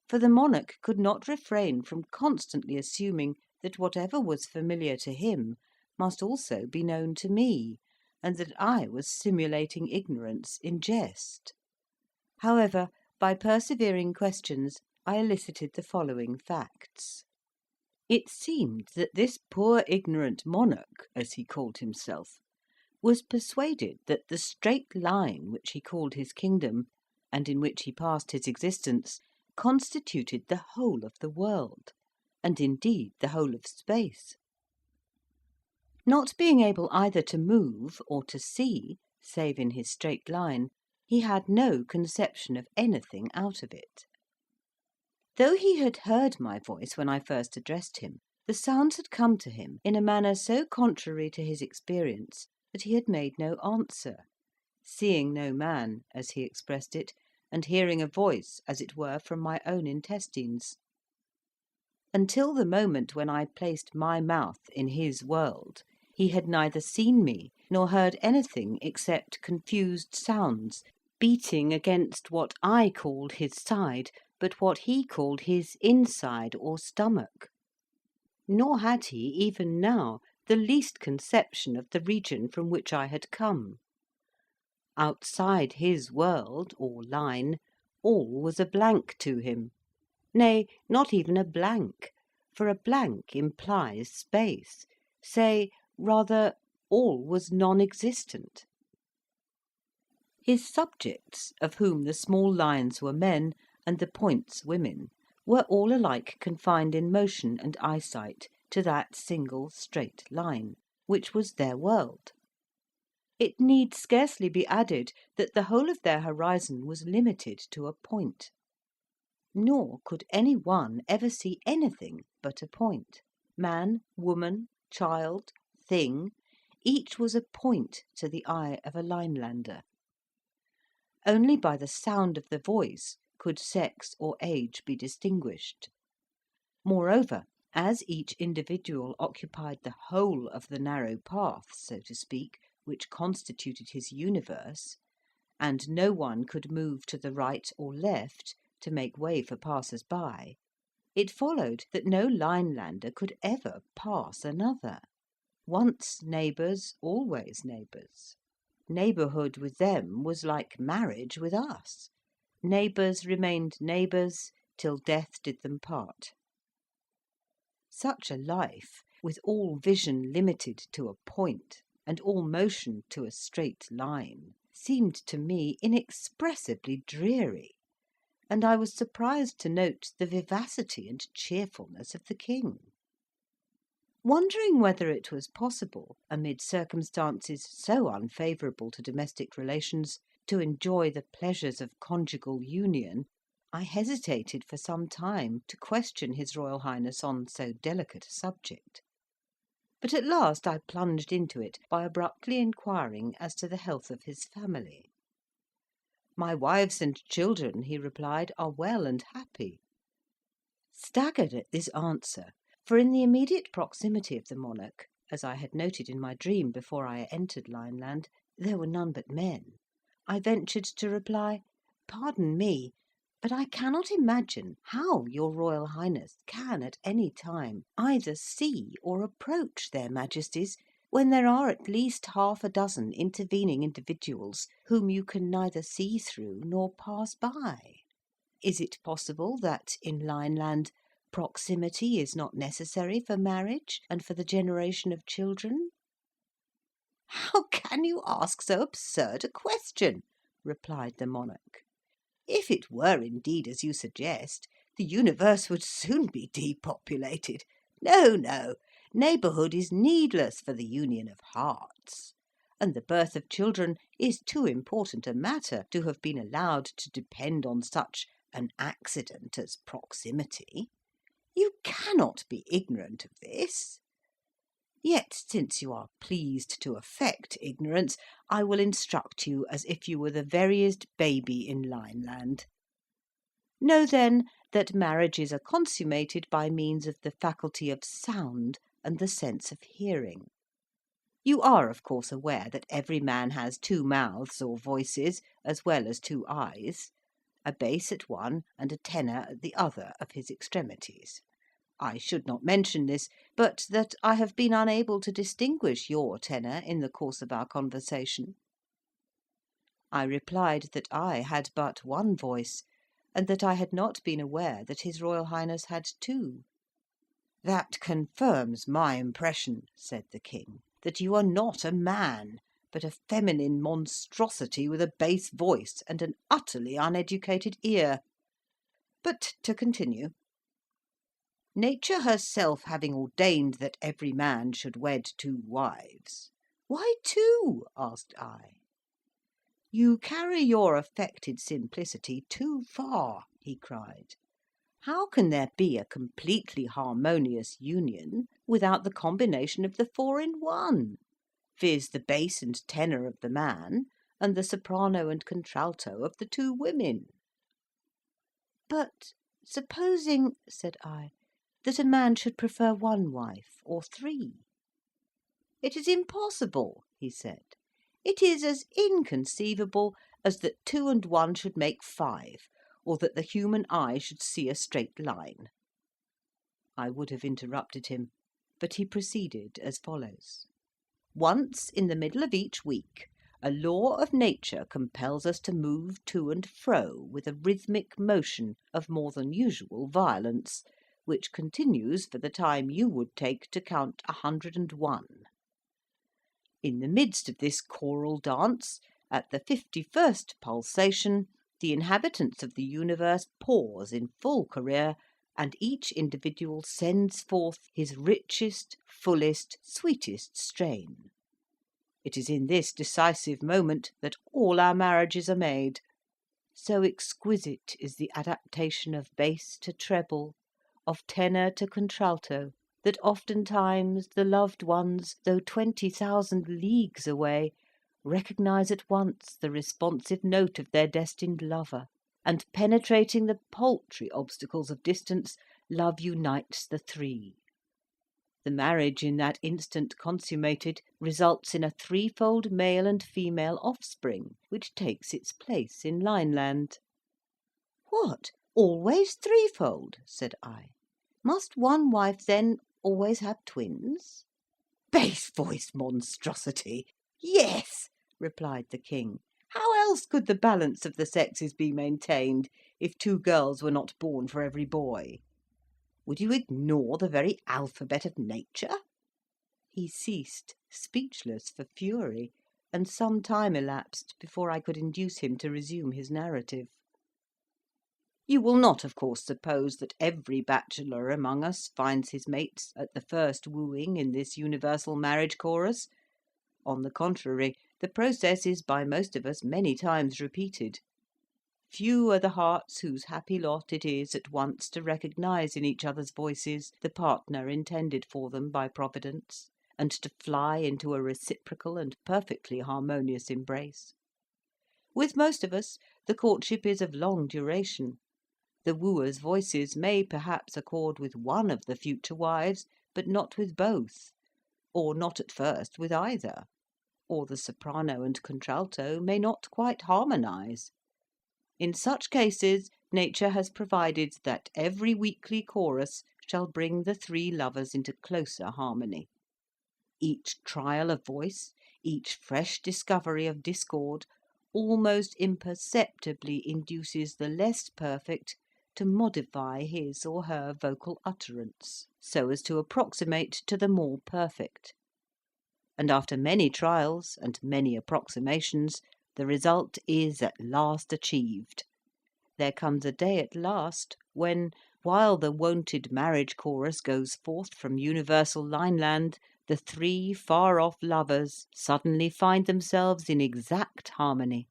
for the monarch could not refrain from constantly assuming that whatever was familiar to him must also be known to me, and that I was simulating ignorance in jest. However, by persevering questions, I elicited the following facts. It seemed that this poor ignorant monarch, as he called himself, was persuaded that the straight line which he called his kingdom, and in which he passed his existence, constituted the whole of the world, and indeed the whole of space. Not being able either to move or to see, save in his straight line, he had no conception of anything out of it. Though he had heard my voice when I first addressed him, the sounds had come to him in a manner so contrary to his experience that he had made no answer, seeing no man, as he expressed it, and hearing a voice, as it were, from my own intestines. Until the moment when I placed my mouth in his world, he had neither seen me nor heard anything except confused sounds beating against what I called his side, but what he called his inside or stomach. Nor had he, even now, the least conception of the region from which I had come. Outside his world, or line, all was a blank to him; nay, not even a blank, for a blank implies space; say, rather, all was non-existent. His subjects, of whom the small lines were men, and the points women, were all alike confined in motion and eyesight to that single straight line, which was their world. It need scarcely be added that the whole of their horizon was limited to a point. Nor could any one ever see anything but a point. Man, woman, child, thing, each was a point to the eye of a Linelander. Only by the sound of the voice could sex or age be distinguished. Moreover, As each individual occupied the whole of the narrow path, so to speak, which constituted his universe, and no one could move to the right or left to make way for passers-by, it followed that no Linelander could ever pass another. Once neighbours, always neighbours. Neighbourhood with them was like marriage with us. Neighbours remained neighbours till death did them part. Such a life, with all vision limited to a point, and all motion to a straight line, seemed to me inexpressibly dreary, and I was surprised to note the vivacity and cheerfulness of the king. Wondering whether it was possible, amid circumstances so unfavourable to domestic relations, to enjoy the pleasures of conjugal union, I hesitated for some time to question his Royal Highness on so delicate a subject. But at last I plunged into it by abruptly inquiring as to the health of his family. "My wives and children," he replied, "are well and happy." Staggered at this answer, for in the immediate proximity of the monarch, as I had noted in my dream before I entered Lineland, there were none but men, I ventured to reply, "Pardon me, but I cannot imagine how your Royal Highness can at any time either see or approach their Majesties, when there are at least half a dozen intervening individuals whom you can neither see through nor pass by. Is it possible that in Lineland proximity is not necessary for marriage and for the generation of children?" "How can you ask so absurd a question?" replied the monarch. "If it were indeed as you suggest, the universe would soon be depopulated. No, no, neighbourhood is needless for the union of hearts, and the birth of children is too important a matter to have been allowed to depend on such an accident as proximity. You cannot be ignorant of this. Yet, since you are pleased to affect ignorance, I will instruct you as if you were the veriest baby in Lineland. Know, then, that marriages are consummated by means of the faculty of sound and the sense of hearing. You are, of course, aware that every man has two mouths or voices, as well as two eyes, a bass at one and a tenor at the other of his extremities. I should not mention this, but that I have been unable to distinguish your tenor in the course of our conversation." I replied that I had but one voice, and that I had not been aware that his Royal Highness had two. "That confirms my impression," said the king, "that you are not a man, but a feminine monstrosity with a bass voice and an utterly uneducated ear. But to continue. Nature herself having ordained that every man should wed two wives—" "Why two?" asked I. "You carry your affected simplicity too far," he cried. "How can there be a completely harmonious union without the combination of the four in one, viz., the bass and tenor of the man, and the soprano and contralto of the two women?" "But supposing," said I, "that a man should prefer one wife, or three?" "It is impossible," he said. "It is as inconceivable as that two and one should make five, or that the human eye should see a straight line." I would have interrupted him, but he proceeded as follows: "Once in the middle of each week, a law of nature compels us to move to and fro with a rhythmic motion of more than usual violence, which continues for the time you would take to count 101. In the midst of this choral dance, at the 51st pulsation, the inhabitants of the universe pause in full career, and each individual sends forth his richest, fullest, sweetest strain. It is in this decisive moment that all our marriages are made. So exquisite is the adaptation of bass to treble, of tenor to contralto, that oftentimes the loved ones, though 20,000 leagues away, recognise at once the responsive note of their destined lover, and penetrating the paltry obstacles of distance, love unites the three. The marriage in that instant consummated results in a threefold male and female offspring, which takes its place in Lineland." "What, always threefold?" said I. "Must one wife, then, always have twins?" "Base-voiced monstrosity! Yes," replied the King. "How else could the balance of the sexes be maintained, if 2 girls were not born for every boy? Would you ignore the very alphabet of nature?" He ceased, speechless for fury, and some time elapsed before I could induce him to resume his narrative. "You will not, of course, suppose that every bachelor among us finds his mates at the first wooing in this universal marriage chorus. On the contrary, the process is by most of us many times repeated. Few are the hearts whose happy lot it is at once to recognise in each other's voices the partner intended for them by Providence, and to fly into a reciprocal and perfectly harmonious embrace. With most of us the courtship is of long duration. The wooers' voices may perhaps accord with one of the future wives, but not with both, or not at first with either, or the soprano and contralto may not quite harmonise. In such cases nature has provided that every weekly chorus shall bring the 3 lovers into closer harmony. Each trial of voice, each fresh discovery of discord, almost imperceptibly induces the less perfect to modify his or her vocal utterance, so as to approximate to the more perfect. And after many trials and many approximations, the result is at last achieved. There comes a day at last when, while the wonted marriage chorus goes forth from universal Lineland, the 3 far-off lovers suddenly find themselves in exact harmony,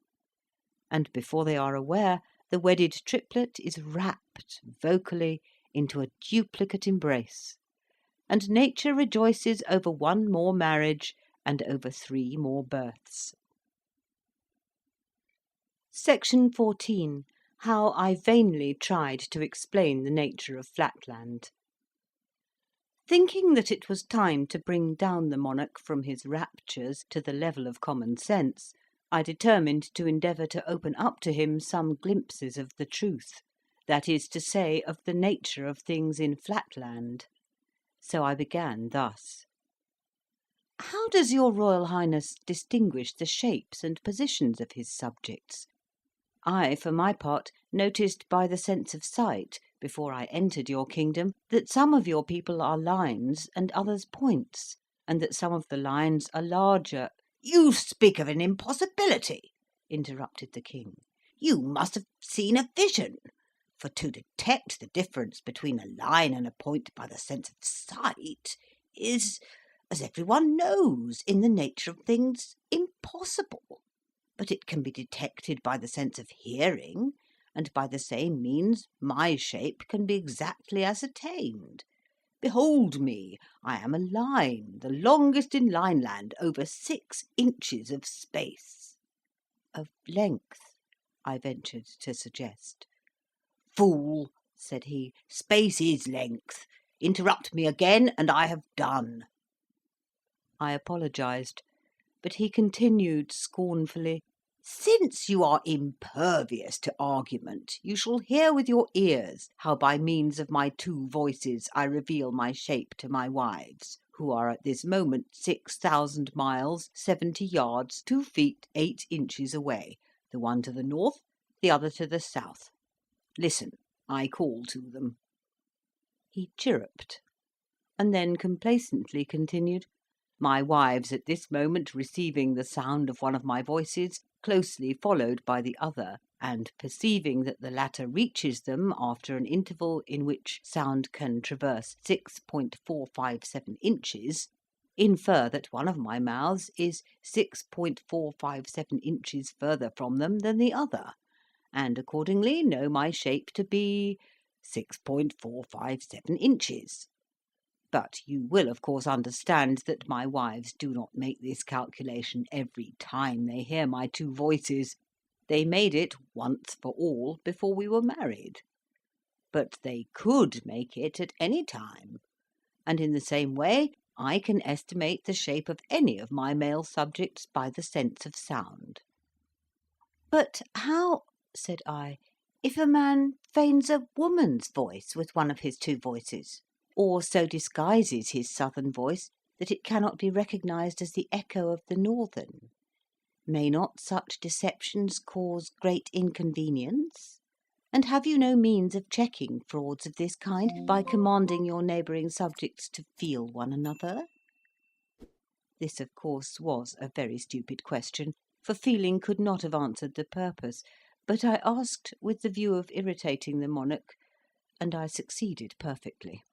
and before they are aware, the wedded triplet is wrapped vocally into a duplicate embrace, and nature rejoices over 1 more marriage and over 3 more births. Section 14. How I vainly tried to explain the nature of Flatland. Thinking that it was time to bring down the monarch from his raptures to the level of common sense, I determined to endeavour to open up to him some glimpses of the truth, that is to say, of the nature of things in Flatland. So I began thus: "How does your Royal Highness distinguish the shapes and positions of his subjects? I, for my part, noticed by the sense of sight, before I entered your kingdom, that some of your people are lines and others points, and that some of the lines are larger—" "You speak of an impossibility," interrupted the King. "You must have seen a vision, for to detect the difference between a line and a point by the sense of sight is, as every one knows, in the nature of things, impossible. But it can be detected by the sense of hearing, and by the same means my shape can be exactly ascertained. Behold me, I am a line, the longest in Lineland, over 6 inches of space." "Of length," I ventured to suggest. "Fool," said he, "space is length. Interrupt me again, and I have done." I apologised, but he continued scornfully: "Since you are impervious to argument, you shall hear with your ears how by means of my 2 voices I reveal my shape to my wives, who are at this moment 6,000 miles, 70 yards, 2 feet, 8 inches away, the one to the north, the other to the south. Listen, I call to them." He chirruped, and then complacently continued: "My wives at this moment receiving the sound of one of my voices, closely followed by the other, and perceiving that the latter reaches them after an interval in which sound can traverse 6.457 inches, infer that one of my mouths is 6.457 inches further from them than the other, and accordingly know my shape to be 6.457 inches. But you will, of course, understand that my wives do not make this calculation every time they hear my 2 voices. They made it once for all before we were married. But they could make it at any time. and in the same way I can estimate the shape of any of my male subjects by the sense of sound." "But how," said I, "if a man feigns a woman's voice with one of his two voices, or so disguises his southern voice that it cannot be recognised as the echo of the northern? May not such deceptions cause great inconvenience? And have you no means of checking frauds of this kind by commanding your neighbouring subjects to feel one another?" This, of course, was a very stupid question, for feeling could not have answered the purpose, but I asked with the view of irritating the monarch, and I succeeded perfectly.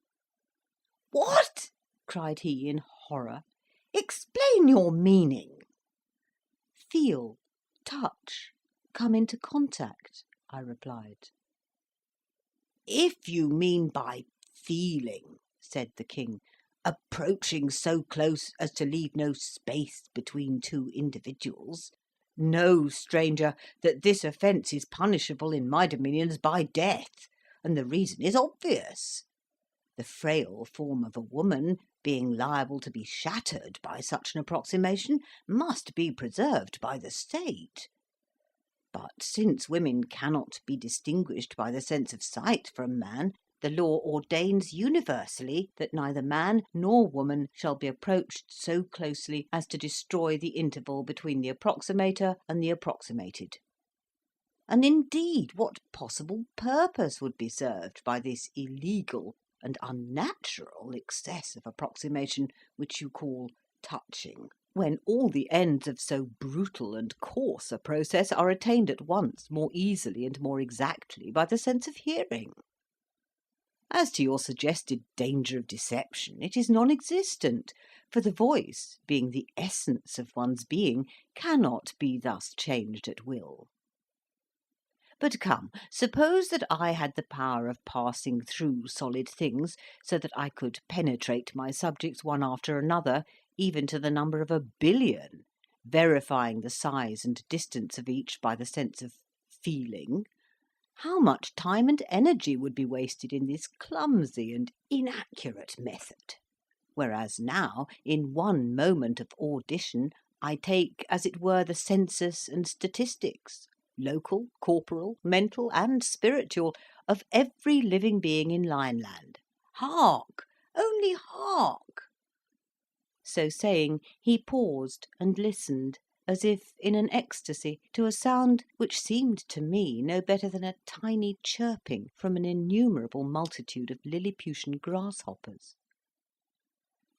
"What!" cried he in horror. "Explain your meaning." "Feel, touch, come into contact," I replied. "If you mean by feeling," said the king, "approaching so close as to leave no space between two individuals, know, stranger, that this offence is punishable in my dominions by death, and the reason is obvious. The frail form of a woman, being liable to be shattered by such an approximation, must be preserved by the state. But since women cannot be distinguished by the sense of sight from man, the law ordains universally that neither man nor woman shall be approached so closely as to destroy the interval between the approximator and the approximated. And indeed, what possible purpose would be served by this illegal and unnatural excess of approximation which you call touching, when all the ends of so brutal and coarse a process are attained at once more easily and more exactly by the sense of hearing? As to your suggested danger of deception, it is non-existent, for the voice, being the essence of one's being, cannot be thus changed at will. But come, suppose that I had the power of passing through solid things, so that I could penetrate my subjects one after another, even to the number of 1,000,000,000, verifying the size and distance of each by the sense of feeling. How much time and energy would be wasted in this clumsy and inaccurate method! Whereas now, in one moment of audition, I take, as it were, the census and statistics, local, corporal, mental, and spiritual, of every living being in Lineland. Hark! Only hark!" So saying, he paused and listened, as if in an ecstasy, to a sound which seemed to me no better than a tiny chirping from an innumerable multitude of Lilliputian grasshoppers.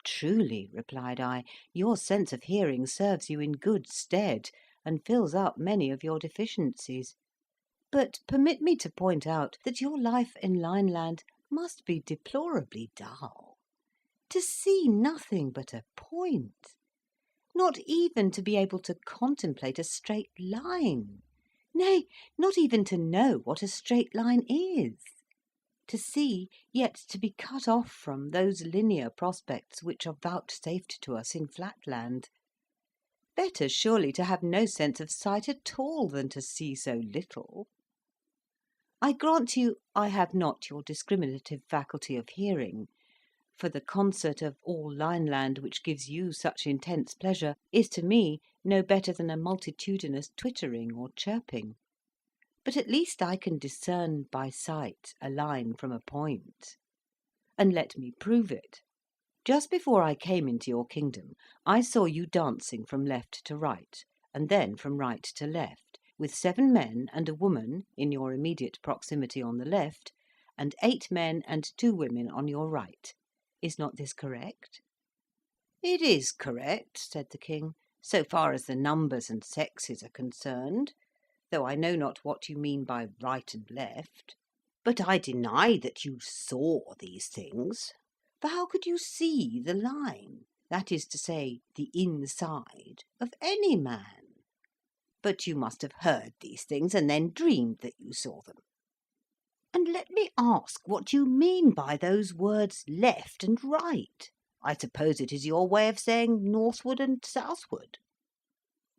"Truly," replied I, "your sense of hearing serves you in good stead, and fills up many of your deficiencies. But permit me to point out that your life in Lineland must be deplorably dull. To see nothing but a point! Not even to be able to contemplate a straight line, nay, not even to know what a straight line is. To see, yet to be cut off from those linear prospects which are vouchsafed to us in Flatland. Better surely to have no sense of sight at all than to see so little. I grant you I have not your discriminative faculty of hearing, for the concert of all Lineland which gives you such intense pleasure is to me no better than a multitudinous twittering or chirping. But at least I can discern by sight a line from a point. And let me prove it. Just before I came into your kingdom, I saw you dancing from left to right, and then from right to left, with 7 men and a woman in your immediate proximity on the left, and 8 men and 2 women on your right. Is not this correct?" "It is correct," said the king, "so far as the numbers and sexes are concerned, though I know not what you mean by right and left. But I deny that you saw these things, for how could you see the line, that is to say, the inside, of any man? But you must have heard these things, and then dreamed that you saw them. And let me ask what you mean by those words left and right. I suppose it is your way of saying northward and southward."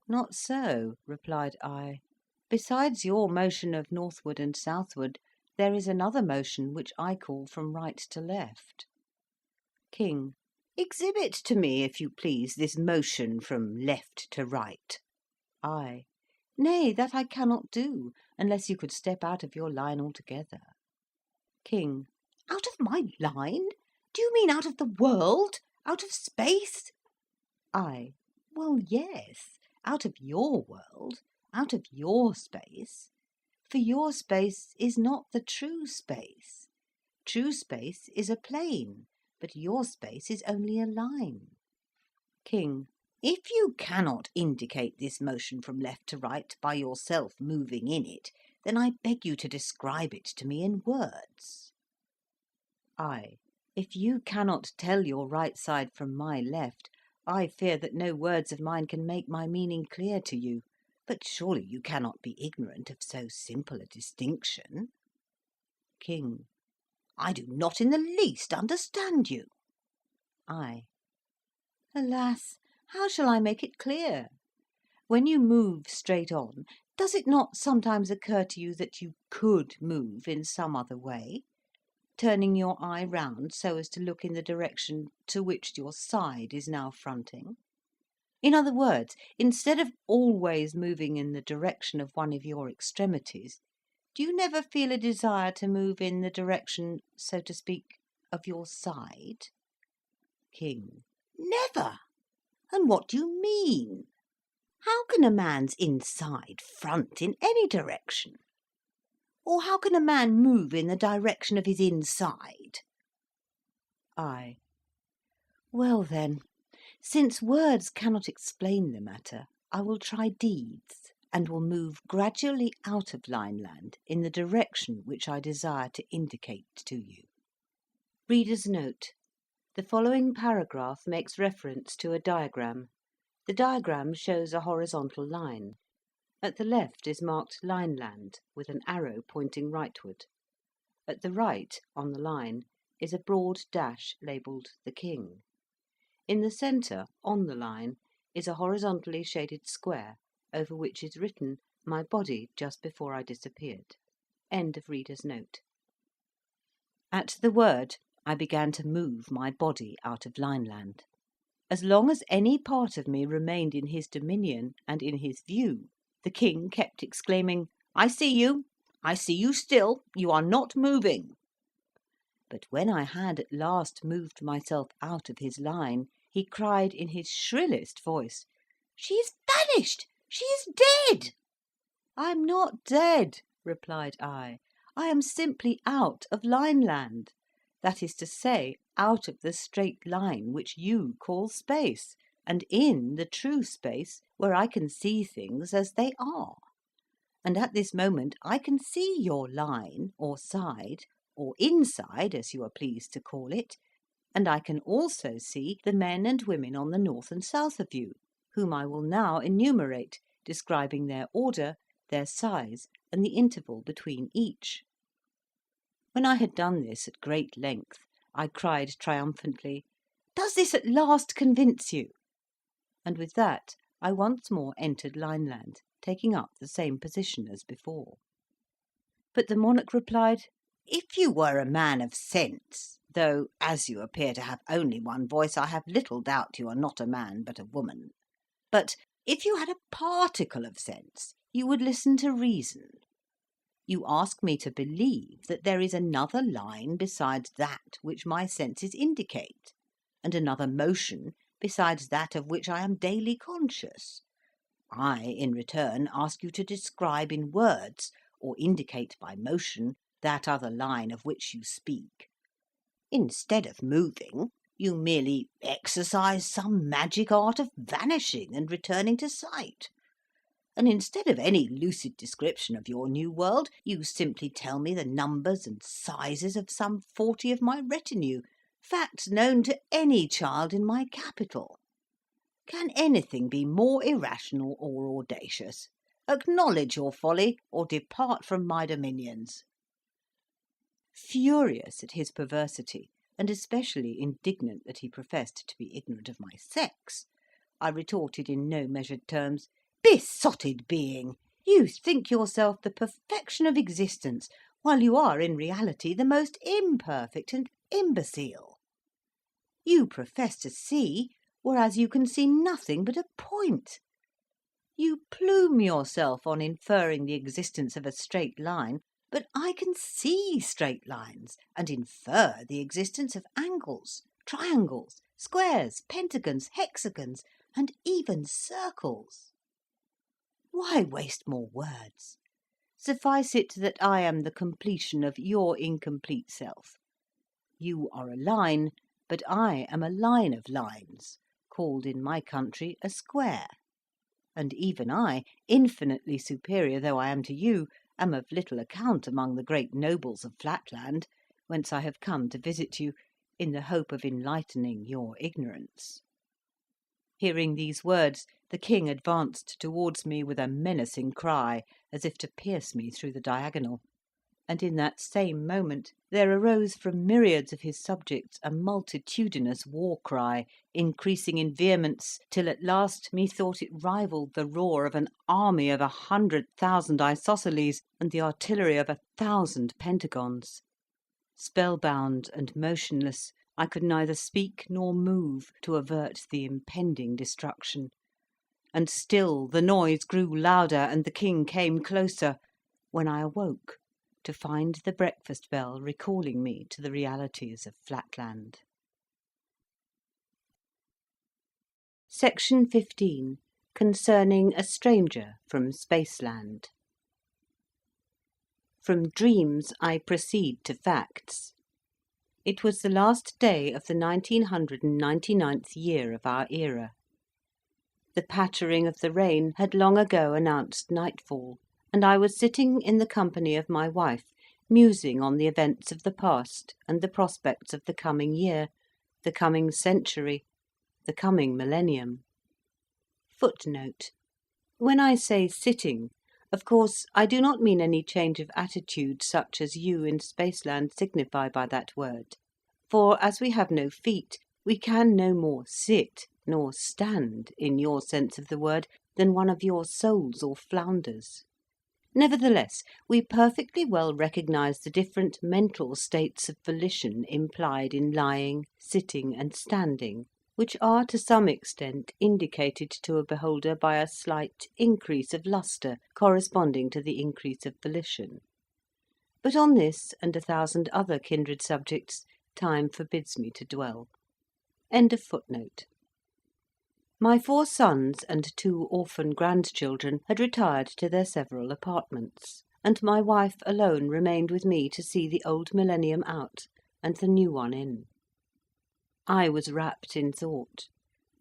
"Not so," replied I. "Besides your motion of northward and southward, there is another motion which I call from right to left." King. Exhibit to me, if you please, this motion from left to right. I. Nay, that I cannot do, unless you could step out of your line altogether. King. Out of my line? Do you mean out of the world? Out of space? I. Well, yes, out of your world, out of your space. For your space is not the true space. True space is a plane, but your space is only a line. King. If you cannot indicate this motion from left to right by yourself moving in it, then I beg you to describe it to me in words. I. If you cannot tell your right side from my left, I fear that no words of mine can make my meaning clear to you. But surely you cannot be ignorant of so simple a distinction. King. I do not in the least understand you. I. Alas, how shall I make it clear? When you move straight on, does it not sometimes occur to you that you could move in some other way, turning your eye round so as to look in the direction to which your side is now fronting? In other words, instead of always moving in the direction of one of your extremities, do you never feel a desire to move in the direction, so to speak, of your side? King. Never! And what do you mean? How can a man's inside front in any direction? Or how can a man move in the direction of his inside? I. Well then, since words cannot explain the matter, I will try deeds, and will move gradually out of Lineland in the direction which I desire to indicate to you. Reader's note. The following paragraph makes reference to a diagram. The diagram shows a horizontal line. At the left is marked Lineland, with an arrow pointing rightward. At the right, on the line, is a broad dash labelled the King. In the centre, on the line, is a horizontally shaded square, over which is written, "My body just before I disappeared." End of reader's note. At the word, I began to move my body out of Lineland. As long as any part of me remained in his dominion and in his view, the King kept exclaiming, "I see you! I see you still! You are not moving!" But when I had at last moved myself out of his line, he cried in his shrillest voice, "She is vanished! She is dead!" "I am not dead," replied I am simply out of Lineland. That is to say, out of the straight line which you call space, and in the true space where I can see things as they are. And at this moment I can see your line, or side, or inside, as you are pleased to call it, and I can also see the men and women on the north and south of you, whom I will now enumerate, describing their order, their size, and the interval between each. When I had done this at great length, I cried triumphantly, "Does this at last convince you?" And with that I once more entered Lineland, taking up the same position as before. But the monarch replied, "If you were a man of sense, though, as you appear to have only one voice, I have little doubt you are not a man but a woman, but if you had a particle of sense, you would listen to reason. You ask me to believe that there is another line besides that which my senses indicate, and another motion besides that of which I am daily conscious. I, in return, ask you to describe in words, or indicate by motion, that other line of which you speak. Instead of moving, you merely exercise some magic art of vanishing and returning to sight. And instead of any lucid description of your new world, you simply tell me the numbers and sizes of some 40 of my retinue, facts known to any child in my capital. Can anything be more irrational or audacious? Acknowledge your folly, or depart from my dominions." Furious at his perversity, and especially indignant that he professed to be ignorant of my sex, I retorted in no measured terms, "Besotted being! You think yourself the perfection of existence, while you are in reality the most imperfect and imbecile." You profess to see, whereas you can see nothing but a point. You plume yourself on inferring the existence of a straight line, but I can see straight lines and infer the existence of angles, triangles, squares, pentagons, hexagons, and even circles. Why waste more words? Suffice it that I am the completion of your incomplete self. You are a line, but I am a line of lines, called in my country a square. And even I, infinitely superior though I am to you, am of little account among the great nobles of Flatland, whence I have come to visit you, in the hope of enlightening your ignorance. Hearing these words, the king advanced towards me with a menacing cry, as if to pierce me through the diagonal, and in that same moment there arose from myriads of his subjects a multitudinous war cry, increasing in vehemence, till at last methought it rivalled the roar of an army of 100,000 isosceles and the artillery of 1,000 pentagons. Spellbound and motionless, I could neither speak nor move to avert the impending destruction, and still the noise grew louder and the king came closer, when I awoke to find the breakfast bell recalling me to the realities of Flatland. Section 15. Concerning a stranger from Spaceland. From dreams I proceed to facts. It was the last day of the 1999th year of our era. The pattering of the rain had long ago announced nightfall, and I was sitting in the company of my wife, musing on the events of the past and the prospects of the coming year, the coming century, the coming millennium. Footnote. When I say sitting, of course I do not mean any change of attitude such as you in Spaceland signify by that word, for as we have no feet, we can no more sit nor stand, in your sense of the word, than one of your soles or flounders. Nevertheless, we perfectly well recognise the different mental states of volition implied in lying, sitting, and standing, which are to some extent indicated to a beholder by a slight increase of lustre corresponding to the increase of volition. But on this and 1,000 other kindred subjects time forbids me to dwell. End of footnote. My 4 sons and 2 orphan grandchildren had retired to their several apartments, and my wife alone remained with me to see the old millennium out and the new one in. I was wrapped in thought,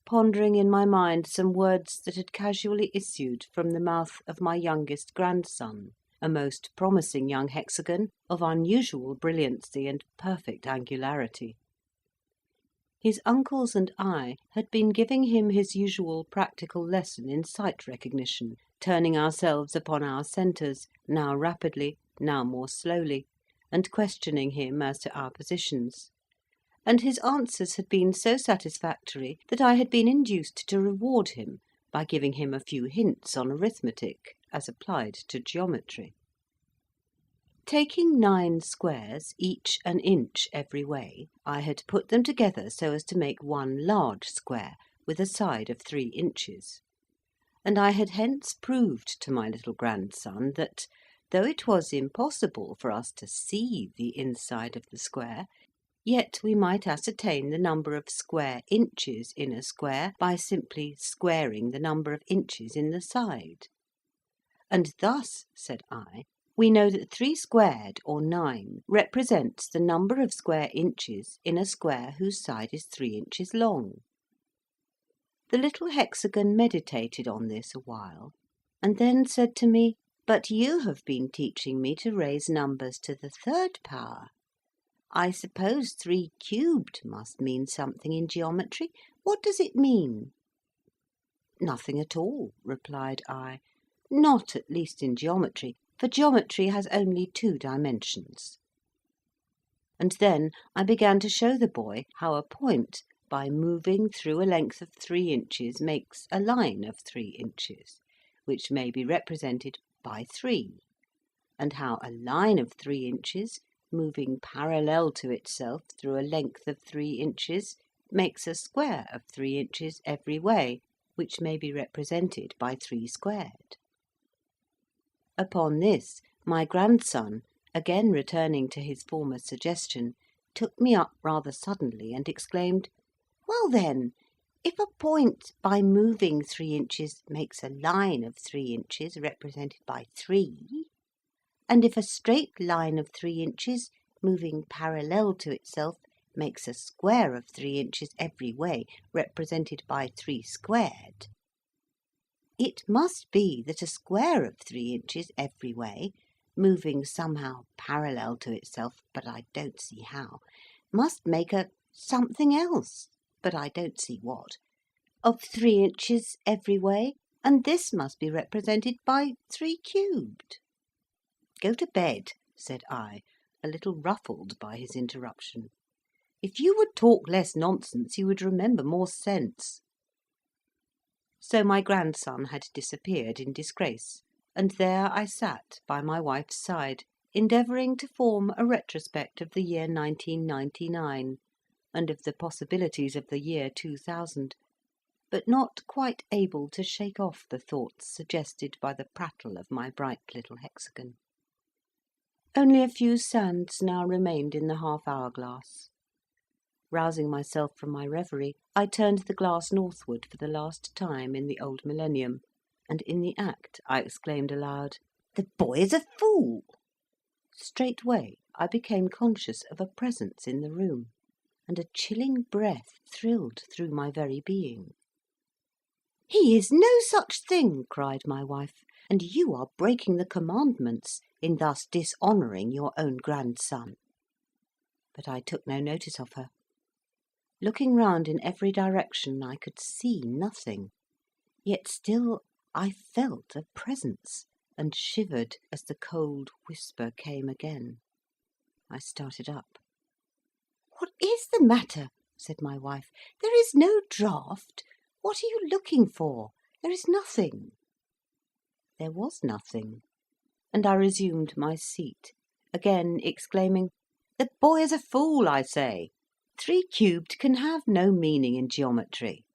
pondering in my mind some words that had casually issued from the mouth of my youngest grandson, a most promising young hexagon of unusual brilliancy and perfect angularity. His uncles and I had been giving him his usual practical lesson in sight recognition, turning ourselves upon our centres, now rapidly, now more slowly, and questioning him as to our positions; and his answers had been so satisfactory that I had been induced to reward him by giving him a few hints on arithmetic as applied to geometry. Taking 9 squares, each an inch every way, I had put them together so as to make one large square with a side of 3 inches; and I had hence proved to my little grandson that, though it was impossible for us to see the inside of the square, yet we might ascertain the number of square inches in a square by simply squaring the number of inches in the side. And thus, said I, we know that 3 squared, or 9, represents the number of square inches in a square whose side is 3 inches long. The little hexagon meditated on this a while, and then said to me, "But you have been teaching me to raise numbers to the 3rd power. I suppose 3 cubed must mean something in geometry. What does it mean?" "Nothing at all," replied I, "not at least in geometry, for geometry has only 2 dimensions." And then I began to show the boy how a point, by moving through a length of 3 inches, makes a line of 3 inches, which may be represented by 3, and how a line of 3 inches, moving parallel to itself through a length of 3 inches, makes a square of 3 inches every way, which may be represented by 3 squared. Upon this, my grandson, again returning to his former suggestion, took me up rather suddenly, and exclaimed, "Well then, if a point by moving 3 inches makes a line of 3 inches represented by 3, and if a straight line of 3 inches moving parallel to itself makes a square of 3 inches every way represented by 3 squared, it must be that a square of 3 inches every way, moving somehow parallel to itself, but I don't see how, must make a something else, but I don't see what, of 3 inches every way, and this must be represented by 3 cubed." "Go to bed," said I, a little ruffled by his interruption. "If you would talk less nonsense, you would remember more sense." So my grandson had disappeared in disgrace, and there I sat by my wife's side, endeavouring to form a retrospect of the year 1999, and of the possibilities of the year 2000, but not quite able to shake off the thoughts suggested by the prattle of my bright little hexagon. Only a few sands now remained in the half-hour glass. Rousing myself from my reverie, I turned the glass northward for the last time in the old millennium, and in the act I exclaimed aloud, "The boy is a fool!" Straightway I became conscious of a presence in the room, and a chilling breath thrilled through my very being. "He is no such thing!" cried my wife, "and you are breaking the commandments in thus dishonouring your own grandson." But I took no notice of her. Looking round in every direction, I could see nothing, yet still I felt a presence, and shivered as the cold whisper came again. I started up. "What is the matter?" said my wife. "There is no draught. What are you looking for? There is nothing." There was nothing, and I resumed my seat, again exclaiming, "The boy is a fool, I say. 3 cubed can have no meaning in geometry."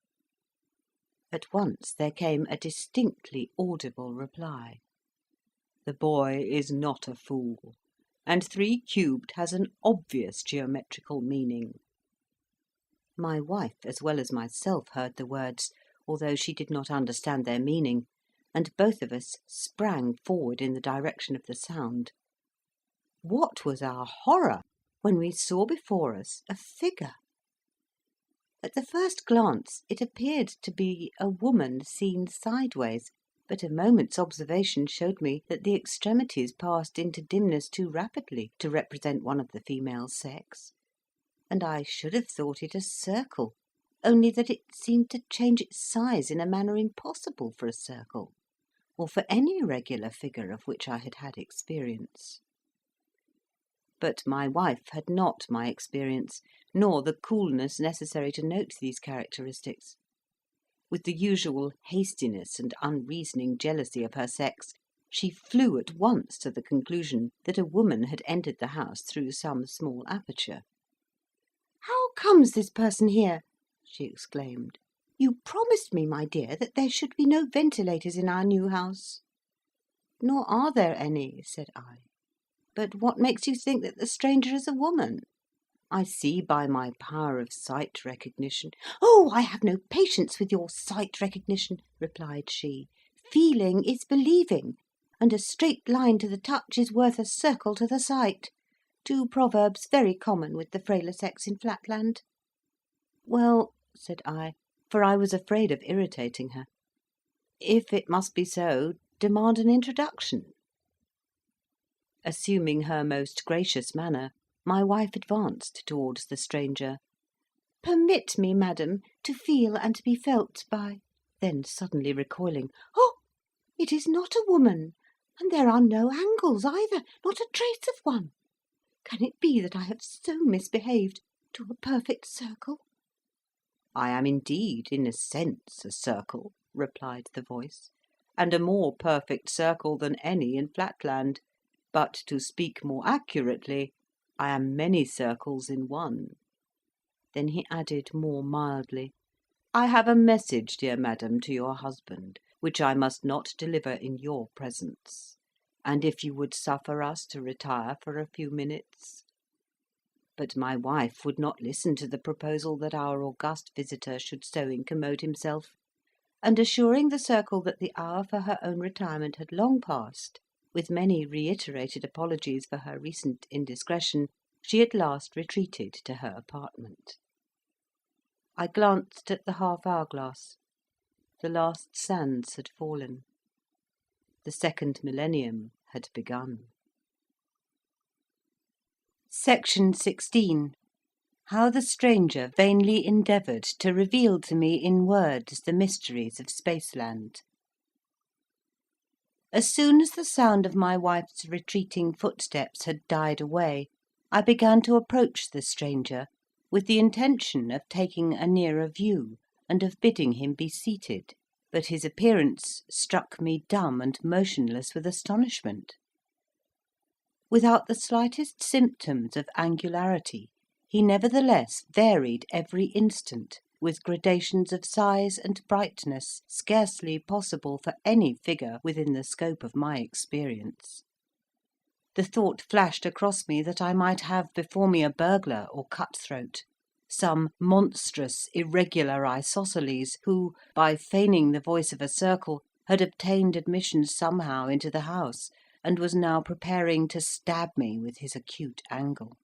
At once there came a distinctly audible reply. "The boy is not a fool, and 3 cubed has an obvious geometrical meaning." My wife, as well as myself, heard the words, although she did not understand their meaning, and both of us sprang forward in the direction of the sound. What was our horror when we saw before us a figure! At the first glance it appeared to be a woman seen sideways, but a moment's observation showed me that the extremities passed into dimness too rapidly to represent one of the female sex, and I should have thought it a circle, only that it seemed to change its size in a manner impossible for a circle, or for any irregular figure of which I had had experience. But my wife had not my experience, nor the coolness necessary to note these characteristics. With the usual hastiness and unreasoning jealousy of her sex, she flew at once to the conclusion that a woman had entered the house through some small aperture. "How comes this person here?" she exclaimed. "You promised me, my dear, that there should be no ventilators in our new house." "Nor are there any," said I. "But what makes you think that the stranger is a woman? I see by my power of sight recognition—" "Oh, I have no patience with your sight recognition," replied she. "Feeling is believing, and a straight line to the touch is worth a circle to the sight. 2 proverbs very common with the frailer sex in Flatland." "Well," said I, for I was afraid of irritating her, "if it must be so, demand an introduction." Assuming her most gracious manner, my wife advanced towards the stranger. "Permit me, madam, to feel and be felt by—" then suddenly recoiling, "Oh, it is not a woman, and there are no angles either, not a trace of one. Can it be that I have so misbehaved to a perfect circle?" "I am indeed, in a sense, a circle," replied the voice, "and a more perfect circle than any in Flatland. But, to speak more accurately, I am many circles in one." Then he added more mildly, "I have a message, dear madam, to your husband, which I must not deliver in your presence, and if you would suffer us to retire for a few minutes." But my wife would not listen to the proposal that our august visitor should so incommode himself, and assuring the circle that the hour for her own retirement had long passed, with many reiterated apologies for her recent indiscretion, she at last retreated to her apartment. I glanced at the half-hour glass. The last sands had fallen. The second millennium had begun. Section 16. How the stranger vainly endeavoured to reveal to me in words the mysteries of Spaceland. As soon as the sound of my wife's retreating footsteps had died away, I began to approach the stranger, with the intention of taking a nearer view, and of bidding him be seated; but his appearance struck me dumb and motionless with astonishment. Without the slightest symptoms of angularity, he nevertheless varied every instant, with gradations of size and brightness scarcely possible for any figure within the scope of my experience. The thought flashed across me that I might have before me a burglar or cut-throat, some monstrous irregular isosceles, who, by feigning the voice of a circle, had obtained admission somehow into the house, and was now preparing to stab me with his acute angle.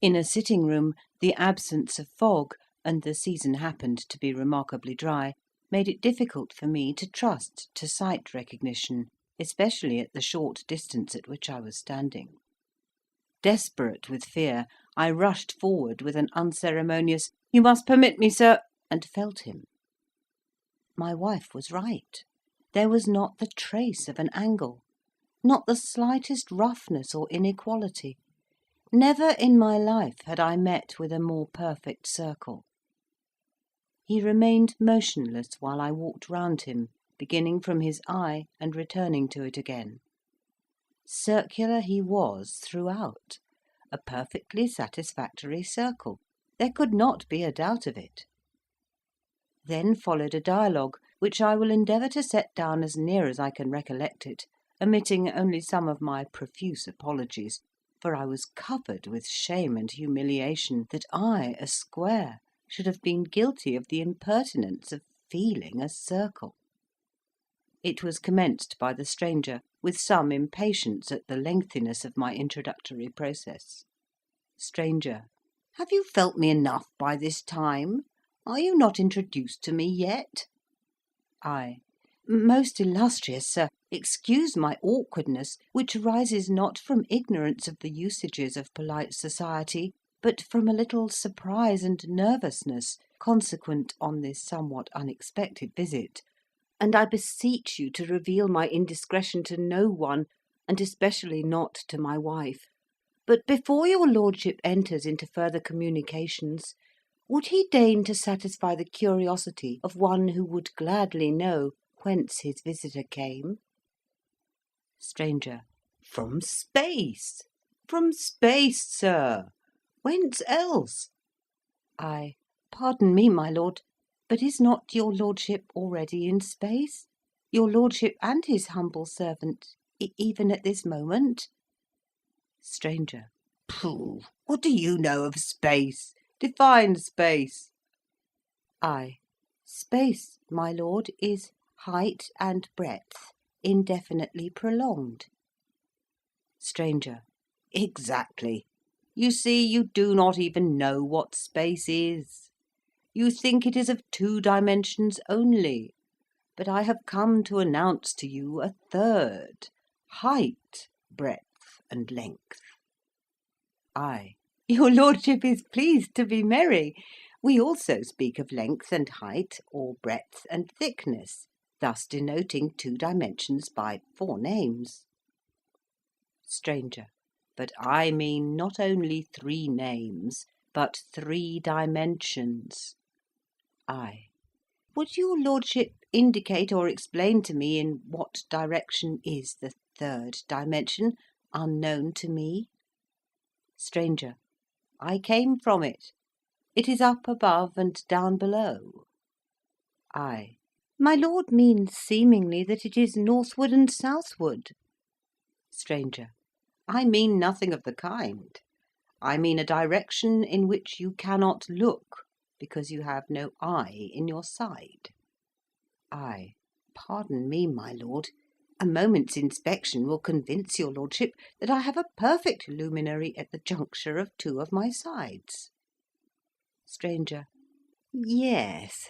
In a sitting-room, the absence of fog, and the season happened to be remarkably dry, made it difficult for me to trust to sight recognition, especially at the short distance at which I was standing. Desperate with fear, I rushed forward with an unceremonious "You must permit me, sir," and felt him. My wife was right. There was not the trace of an angle, not the slightest roughness or inequality. Never in my life had I met with a more perfect circle. He remained motionless while I walked round him, beginning from his eye and returning to it again. Circular he was throughout, a perfectly satisfactory circle. There could not be a doubt of it. Then followed a dialogue, which I will endeavour to set down as near as I can recollect it, omitting only some of my profuse apologies, for I was covered with shame and humiliation that I, a square, should have been guilty of the impertinence of feeling a circle. It was commenced by the stranger, with some impatience at the lengthiness of my introductory process. Stranger: Have you felt me enough by this time? Are you not introduced to me yet? I: Most illustrious sir, excuse my awkwardness, which arises not from ignorance of the usages of polite society, but from a little surprise and nervousness consequent on this somewhat unexpected visit, and I beseech you to reveal my indiscretion to no one, and especially not to my wife. But before your lordship enters into further communications, would he deign to satisfy the curiosity of one who would gladly know whence his visitor came? Stranger: From space. From space, sir. Whence else? I: Pardon me, my lord, but is not your lordship already in space? Your lordship and his humble servant, even at this moment? Stranger: Pooh! What do you know of space? Define space. I: Space, my lord, is height and breadth indefinitely prolonged. Stranger: Exactly. You see, you do not even know what space is. You think it is of 2 dimensions only, but I have come to announce to you a third: height, breadth, and length. I: Your lordship is pleased to be merry. We also speak of length and height, or breadth and thickness, thus denoting 2 dimensions by 4 names. Stranger: But I mean not only 3 names, but 3 dimensions. I: Would your lordship indicate or explain to me in what direction is the 3rd dimension, unknown to me? Stranger: I came from it. It is up above and down below. I. My lord means seemingly that it is northward and southward. Stranger. I mean nothing of the kind. I mean a direction in which you cannot look, because you have no eye in your side. I. Pardon me, my lord. A moment's inspection will convince your lordship that I have a perfect luminary at the juncture of two of my sides. Stranger. Yes,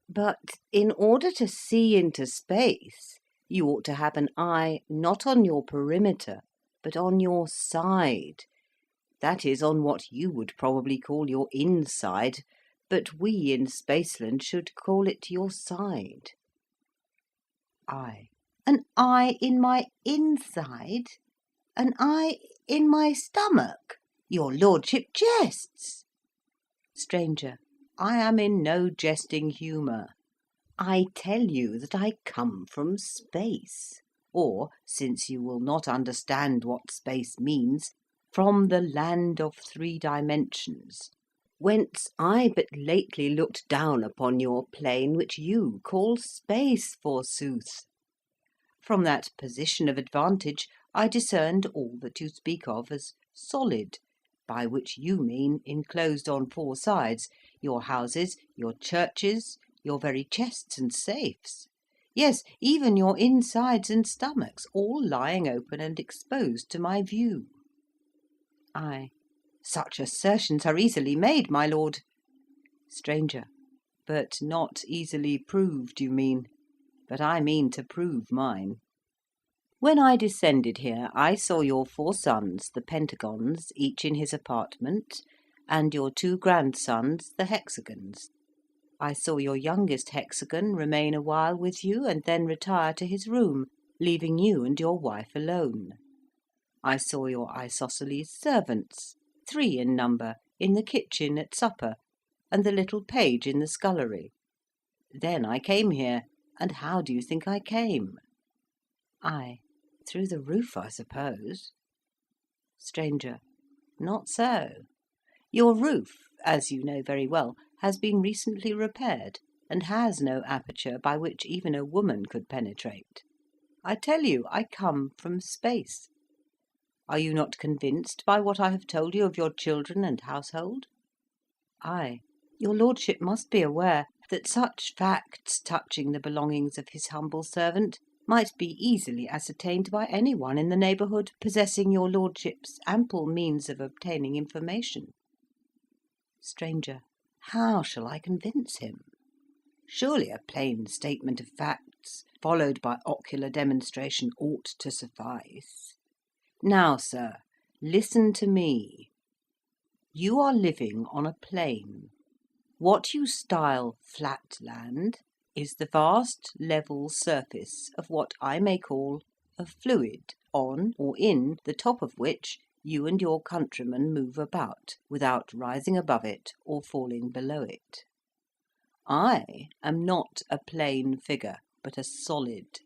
but in order to see into space, you ought to have an eye not on your perimeter, but on your side. That is, on what you would probably call your inside, but we in Spaceland should call it your side. I. An eye in my inside? An eye in my stomach? Your lordship jests. Stranger. I am in no jesting humour. I tell you that I come from space, or, since you will not understand what space means, from the land of 3 dimensions, whence I but lately looked down upon your plane, which you call space, forsooth. From that position of advantage I discerned all that you speak of as solid, by which you mean enclosed on 4 sides, your houses, your churches, your very chests and safes. Yes, even your insides and stomachs, all lying open and exposed to my view. I. Such assertions are easily made, my lord. Stranger. But not easily proved, you mean. But I mean to prove mine. When I descended here, I saw your 4 sons, the pentagons, each in his apartment, and your 2 grandsons, the hexagons. I saw your youngest hexagon remain a while with you, and then retire to his room, leaving you and your wife alone. I saw your isosceles servants, 3 in number, in the kitchen at supper, and the little page in the scullery. Then I came here, and how do you think I came? I. Through the roof, I suppose. Stranger. Not so. Your roof, as you know very well, has been recently repaired, and has no aperture by which even a woman could penetrate. I tell you, I come from space. Are you not convinced by what I have told you of your children and household? I. Your lordship must be aware that such facts touching the belongings of his humble servant might be easily ascertained by any one in the neighbourhood possessing your lordship's ample means of obtaining information. Stranger. How shall I convince him? Surely a plain statement of facts, followed by ocular demonstration, ought to suffice. Now, sir, listen to me. You are living on a plain. What you style Flatland is the vast level surface of what I may call a fluid, on or in the top of which you and your countrymen move about, without rising above it or falling below it. I am not a plane figure, but a solid.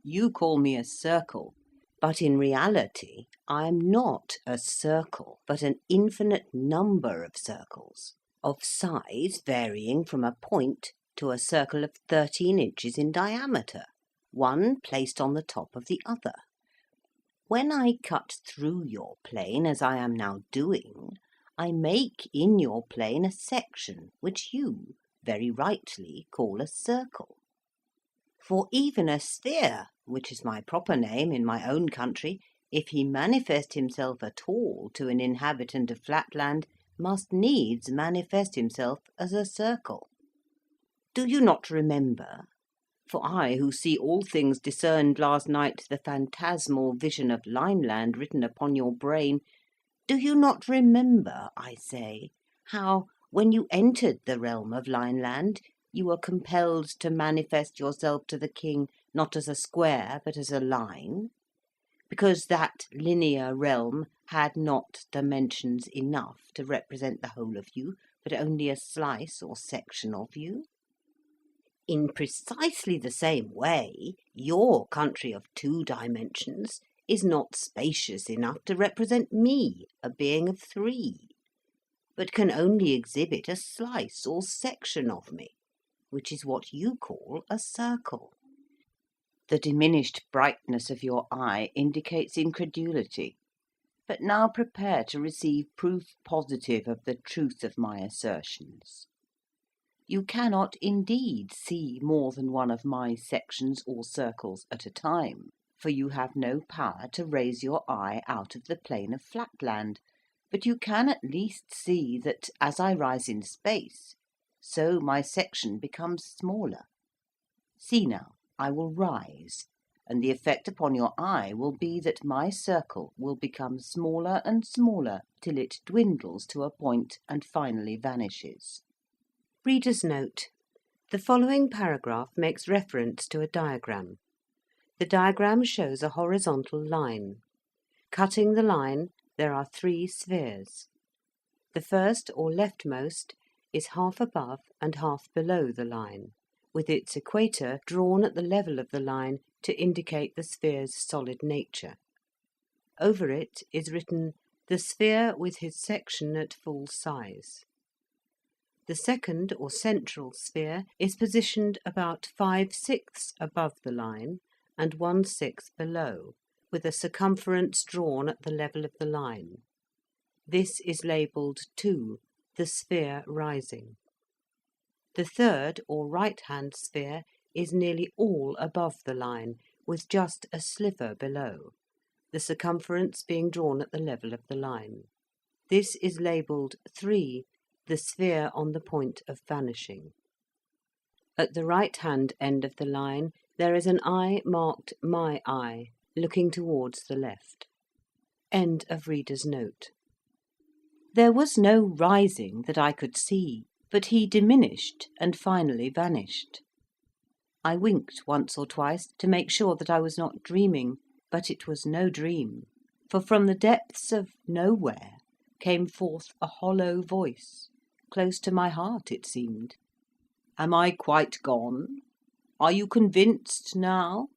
You call me a circle, but in reality I am not a circle, but an infinite number of circles, of size varying from a point to a circle of 13 inches in diameter, one placed on the top of the other. When I cut through your plane, as I am now doing, I make in your plane a section which you, very rightly, call a circle. For even a sphere, which is my proper name in my own country, if he manifest himself at all to an inhabitant of Flatland, must needs manifest himself as a circle. Do you not remember? For I, who see all things, discerned last night the phantasmal vision of Lineland written upon your brain. Do you not remember, I say, how, when you entered the realm of Lineland, you were compelled to manifest yourself to the king not as a square but as a line, because that linear realm had not dimensions enough to represent the whole of you, but only a slice or section of you? In precisely the same way, your country of 2 dimensions is not spacious enough to represent me, a being of 3. but can only exhibit a slice or section of me, which is what you call a circle. The diminished brightness of your eye indicates incredulity. But now prepare to receive proof positive of the truth of my assertions. You cannot indeed see more than one of my sections or circles at a time, for you have no power to raise your eye out of the plane of Flatland, but you can at least see that, as I rise in space, so my section becomes smaller. See now, I will rise, and the effect upon your eye will be that my circle will become smaller and smaller till it dwindles to a point and finally vanishes. Reader's note: the following paragraph makes reference to a diagram. The diagram shows a horizontal line. Cutting the line, there are 3 spheres. The first, or leftmost, is half above and half below the line, with its equator drawn at the level of the line to indicate the sphere's solid nature. Over it is written, "The sphere with his section at full size." The second, or central sphere, is positioned about 5/6 above the line and 1/6 below, with a circumference drawn at the level of the line. This is labelled 2, the sphere rising. The third, or right-hand sphere, is nearly all above the line, with just a sliver below, the circumference being drawn at the level of the line. This is labelled 3, the sphere on the point of vanishing. At the right-hand end of the line there is an eye marked "My Eye," looking towards the left. End of reader's note. There was no rising that I could see, but he diminished and finally vanished. I winked once or twice to make sure that I was not dreaming, but it was no dream, for from the depths of nowhere came forth a hollow voice, close to my heart it seemed. "Am I quite gone? Are you convinced now?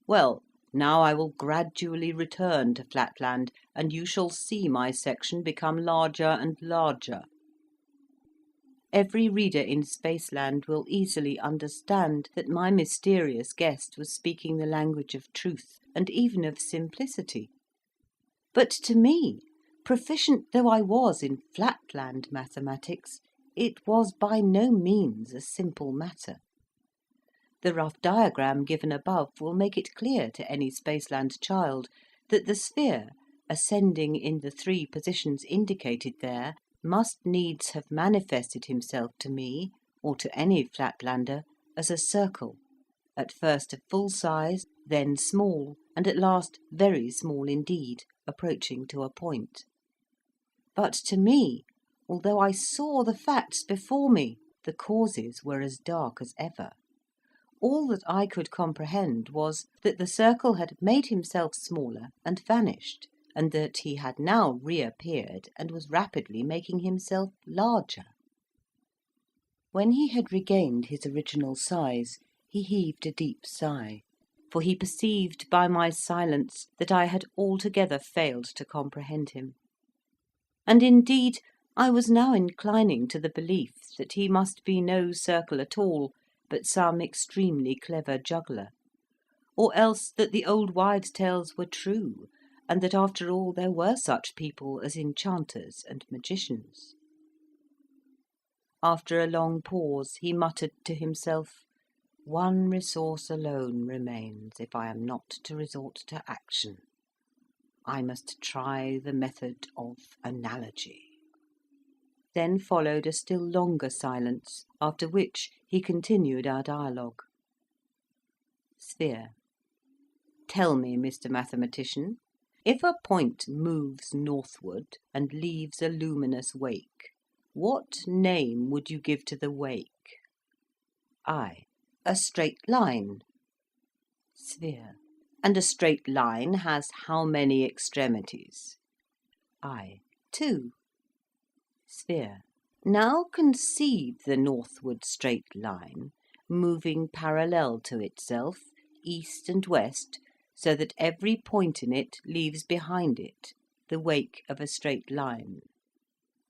Well, now I will gradually return to Flatland, and you shall see my section become larger and larger." Every reader in Spaceland will easily understand that my mysterious guest was speaking the language of truth and even of simplicity. But to me, proficient though I was in Flatland mathematics, it was by no means a simple matter. The rough diagram given above will make it clear to any Spaceland child that the sphere, ascending in the 3 positions indicated there, must needs have manifested himself to me, or to any Flatlander, as a circle, at first of full size, then small, and at last very small indeed, approaching to a point. But to me, although I saw the facts before me, the causes were as dark as ever. All that I could comprehend was, that the circle had made himself smaller and vanished, and that he had now reappeared and was rapidly making himself larger. When he had regained his original size, he heaved a deep sigh, for he perceived by my silence that I had altogether failed to comprehend him. And indeed I was now inclining to the belief that he must be no circle at all, but some extremely clever juggler, or else that the old wives' tales were true, and that after all there were such people as enchanters and magicians. After a long pause he muttered to himself, "One resource alone remains if I am not to resort to action. I must try the method of analogy." Then followed a still longer silence, after which he continued our dialogue. Sphere. Tell me, Mr. Mathematician, if a point moves northward and leaves a luminous wake, what name would you give to the wake? I. A straight line. Sphere. And a straight line has how many extremities? I. 2. Sphere. Now conceive the northward straight line moving parallel to itself, east and west, so that every point in it leaves behind it the wake of a straight line.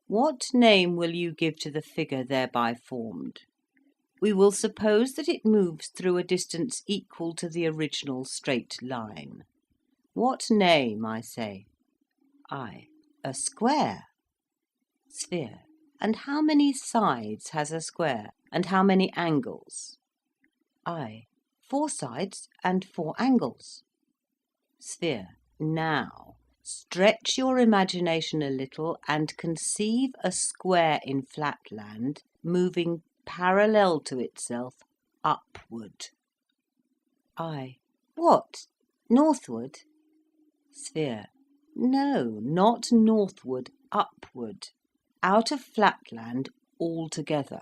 What name will you give to the figure thereby formed? We will suppose that it moves through a distance equal to the original straight line. What name, I say? I. A square. Sphere. And how many sides has a square, and how many angles? I. 4 sides and 4 angles. Sphere. Now, stretch your imagination a little and conceive a square in Flatland moving parallel to itself upward. I. What? Northward? Sphere. No, not northward, upward, out of Flatland altogether.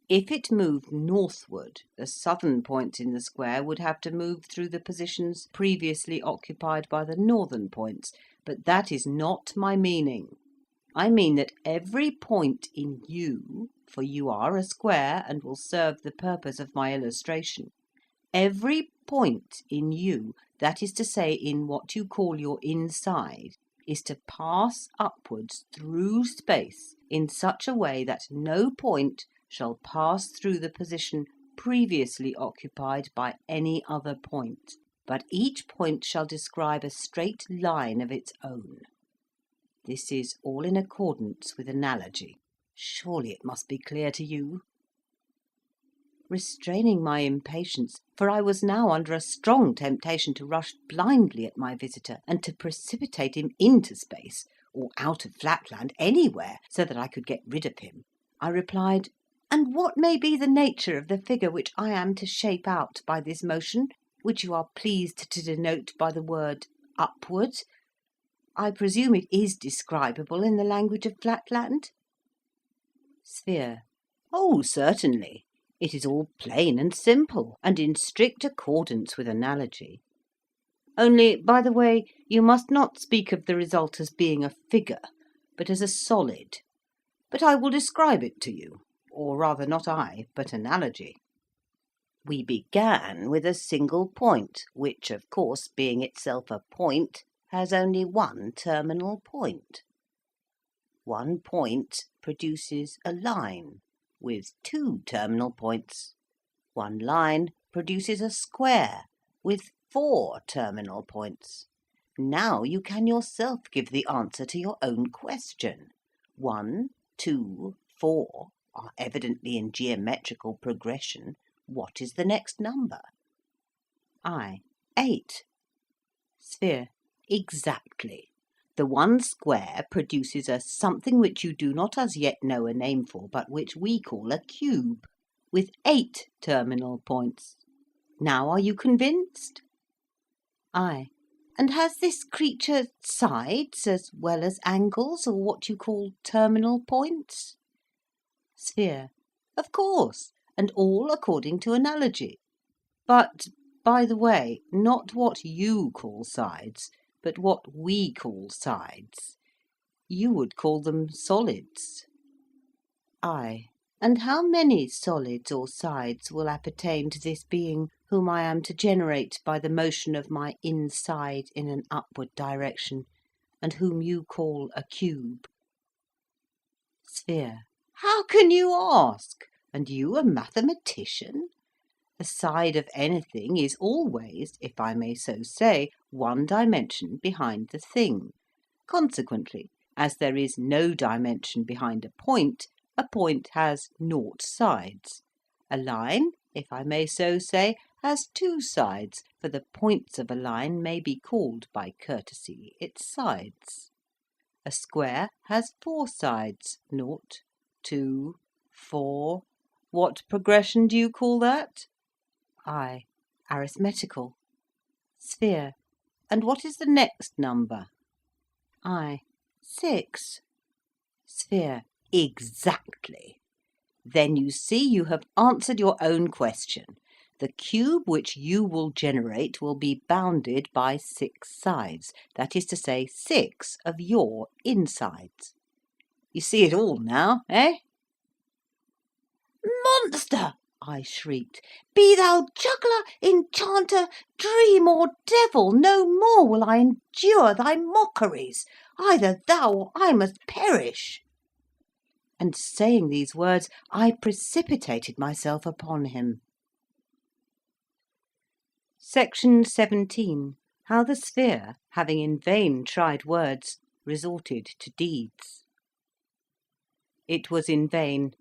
If it moved northward, the southern points in the square would have to move through the positions previously occupied by the northern points, but that is not my meaning. I mean that every point in you, for you are a square and will serve the purpose of my illustration, every point in you, that is to say in what you call your inside, is to pass upwards through space in such a way that no point shall pass through the position previously occupied by any other point, but each point shall describe a straight line of its own. This is all in accordance with analogy. Surely it must be clear to you. Restraining my impatience, for I was now under a strong temptation to rush blindly at my visitor and to precipitate him into space, or out of Flatland, anywhere, so that I could get rid of him, I replied, "And what may be the nature of the figure which I am to shape out by this motion, which you are pleased to denote by the word upward? I presume it is describable in the language of Flatland?" Sphere. Oh, certainly. It is all plain and simple, and in strict accordance with analogy. Only, by the way, you must not speak of the result as being a figure, but as a solid. But I will describe it to you, or rather not I, but analogy. We began with a single point, which, of course, being itself a point, has only one terminal point. One point produces a line with 2 terminal points. One line produces a square with 4 terminal points. Now you can yourself give the answer to your own question. 1, 2, 4 are evidently in geometrical progression. What is the next number? I. 8. Sphere. Exactly. The one square produces a something which you do not as yet know a name for, but which we call a cube, with 8 terminal points. Now are you convinced? I. And has this creature sides as well as angles, or what you call terminal points? Sphere. Of course, and all according to analogy. But, by the way, not what you call sides, but what we call sides. You would call them solids. I. And how many solids or sides will appertain to this being whom I am to generate by the motion of my inside in an upward direction, and whom you call a cube? Sphere. How can you ask? And you a mathematician? The side of anything is always, if I may so say, one dimension behind the thing. Consequently, as there is no dimension behind a point has 0 sides. A line, if I may so say, has 2 sides, for the points of a line may be called, by courtesy, its sides. A square has 4 sides, 0, 2, 4. What progression do you call that? I. Arithmetical. Sphere. And what is the next number? I. 6. Sphere. Exactly. Then you see you have answered your own question. The cube which you will generate will be bounded by 6 sides, that is to say, 6 of your insides. You see it all now, eh? Monster! I shrieked. "Be thou juggler, enchanter, dream, or devil, no more will I endure thy mockeries. Either thou or I must perish." And saying these words, I precipitated myself upon him. Section 17. How the sphere, having in vain tried words, resorted to deeds. It was in vain.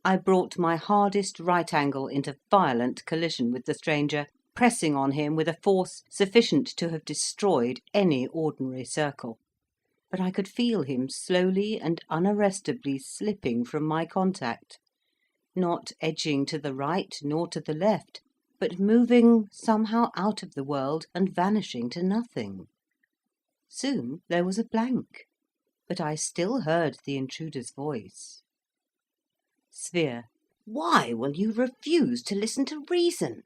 I brought my hardest right angle into violent collision with the stranger, pressing on him with a force sufficient to have destroyed any ordinary circle. But I could feel him slowly and unarrestably slipping from my contact, not edging to the right nor to the left, but moving somehow out of the world and vanishing to nothing. Soon there was a blank, but I still heard the intruder's voice. Sphere. Why will you refuse to listen to reason?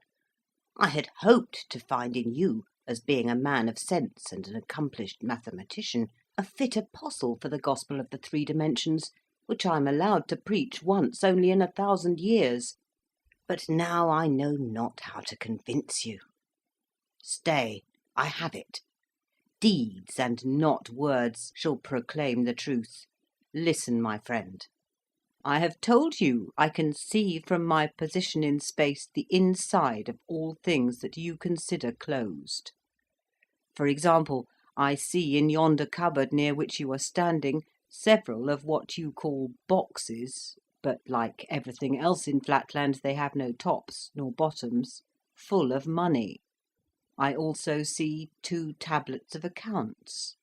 I had hoped to find in you, as being a man of sense and an accomplished mathematician, a fit apostle for the gospel of the three dimensions, which I am allowed to preach once only in 1,000 years. But now I know not how to convince you. Stay, I have it. Deeds and not words shall proclaim the truth. Listen, my friend. I have told you I can see from my position in space the inside of all things that you consider closed. For example, I see in yonder cupboard near which you are standing several of what you call boxes, but like everything else in Flatland they have no tops nor bottoms, full of money. I also see 2 tablets of accounts.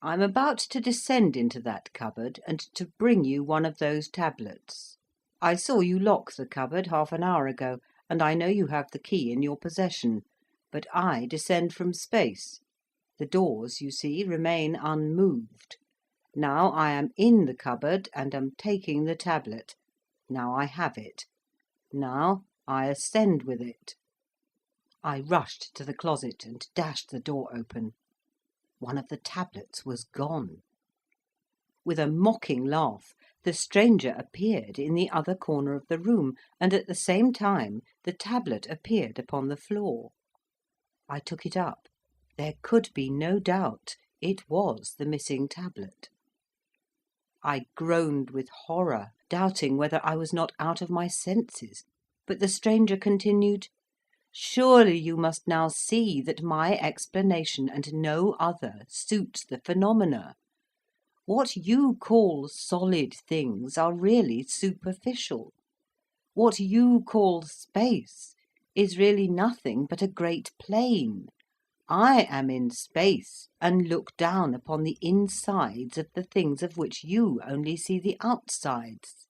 I am about to descend into that cupboard and to bring you one of those tablets. I saw you lock the cupboard half an hour ago, and I know you have the key in your possession, but I descend from space. The doors, you see, remain unmoved. Now I am in the cupboard and am taking the tablet. Now I have it. Now I ascend with it. I rushed to the closet and dashed the door open. One of the tablets was gone. With a mocking laugh, the stranger appeared in the other corner of the room, and at the same time the tablet appeared upon the floor. I took it up. There could be no doubt. It was the missing tablet. I groaned with horror, doubting whether I was not out of my senses, but the stranger continued, "Surely you must now see that my explanation and no other suits the phenomena. What you call solid things are really superficial. What you call space is really nothing but a great plain. I am in space, and look down upon the insides of the things of which you only see the outsides.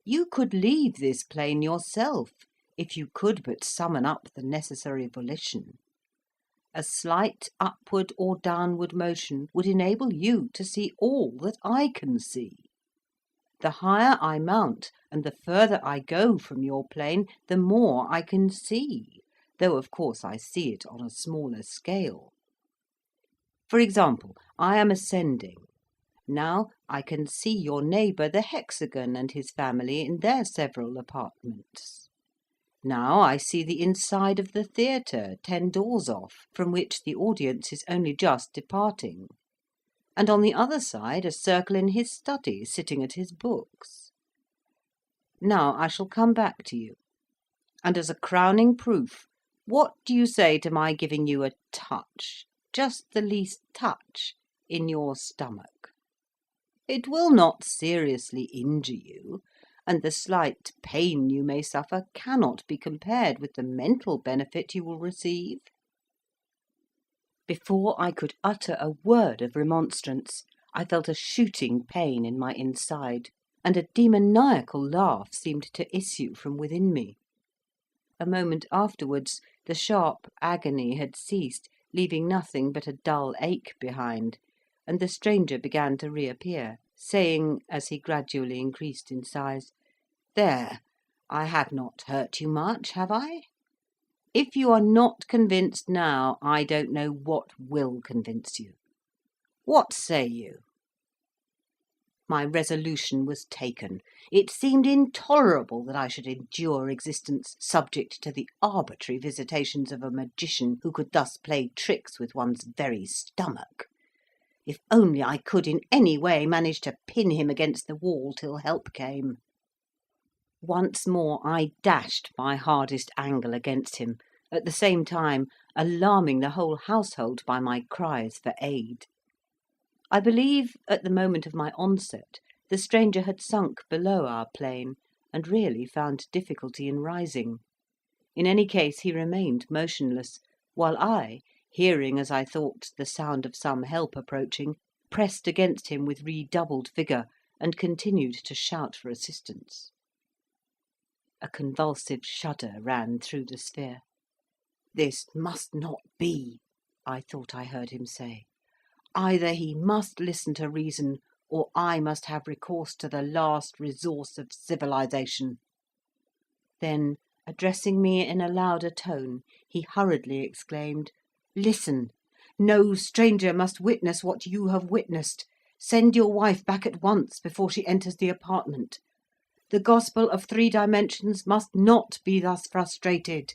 You could leave this plane yourself, if you could but summon up the necessary volition. A slight upward or downward motion would enable you to see all that I can see. The higher I mount, and the further I go from your plane, the more I can see, though of course I see it on a smaller scale. For example, I am ascending. Now I can see your neighbour the hexagon and his family in their several apartments. Now I see the inside of the theatre 10 doors off, from which the audience is only just departing, and on the other side a circle in his study sitting at his books. Now I shall come back to you, and as a crowning proof, what do you say to my giving you a touch, just the least touch, in your stomach? It will not seriously injure you, and the slight pain you may suffer cannot be compared with the mental benefit you will receive." Before I could utter a word of remonstrance, I felt a shooting pain in my inside, and a demoniacal laugh seemed to issue from within me. A moment afterwards, the sharp agony had ceased, leaving nothing but a dull ache behind, and the stranger began to reappear, saying, as he gradually increased in size, "There, I have not hurt you much, have I? If you are not convinced now, I don't know what will convince you. What say you?" My resolution was taken. It seemed intolerable that I should endure existence subject to the arbitrary visitations of a magician who could thus play tricks with one's very stomach. If only I could in any way manage to pin him against the wall till help came. Once more I dashed my hardest angle against him, at the same time alarming the whole household by my cries for aid. I believe, at the moment of my onset, the stranger had sunk below our plane, and really found difficulty in rising. In any case, he remained motionless, while I, hearing, as I thought, the sound of some help approaching, pressed against him with redoubled vigour, and continued to shout for assistance. A convulsive shudder ran through the sphere. "This must not be," I thought I heard him say. "Either he must listen to reason, or I must have recourse to the last resource of civilization." Then, addressing me in a louder tone, he hurriedly exclaimed, "Listen! No stranger must witness what you have witnessed. Send your wife back at once, before she enters the apartment. The gospel of 3 dimensions must not be thus frustrated.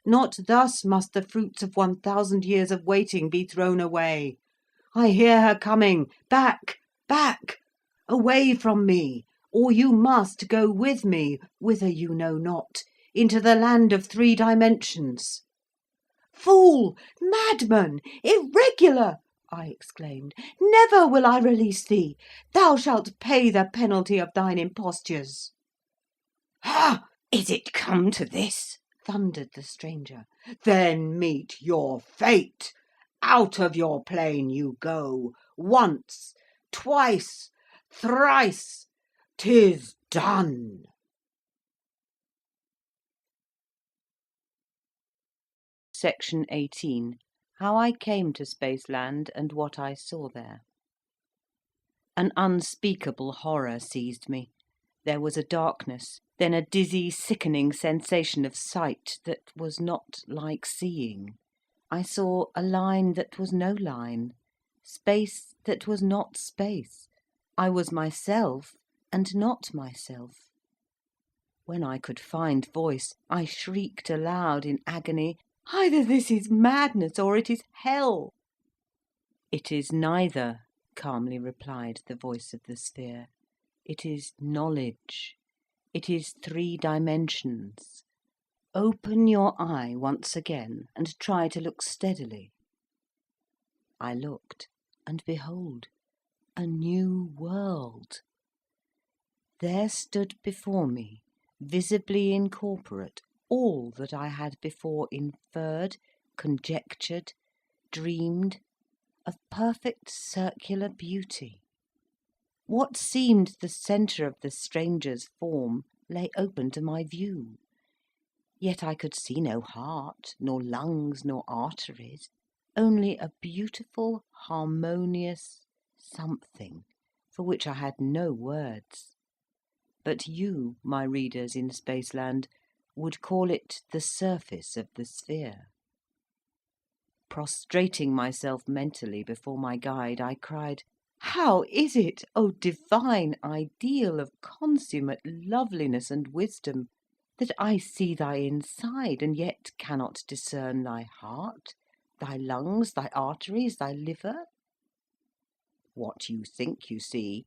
Not thus must the fruits of 1,000 years of waiting be thrown away. I hear her coming. Back! Back! Away from me! Or you must go with me, whither you know not, into the land of 3 dimensions." "Fool! Madman! Irregular!" I exclaimed. "Never will I release thee. Thou shalt pay the penalty of thine impostures." "Ha! Is it come to this?" thundered the stranger. "Then meet your fate. Out of your plane you go. Once, twice, thrice. 'Tis done." Section 18. How I came to Spaceland, and what I saw there. An unspeakable horror seized me. There was a darkness, then a dizzy, sickening sensation of sight that was not like seeing. I saw a line that was no line, space that was not space. I was myself, and not myself. When I could find voice, I shrieked aloud in agony, "Either this is madness, or it is hell!" "It is neither," calmly replied the voice of the sphere. "It is knowledge. It is 3 dimensions. Open your eye once again, and try to look steadily." I looked, and behold, a new world. There stood before me, visibly incorporate, all that I had before inferred, conjectured, dreamed, of perfect circular beauty. What seemed the centre of the stranger's form lay open to my view. Yet I could see no heart, nor lungs, nor arteries, only a beautiful, harmonious something, for which I had no words. But you, my readers in Spaceland, would call it the surface of the sphere. Prostrating myself mentally before my guide, I cried, "How is it, O divine ideal of consummate loveliness and wisdom, that I see thy inside, and yet cannot discern thy heart, thy lungs, thy arteries, thy liver?" "What you think you see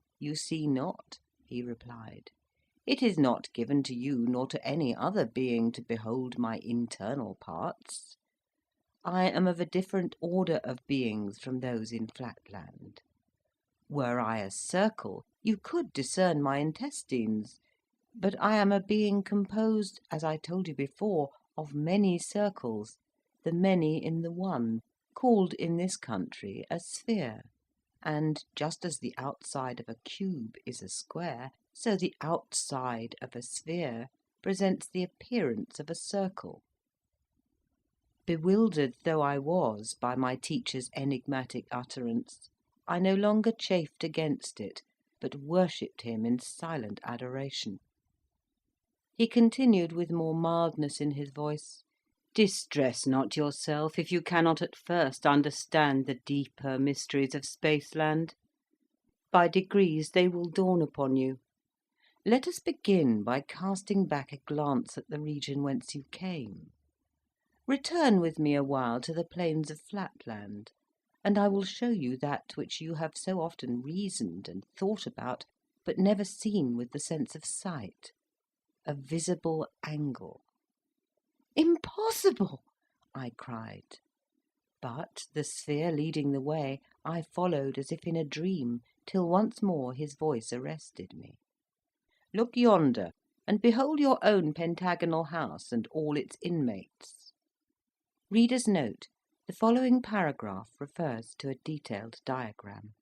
not," he replied. "It is not given to you, nor to any other being, to behold my internal parts. I am of a different order of beings from those in Flatland. Were I a circle, you could discern my intestines; but I am a being composed, as I told you before, of many circles, the many in the one, called in this country a sphere. And just as the outside of a cube is a square, so the outside of a sphere presents the appearance of a circle." Bewildered though I was by my teacher's enigmatic utterance, I no longer chafed against it, but worshipped him in silent adoration. He continued with more mildness in his voice, "Distress not yourself if you cannot at first understand the deeper mysteries of Spaceland. by degrees they will dawn upon you. Let us begin by casting back a glance at the region whence you came. Return with me a while to the plains of Flatland, and I will show you that which you have so often reasoned and thought about, but never seen with the sense of sight: a visible angle. Impossible! I cried. But, the sphere leading the way, I followed as if in a dream, till once more his voice arrested me. Look yonder, and behold your own pentagonal house and all its inmates. Reader's note: the following paragraph refers to a detailed diagram.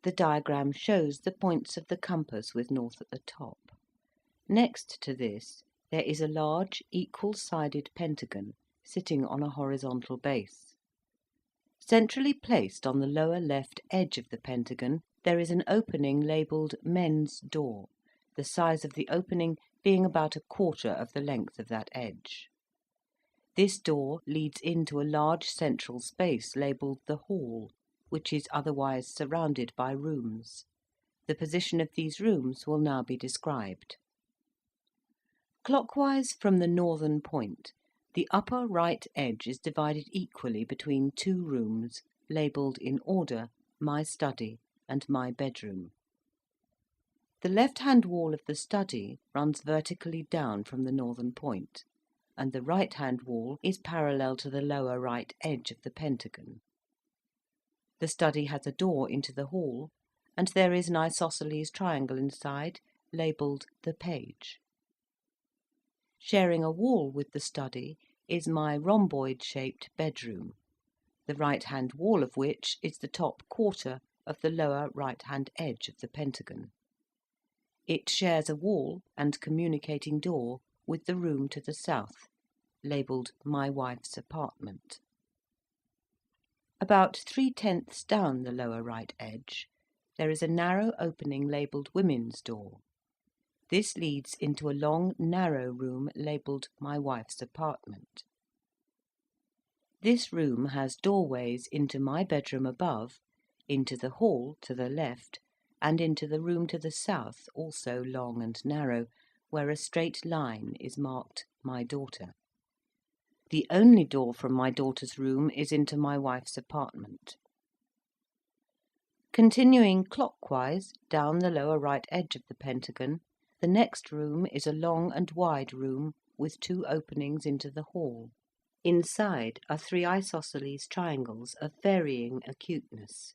The diagram shows the points of the compass with north at the top. Next to this there is a large equal-sided pentagon sitting on a horizontal base. Centrally placed on the lower left edge of the pentagon there is an opening labelled men's door, the size of the opening being about a quarter of the length of that edge. This door leads into a large central space labelled the hall, which is otherwise surrounded by rooms. The position of these rooms will now be described. Clockwise from the northern point, the upper right edge is divided equally between two rooms, labelled in order my study and my bedroom. The left-hand wall of the study runs vertically down from the northern point, and the right-hand wall is parallel to the lower right edge of the pentagon. The study has a door into the hall, and there is an isosceles triangle inside, labelled the page. Sharing a wall with the study is my rhomboid-shaped bedroom, the right-hand wall of which is the top quarter of the lower right-hand edge of the pentagon. It shares a wall and communicating door with the room to the south, labelled my wife's apartment. About 3/10 down the lower right edge, there is a narrow opening labelled women's door. This leads into a long, narrow room labelled my wife's apartment. This room has doorways into my bedroom above, into the hall to the left, and into the room to the south, also long and narrow, where a straight line is marked my daughter. The only door from my daughter's room is into my wife's apartment. Continuing clockwise down the lower right edge of the pentagon, the next room is a long and wide room with two openings into the hall. Inside are three isosceles triangles of varying acuteness.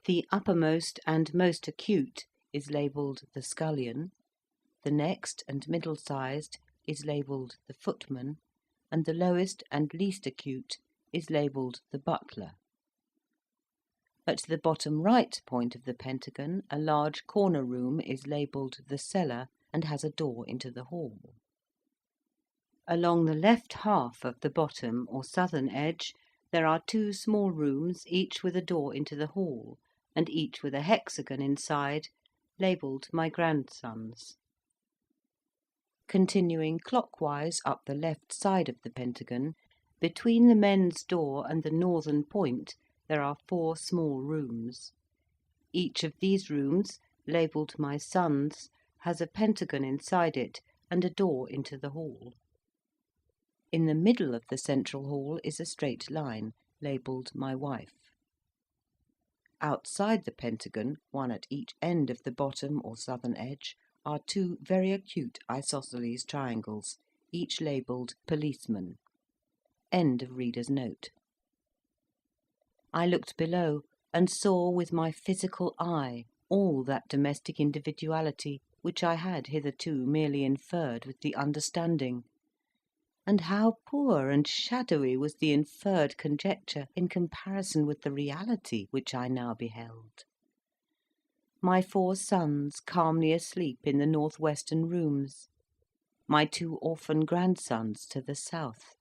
The uppermost and most acute is labelled the scullion, the next and middle-sized is labelled the footman, and the lowest and least acute is labelled the butler. At the bottom right point of the pentagon, a large corner room is labelled the cellar and has a door into the hall. Along the left half of the bottom or southern edge, there are two small rooms, each with a door into the hall, and each with a hexagon inside, labelled my grandson's. Continuing clockwise up the left side of the pentagon, between the men's door and the northern point, there are four small rooms. Each of these rooms, labelled my son's, has a pentagon inside it and a door into the hall. In the middle of the central hall is a straight line, labelled my wife. Outside the pentagon, one at each end of the bottom or southern edge, are two very acute isosceles triangles, each labelled policeman. End of reader's note. I looked below and saw with my physical eye all that domestic individuality which I had hitherto merely inferred with the understanding. And how poor and shadowy was the inferred conjecture in comparison with the reality which I now beheld! My four sons calmly asleep in the north-western rooms, my two orphan grandsons to the south,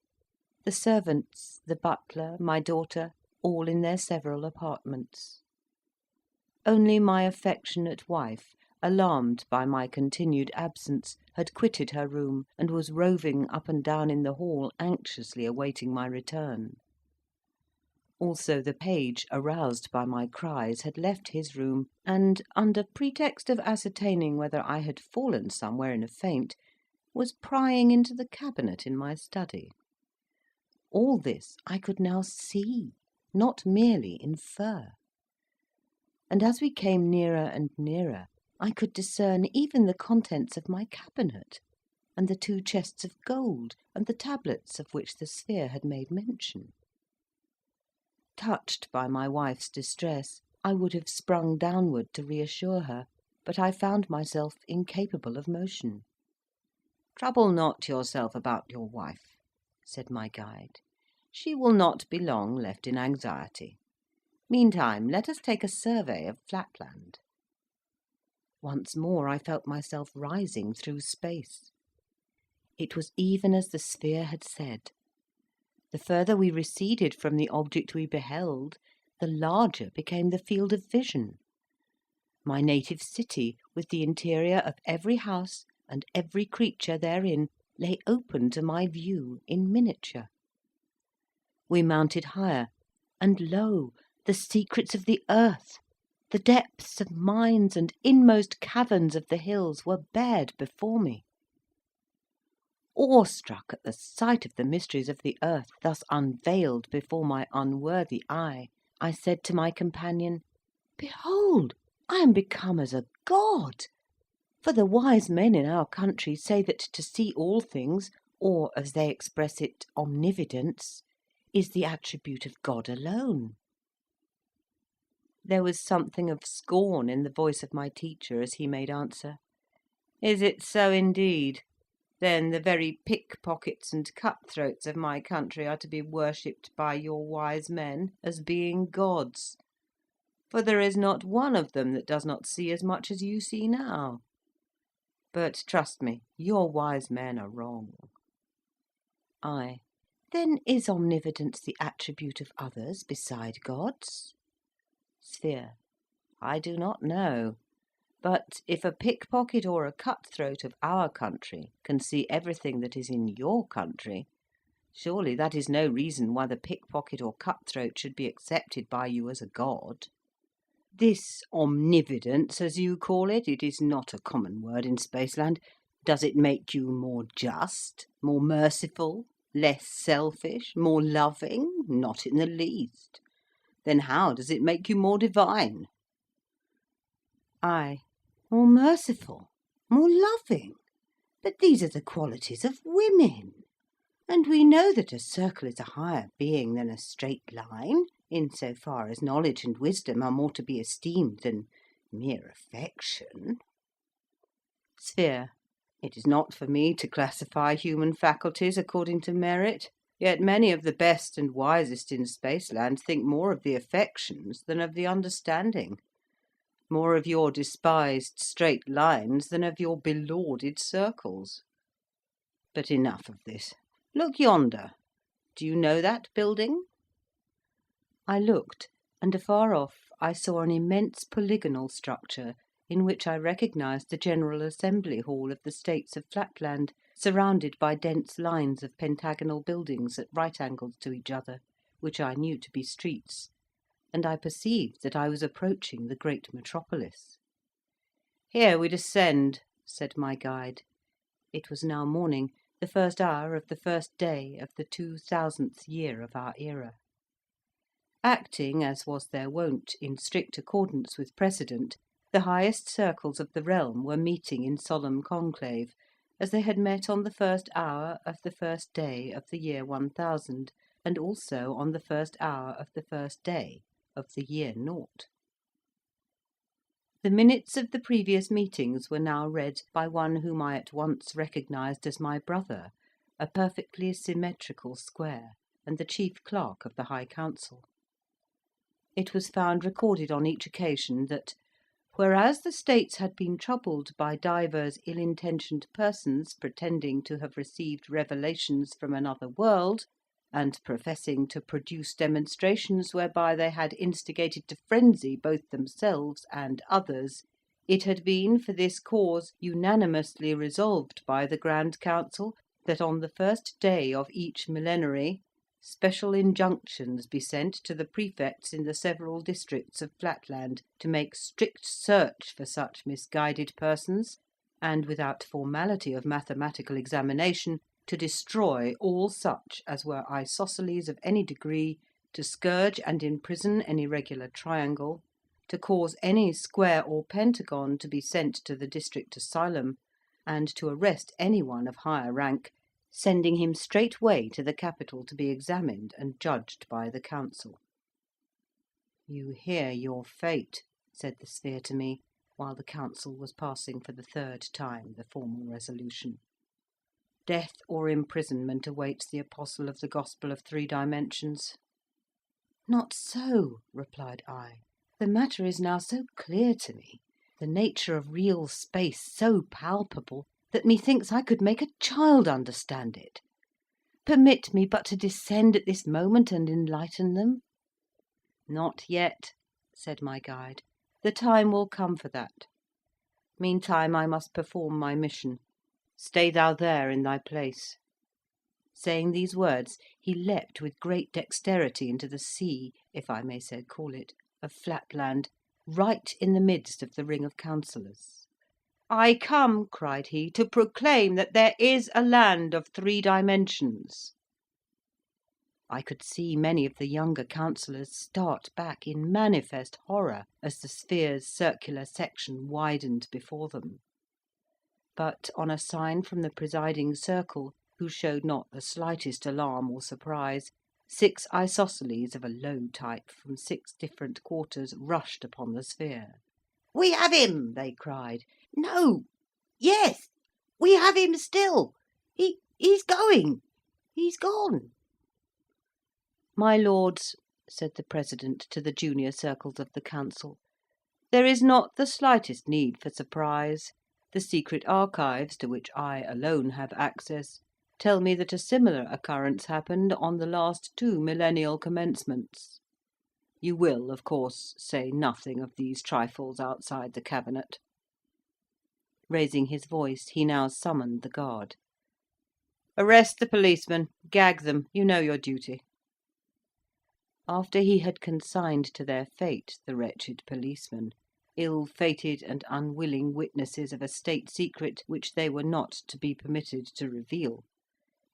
the servants, the butler, my daughter, all in their several apartments. Only my affectionate wife, alarmed by my continued absence, had quitted her room, and was roving up and down in the hall, anxiously awaiting my return. Also the page, aroused by my cries, had left his room, and, under pretext of ascertaining whether I had fallen somewhere in a faint, was prying into the cabinet in my study. All this I could now see, not merely infer. And as we came nearer and nearer, I could discern even the contents of my cabinet, and the 2 chests of gold, and the tablets of which the sphere had made mention. Touched by my wife's distress, I would have sprung downward to reassure her, but I found myself incapable of motion. "Trouble not yourself about your wife," said my guide. "She will not be long left in anxiety. Meantime, let us take a survey of Flatland." Once more I felt myself rising through space. It was even as the sphere had said. The further we receded from the object we beheld, the larger became the field of vision. My native city, with the interior of every house and every creature therein, lay open to my view in miniature. We mounted higher, and lo, the secrets of the earth, the depths of mines and inmost caverns of the hills were bared before me. Awestruck at the sight of the mysteries of the earth thus unveiled before my unworthy eye, I said to my companion, "Behold, I am become as a god! For the wise men in our country say that to see all things, or, as they express it, omnividence, is the attribute of God alone." There was something of scorn in the voice of my teacher as he made answer, "Is it so indeed? Then the very pickpockets and cutthroats of my country are to be worshipped by your wise men as being gods; for there is not one of them that does not see as much as you see now. But trust me, your wise men are wrong." I. Then is omnividence the attribute of others beside gods? Sphere. I do not know. But if a pickpocket or a cutthroat of our country can see everything that is in your country, surely that is no reason why the pickpocket or cutthroat should be accepted by you as a god. This omnividence, as you call it, it is not a common word in Spaceland. Does it make you more just, more merciful, less selfish, more loving? Not in the least. Then how does it make you more divine? I. More merciful, more loving? But these are the qualities of women. And we know that a circle is a higher being than a straight line, in so far as knowledge and wisdom are more to be esteemed than mere affection. Sphere. It is not for me to classify human faculties according to merit, yet many of the best and wisest in Spaceland think more of the affections than of the understanding, more of your despised straight lines than of your belauded circles. But enough of this. Look yonder. Do you know that building? I looked, and afar off I saw an immense polygonal structure, in which I recognised the General Assembly Hall of the States of Flatland, surrounded by dense lines of pentagonal buildings at right angles to each other, which I knew to be streets, and I perceived that I was approaching the great metropolis. "Here we descend," said my guide. It was now morning, the first hour of the first day of the 2000th year of our era. Acting, as was their wont, in strict accordance with precedent, the highest circles of the realm were meeting in solemn conclave, as they had met on the first hour of the first day of the year 1000, and also on the first hour of the first day of the year 0. The minutes of the previous meetings were now read by one whom I at once recognised as my brother, a perfectly symmetrical square, and the chief clerk of the High Council. It was found recorded on each occasion that, whereas the States had been troubled by divers ill-intentioned persons pretending to have received revelations from another world, and professing to produce demonstrations whereby they had instigated to frenzy both themselves and others, it had been for this cause unanimously resolved by the Grand Council that on the first day of each millenary, special injunctions be sent to the prefects in the several districts of Flatland to make strict search for such misguided persons, and without formality of mathematical examination to destroy all such as were isosceles of any degree, to scourge and imprison any regular triangle, to cause any square or pentagon to be sent to the district asylum, and to arrest any one of higher rank, sending him straightway to the capital to be examined and judged by the council. "You hear your fate," said the sphere to me, while the council was passing for the third time the formal resolution. "Death or imprisonment awaits the apostle of the gospel of three dimensions." "Not so," replied I. "The matter is now so clear to me, the nature of real space so palpable, that methinks I could make a child understand it. Permit me but to descend at this moment and enlighten them." "Not yet," said my guide. "The time will come for that. Meantime I must perform my mission. Stay thou there in thy place." Saying these words, he leapt with great dexterity into the sea, if I may so call it, of Flatland, right in the midst of the ring of councillors. "I come," cried he, "to proclaim that there is a land of three dimensions." I could see many of the younger councillors start back in manifest horror as the sphere's circular section widened before them. But on a sign from the presiding circle, who showed not the slightest alarm or surprise, 6 isosceles of a low type from 6 different quarters rushed upon the sphere. "We have him!" they cried. "No! Yes! We have him still! He's going! He's gone!" "My lords," said the President to the junior circles of the council, "there is not the slightest need for surprise. The secret archives, to which I alone have access, tell me that a similar occurrence happened on the last 2 millennial commencements. You will, of course, say nothing of these trifles outside the cabinet." Raising his voice, he now summoned the guard. "Arrest the policemen. Gag them. You know your duty." After he had consigned to their fate the wretched policemen, ill-fated and unwilling witnesses of a state secret which they were not to be permitted to reveal,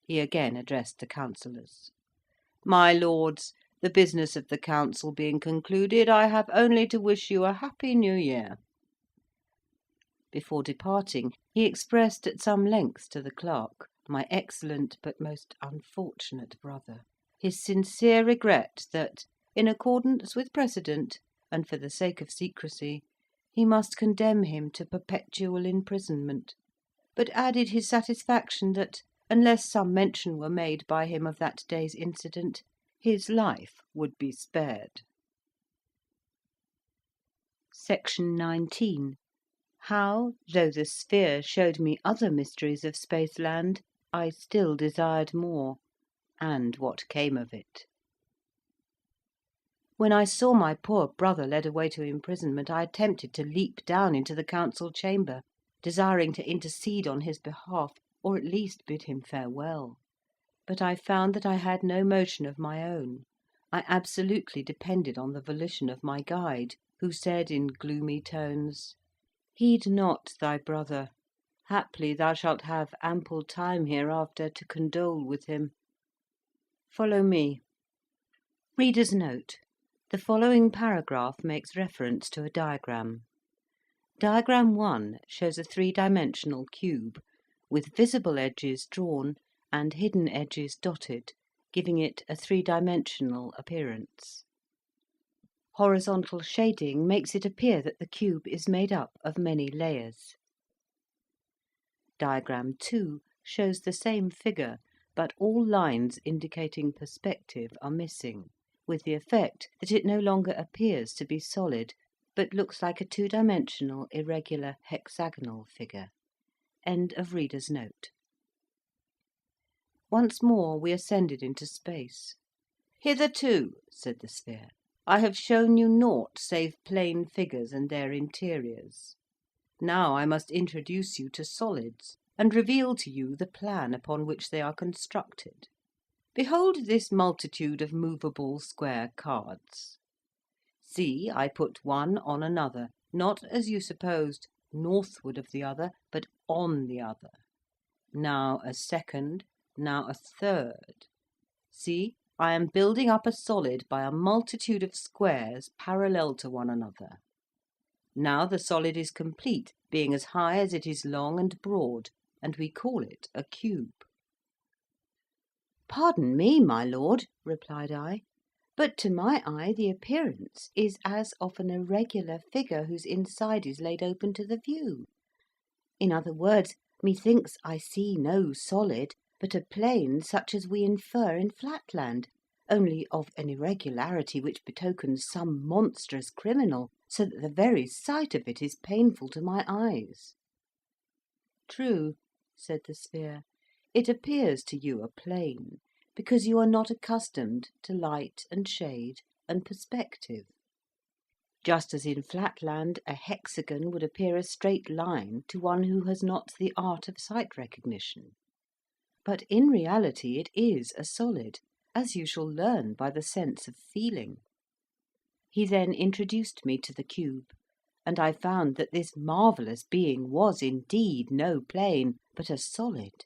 he again addressed the councillors. "My lords, the business of the council being concluded, I have only to wish you a happy New Year." Before departing, he expressed at some length to the clerk, my excellent but most unfortunate brother, his sincere regret that, in accordance with precedent, and for the sake of secrecy, he must condemn him to perpetual imprisonment, but added his satisfaction that, unless some mention were made by him of that day's incident, his life would be spared. Section 19. How, though the sphere showed me other mysteries of Spaceland, I still desired more, and what came of it. When I saw my poor brother led away to imprisonment, I attempted to leap down into the council chamber, desiring to intercede on his behalf, or at least bid him farewell. But I found that I had no motion of my own. I absolutely depended on the volition of my guide, who said in gloomy tones, "Heed not thy brother. Haply thou shalt have ample time hereafter to condole with him. Follow me." Reader's note: the following paragraph makes reference to a diagram. Diagram 1 shows a 3-dimensional cube, with visible edges drawn and hidden edges dotted, giving it a 3-dimensional appearance. Horizontal shading makes it appear that the cube is made up of many layers. Diagram 2 shows the same figure, but all lines indicating perspective are missing, with the effect that it no longer appears to be solid, but looks like a 2-dimensional irregular hexagonal figure. End of reader's note. Once more we ascended into space. "Hitherto," said the sphere, "I have shown you naught save plane figures and their interiors. Now I must introduce you to solids, and reveal to you the plan upon which they are constructed. Behold this multitude of movable square cards. See, I put one on another, not, as you supposed, northward of the other, but on the other. Now a second, now a third. See, I am building up a solid by a multitude of squares parallel to one another. Now the solid is complete, being as high as it is long and broad, and we call it a cube. "Pardon me, my lord," replied I, "but to my eye the appearance is as of an irregular figure whose inside is laid open to the view. In other words, methinks I see no solid, but a plane such as we infer in Flatland, only of an irregularity which betokens some monstrous criminal, so that the very sight of it is painful to my eyes." "True," said the sphere, "it appears to you a plane, because you are not accustomed to light and shade and perspective. Just as in Flatland a hexagon would appear a straight line to one who has not the art of sight recognition. But in reality it is a solid, as you shall learn by the sense of feeling." He then introduced me to the cube, and I found that this marvellous being was indeed no plane, but a solid,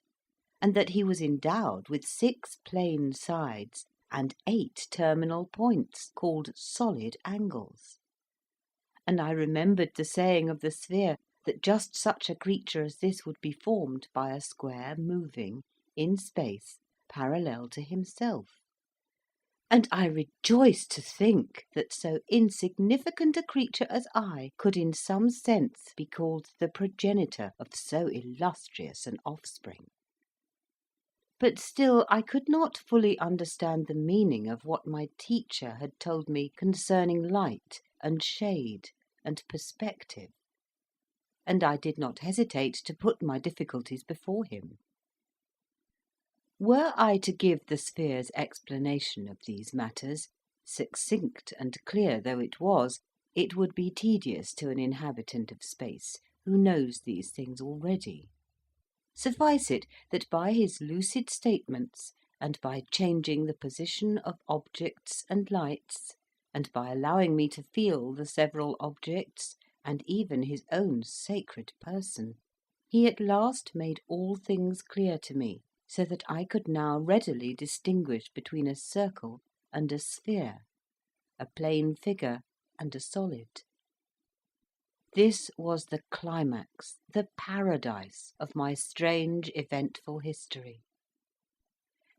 and that he was endowed with 6 plane sides and 8 terminal points, called solid angles. And I remembered the saying of the sphere, that just such a creature as this would be formed by a square moving, in space, parallel to himself. And I rejoiced to think that so insignificant a creature as I could in some sense be called the progenitor of so illustrious an offspring. But still I could not fully understand the meaning of what my teacher had told me concerning light and shade and perspective, and I did not hesitate to put my difficulties before him. Were I to give the sphere's explanation of these matters, succinct and clear though it was, it would be tedious to an inhabitant of space, who knows these things already. Suffice it that by his lucid statements, and by changing the position of objects and lights, and by allowing me to feel the several objects, and even his own sacred person, he at last made all things clear to me, so that I could now readily distinguish between a circle and a sphere, a plane figure and a solid. This was the climax, the paradise of my strange eventful history.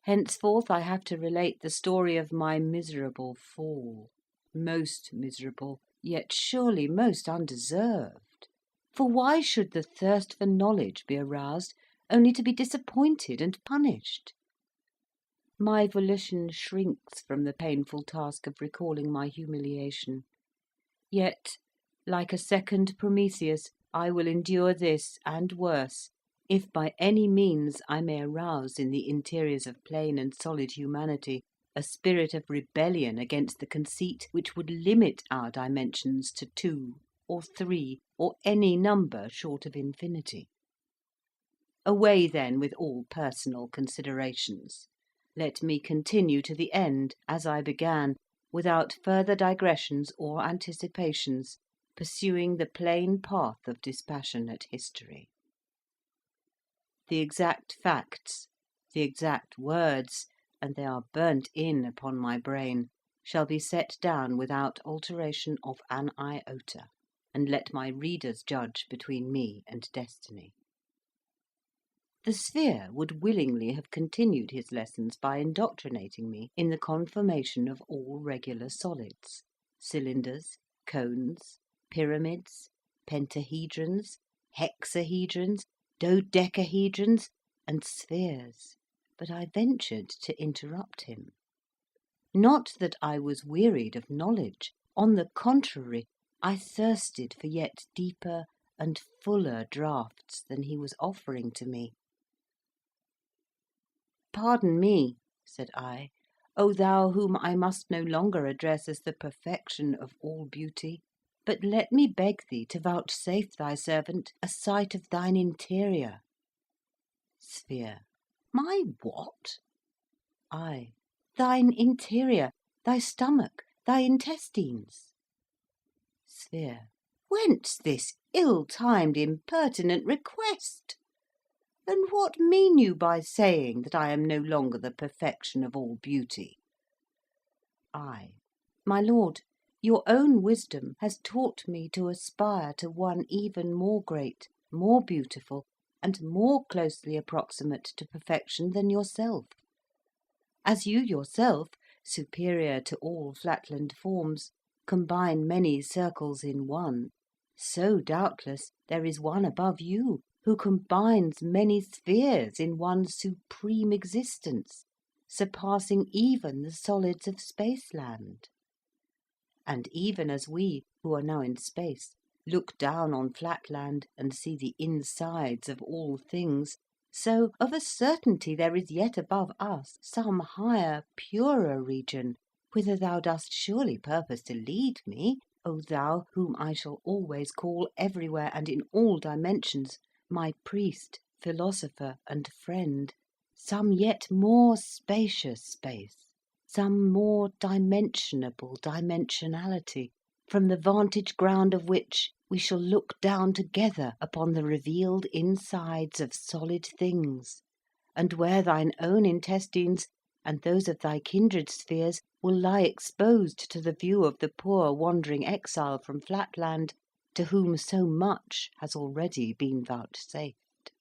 Henceforth I have to relate the story of my miserable fall, most miserable, yet surely most undeserved. For why should the thirst for knowledge be aroused, only to be disappointed and punished? My volition shrinks from the painful task of recalling my humiliation. Yet, like a second Prometheus, I will endure this and worse, if by any means I may arouse in the interiors of plain and solid humanity a spirit of rebellion against the conceit which would limit our dimensions to 2 or 3 or any number short of infinity. Away then with all personal considerations. Let me continue to the end, as I began, without further digressions or anticipations, pursuing the plain path of dispassionate history. The exact facts, the exact words, and they are burnt in upon my brain, shall be set down without alteration of an iota, and let my readers judge between me and destiny. The sphere would willingly have continued his lessons by indoctrinating me in the conformation of all regular solids, cylinders, cones, pyramids, pentahedrons, hexahedrons, dodecahedrons, and spheres, but I ventured to interrupt him. Not that I was wearied of knowledge; on the contrary, I thirsted for yet deeper and fuller draughts than he was offering to me. "Pardon me," said I, "O thou whom I must no longer address as the perfection of all beauty, but let me beg thee to vouchsafe thy servant a sight of thine interior." Sphere. My what? I. Thine interior, thy stomach, thy intestines. Sphere. Whence this ill-timed impertinent request? And what mean you by saying that I am no longer the perfection of all beauty? I. My lord, your own wisdom has taught me to aspire to one even more great, more beautiful, and more closely approximate to perfection than yourself. As you yourself, superior to all Flatland forms, combine many circles in one, so doubtless there is one above you who combines many spheres in one supreme existence, surpassing even the solids of Spaceland. And even as we, who are now in space, look down on Flatland and see the insides of all things, so of a certainty there is yet above us some higher, purer region, whither thou dost surely purpose to lead me, O thou whom I shall always call everywhere and in all dimensions my priest, philosopher, and friend, some yet more spacious space, some more dimensionable dimensionality, from the vantage ground of which we shall look down together upon the revealed insides of solid things, and where thine own intestines and those of thy kindred spheres will lie exposed to the view of the poor wandering exile from Flatland, to whom so much has already been vouchsafed.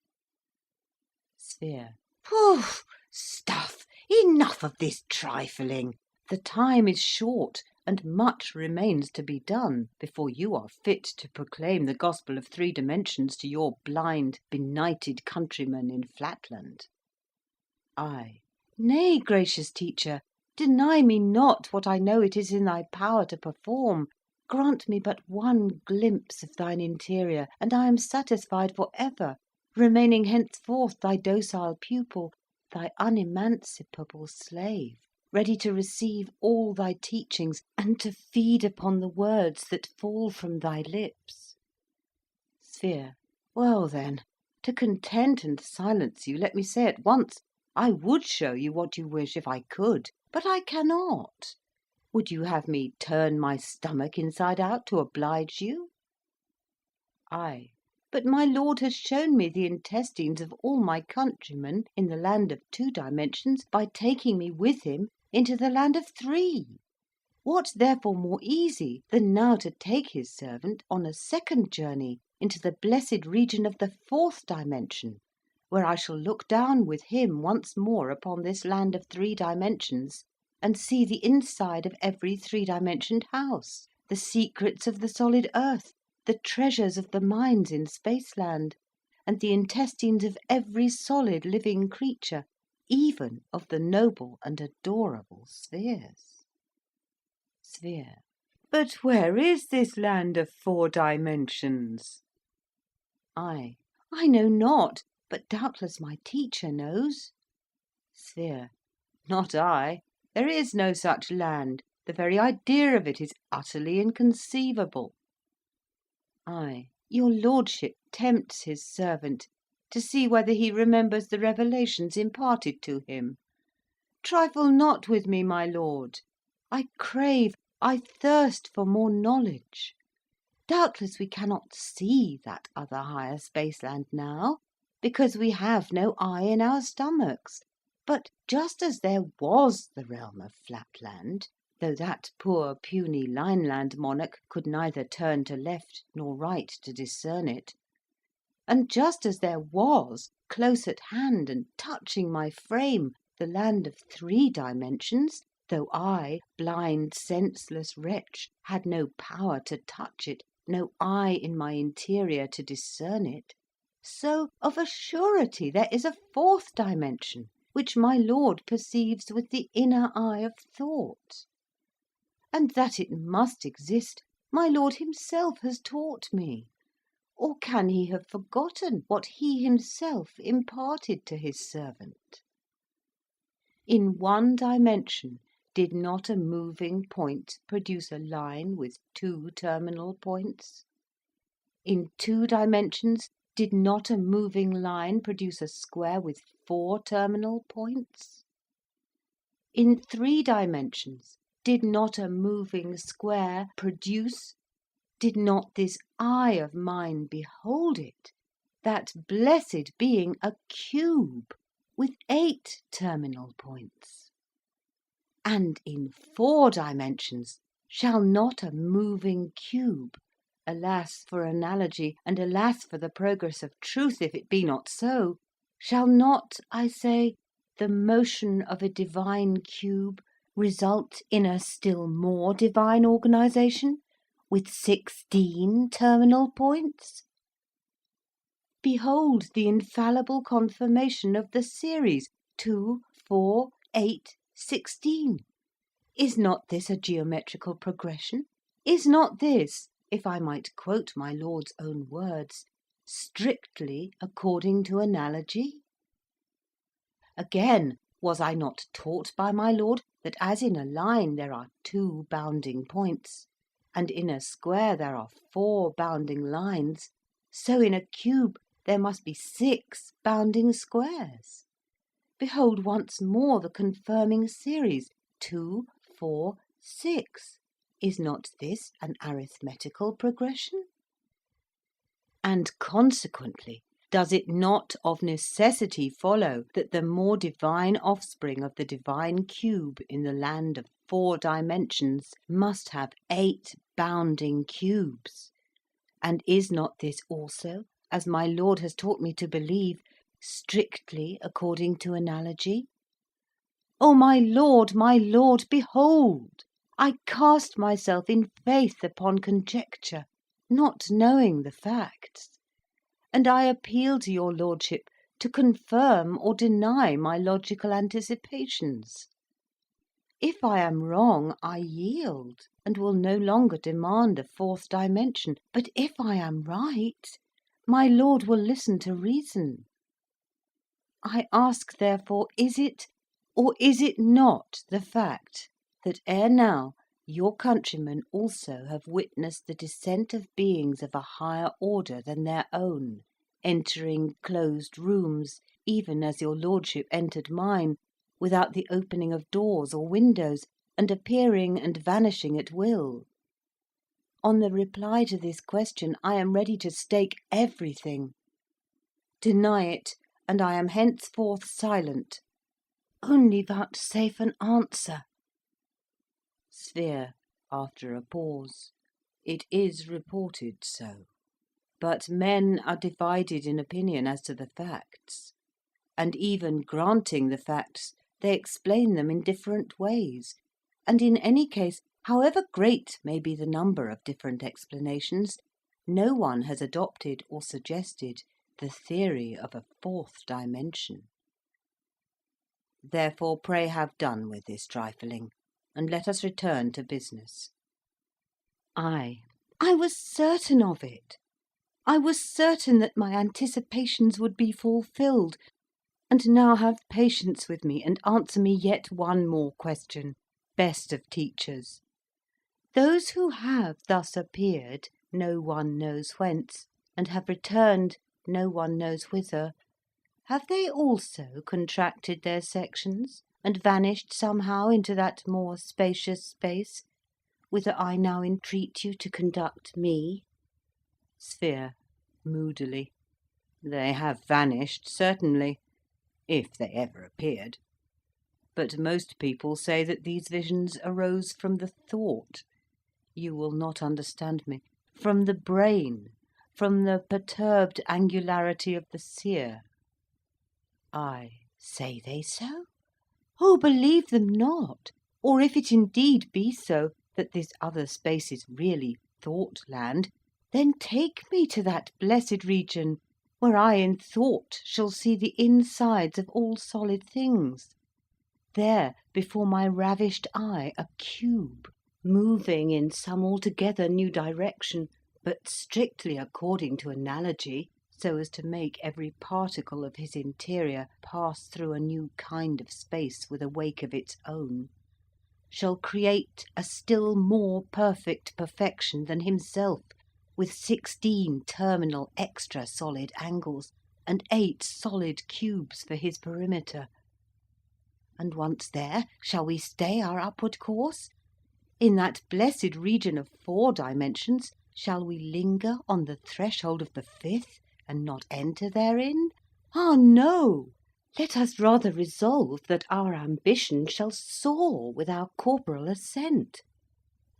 Sphere. Pooh! Stuff! Enough of this trifling. The time is short, and much remains to be done before you are fit to proclaim the gospel of 3 dimensions to your blind, benighted countrymen in Flatland. I. Nay, gracious teacher, deny me not what I know it is in thy power to perform. Grant me but one glimpse of thine interior, and I am satisfied for ever, remaining henceforth thy docile pupil, thy unemancipable slave, ready to receive all thy teachings, and to feed upon the words that fall from thy lips. Sphere. Well then, to content and silence you, let me say at once, I would show you what you wish if I could, but I cannot. Would you have me turn my stomach inside out to oblige you? I. But my lord has shown me the intestines of all my countrymen in the land of 2 dimensions by taking me with him into the land of 3. What therefore more easy than now to take his servant on a second journey into the blessed region of the 4th dimension, where I shall look down with him once more upon this land of 3 dimensions, and see the inside of every 3-dimensioned house, the secrets of the solid earth, the treasures of the mines in Spaceland, and the intestines of every solid living creature, even of the noble and adorable spheres. Sphere. But where is this land of 4 dimensions? I know not, but doubtless my teacher knows. Sphere. Not I. There is no such land. The very idea of it is utterly inconceivable. I. Your lordship tempts his servant to see whether he remembers the revelations imparted to him. Trifle not with me, my lord. I crave, I thirst for more knowledge. Doubtless we cannot see that other higher Spaceland now, because we have no eye in our stomachs. But just as there was the realm of Flatland, though that poor puny Lineland monarch could neither turn to left nor right to discern it, and just as there was, close at hand and touching my frame, the land of 3 dimensions, though I, blind, senseless wretch, had no power to touch it, no eye in my interior to discern it, so of a surety there is a 4th dimension, which my lord perceives with the inner eye of thought. And that it must exist, my lord himself has taught me. Or can he have forgotten what he himself imparted to his servant? In 1 dimension, did not a moving point produce a line with 2 terminal points? In 2 dimensions, did not a moving line produce a square with 4 terminal points? in 3 dimensions, did not a moving square produce, did not this eye of mine behold it, that blessed being a cube with 8 terminal points? And in 4 dimensions shall not a moving cube, alas for analogy, and alas for the progress of truth, if it be not so, shall not, I say, the motion of a divine cube result in a still more divine organisation, with 16 terminal points? Behold the infallible confirmation of the series 2, 4, 8, 16. Is not this a geometrical progression? Is not this, if I might quote my Lord's own words, strictly according to analogy? Again, was I not taught by my Lord that as in a line there are 2 bounding points, and in a square there are 4 bounding lines, so in a cube there must be 6 bounding squares? Behold once more the confirming series 2, 4, 6. Is not this an arithmetical progression? And consequently, does it not of necessity follow that the more divine offspring of the divine cube in the land of 4 dimensions must have 8 bounding cubes? And is not this also, as my Lord has taught me to believe, strictly according to analogy? O my Lord, behold! I cast myself in faith upon conjecture, not knowing the facts, and I appeal to your Lordship to confirm or deny my logical anticipations. If I am wrong, I yield, and will no longer demand a 4th dimension, but if I am right, my Lord will listen to reason. I ask, therefore, is it, or is it not, the fact that ere now your countrymen also have witnessed the descent of beings of a higher order than their own, entering closed rooms, even as your Lordship entered mine, without the opening of doors or windows, and appearing and vanishing at will? On the reply to this question I am ready to stake everything. Deny it, and I am henceforth silent. Only vouchsafe an answer. Sphere, after a pause. It is reported so. But men are divided in opinion as to the facts, and even granting the facts, they explain them in different ways, and in any case, however great may be the number of different explanations, no one has adopted or suggested the theory of a 4th dimension. Therefore pray have done with this trifling, and let us return to business. I was certain of it. I was certain that my anticipations would be fulfilled, and now have patience with me, and answer me yet one more question, best of teachers. Those who have thus appeared, no one knows whence, and have returned, no one knows whither, have they also contracted their sections, and vanished somehow into that more spacious space, whither I now entreat you to conduct me? Sphere, moodily. They have vanished, certainly, if they ever appeared. But most people say that these visions arose from the thought. You will not understand me. From the brain, from the perturbed angularity of the seer. I say they so? Oh, believe them not. Or if it indeed be so, that this other space is really Thoughtland, then take me to that blessed region, where I in thought shall see the insides of all solid things. There, before my ravished eye, a cube, moving in some altogether new direction, but strictly according to analogy, so as to make every particle of his interior pass through a new kind of space with a wake of its own, shall create a still more perfect perfection than himself, with 16 terminal extra solid angles, and 8 solid cubes for his perimeter. And once there, shall we stay our upward course? In that blessed region of 4 dimensions, shall we linger on the threshold of the 5th, and not enter therein? Ah, no! Let us rather resolve that our ambition shall soar with our corporal ascent.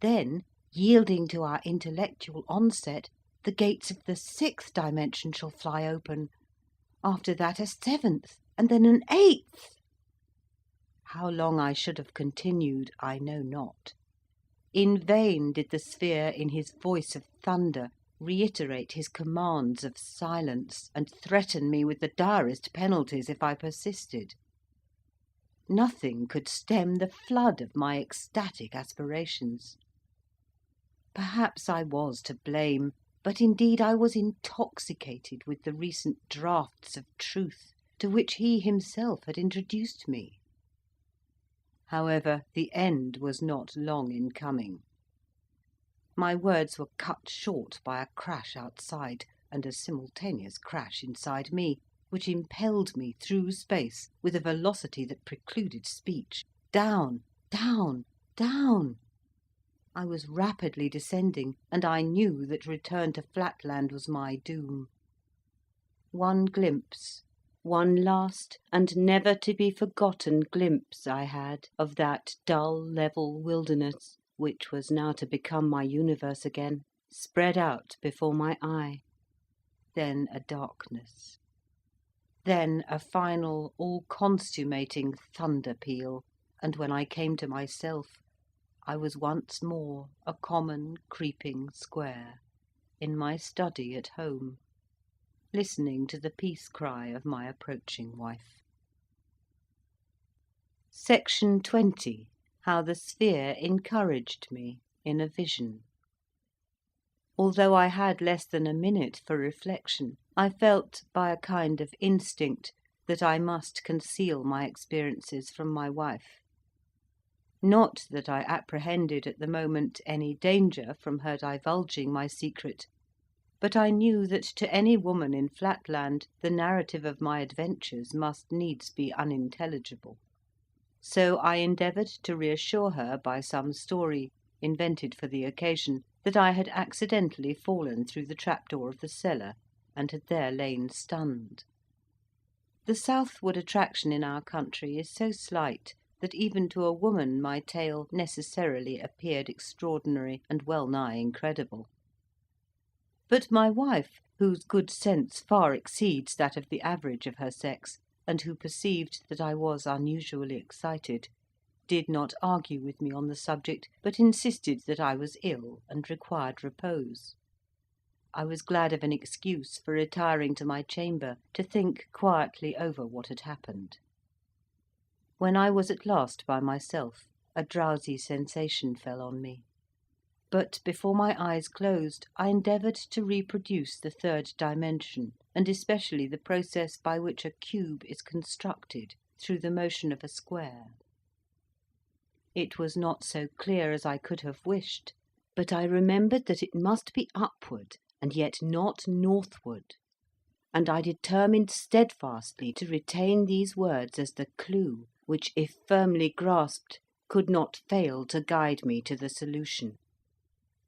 Then, yielding to our intellectual onset, the gates of the 6th dimension shall fly open. After that a 7th, and then an 8th. How long I should have continued, I know not. In vain did the sphere, in his voice of thunder, reiterate his commands of silence, and threaten me with the direst penalties if I persisted. Nothing could stem the flood of my ecstatic aspirations. Perhaps I was to blame, but indeed I was intoxicated with the recent draughts of truth to which he himself had introduced me. However, the end was not long in coming. My words were cut short by a crash outside, and a simultaneous crash inside me, which impelled me through space with a velocity that precluded speech. Down, down, down. I was rapidly descending, and I knew that return to Flatland was my doom. One glimpse, one last and never to be forgotten glimpse I had of that dull level wilderness, which was now to become my universe again, spread out before my eye. Then a darkness. Then a final, all-consummating thunder peal, and when I came to myself, I was once more a common creeping square, in my study at home, listening to the peace cry of my approaching wife. Section 20. How the sphere encouraged me in a vision. Although I had less than a minute for reflection, I felt, by a kind of instinct, that I must conceal my experiences from my wife. Not that I apprehended at the moment any danger from her divulging my secret, but I knew that to any woman in Flatland the narrative of my adventures must needs be unintelligible. So I endeavoured to reassure her by some story, invented for the occasion, that I had accidentally fallen through the trapdoor of the cellar, and had there lain stunned. The southward attraction in our country is so slight that even to a woman my tale necessarily appeared extraordinary and well nigh incredible. But my wife, whose good sense far exceeds that of the average of her sex, and who perceived that I was unusually excited, did not argue with me on the subject, but insisted that I was ill and required repose. I was glad of an excuse for retiring to my chamber to think quietly over what had happened. When I was at last by myself, a drowsy sensation fell on me. But before my eyes closed, I endeavoured to reproduce the 3rd dimension, and especially the process by which a cube is constructed through the motion of a square. It was not so clear as I could have wished, but I remembered that it must be upward, and yet not northward, and I determined steadfastly to retain these words as the clue which, if firmly grasped, could not fail to guide me to the solution.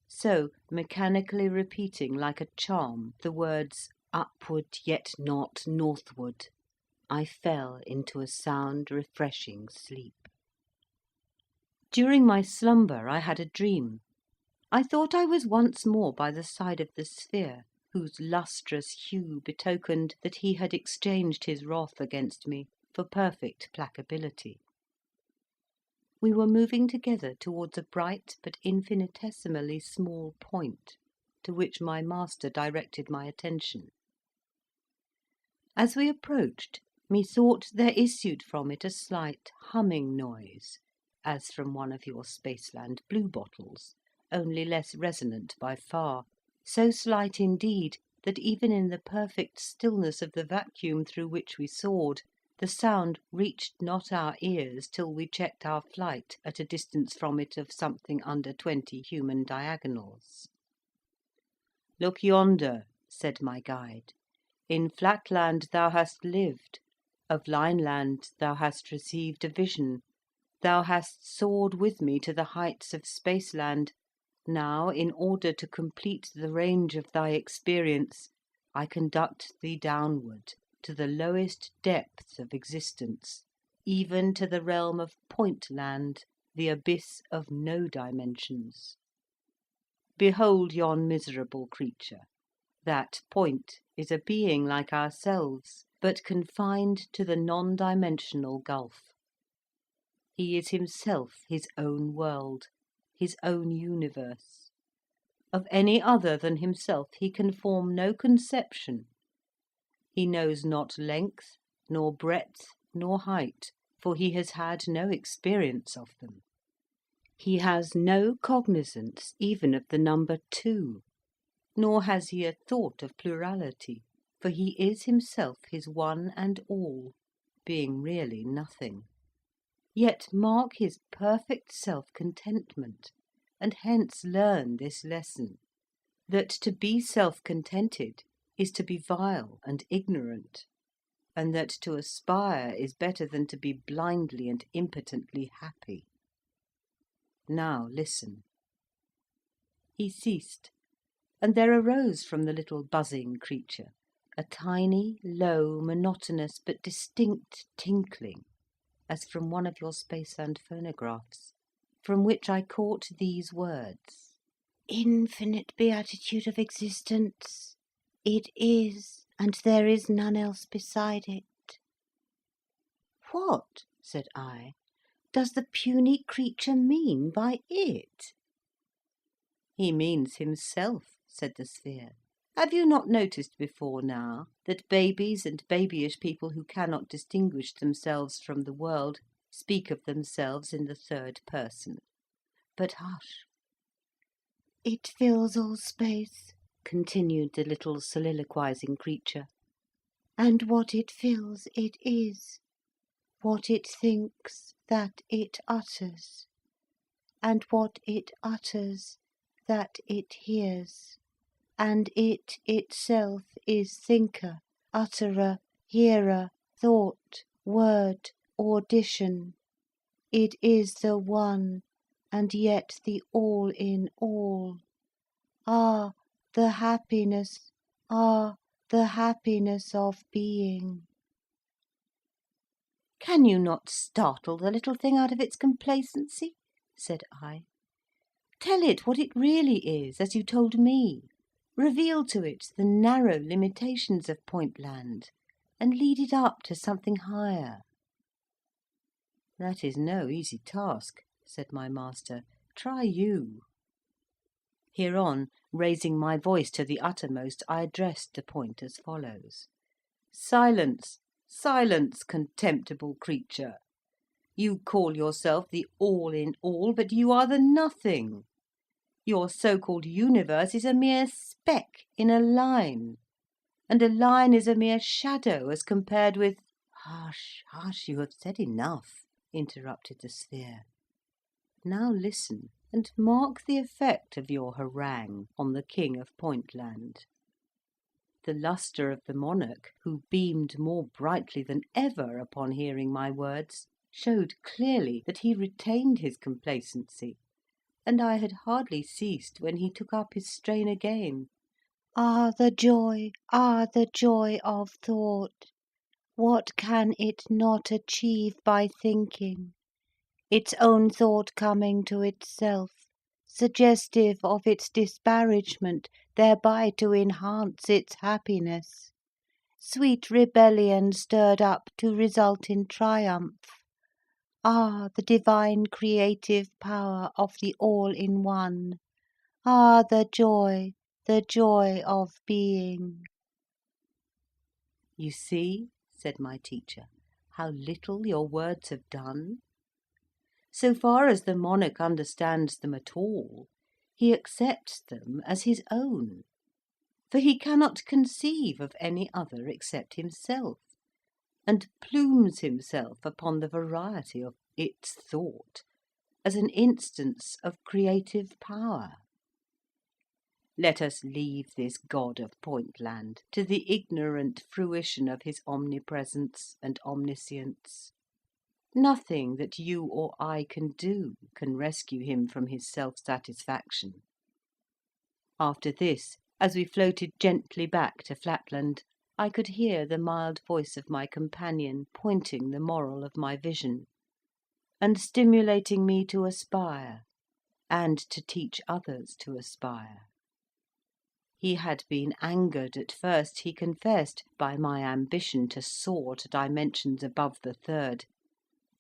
So, mechanically repeating like a charm the words "upward yet not northward," I fell into a sound, refreshing sleep. During my slumber I had a dream. I thought I was once more by the side of the sphere, whose lustrous hue betokened that he had exchanged his wrath against me for perfect placability. We were moving together towards a bright but infinitesimally small point, to which my master directed my attention. As we approached, methought there issued from it a slight humming noise, as from one of your Spaceland blue bottles, only less resonant by far, so slight indeed that even in the perfect stillness of the vacuum through which we soared, the sound reached not our ears till we checked our flight at a distance from it of something under 20 human diagonals. "Look yonder," said my guide. "In Flatland thou hast lived. Of Lineland thou hast received a vision, thou hast soared with me to the heights of Spaceland. Now, in order to complete the range of thy experience, I conduct thee downward to the lowest depths of existence, even to the realm of Pointland, the abyss of no dimensions. Behold yon miserable creature. That point is a being like ourselves, but confined to the non-dimensional gulf. He is himself his own world, his own universe. Of any other than himself he can form no conception. He knows not length, nor breadth, nor height, for he has had no experience of them. He has no cognizance even of the number 2, nor has he a thought of plurality, for he is himself his one and all, being really nothing. Yet mark his perfect self-contentment, and hence learn this lesson, that to be self-contented is to be vile and ignorant, and that to aspire is better than to be blindly and impotently happy. Now listen." He ceased, and there arose from the little buzzing creature a tiny, low, monotonous, but distinct tinkling, as from one of your Spaceland phonographs, from which I caught these words: "Infinite beatitude of existence, it is, and there is none else beside it." "What," said I, "does the puny creature mean by it?" "He means himself," said the sphere. "Have you not noticed before now that babies and babyish people who cannot distinguish themselves from the world speak of themselves in the third person? But hush!" "It fills all space," continued the little soliloquizing creature, "and what it fills it is. What it thinks, that it utters, and what it utters, that it hears, and it itself is thinker, utterer, hearer, thought, word, audition. It is the one, and yet the all in all. Ah, the happiness, ah, the happiness of being!" "Can you not startle the little thing out of its complacency?" said I. "Tell it what it really is, as you told me. Reveal to it the narrow limitations of Pointland, and lead it up to something higher." "That is no easy task," said my master. "Try you." Hereon, raising my voice to the uttermost, I addressed the point as follows: "Silence! Silence, contemptible creature! You call yourself the all in all, but you are the nothing. Your so-called universe is a mere speck in a line, and a line is a mere shadow as compared with—" "Hush, hush, you have said enough," interrupted the sphere. "Now listen, and mark the effect of your harangue on the King of Pointland." The lustre of the monarch, who beamed more brightly than ever upon hearing my words, showed clearly that he retained his complacency, and I had hardly ceased when he took up his strain again. Ah, the joy of thought! What can it not achieve by thinking? Its own thought coming to itself, suggestive of its disparagement, thereby to enhance its happiness. Sweet rebellion stirred up to result in triumph. Ah, the divine creative power of the all-in-one! Ah, the joy of being!" "You see," said my teacher, "how little your words have done? So far as the monarch understands them at all, he accepts them as his own, for he cannot conceive of any other except himself, and plumes himself upon the variety of its thought as an instance of creative power. Let us leave this god of Pointland to the ignorant fruition of his omnipresence and omniscience. Nothing that you or I can do can rescue him from his self-satisfaction. After this, as we floated gently back to Flatland, I could hear the mild voice of my companion pointing the moral of my vision, and stimulating me to aspire, and to teach others to aspire. He had been angered at first, he confessed, by my ambition to soar to dimensions above the third,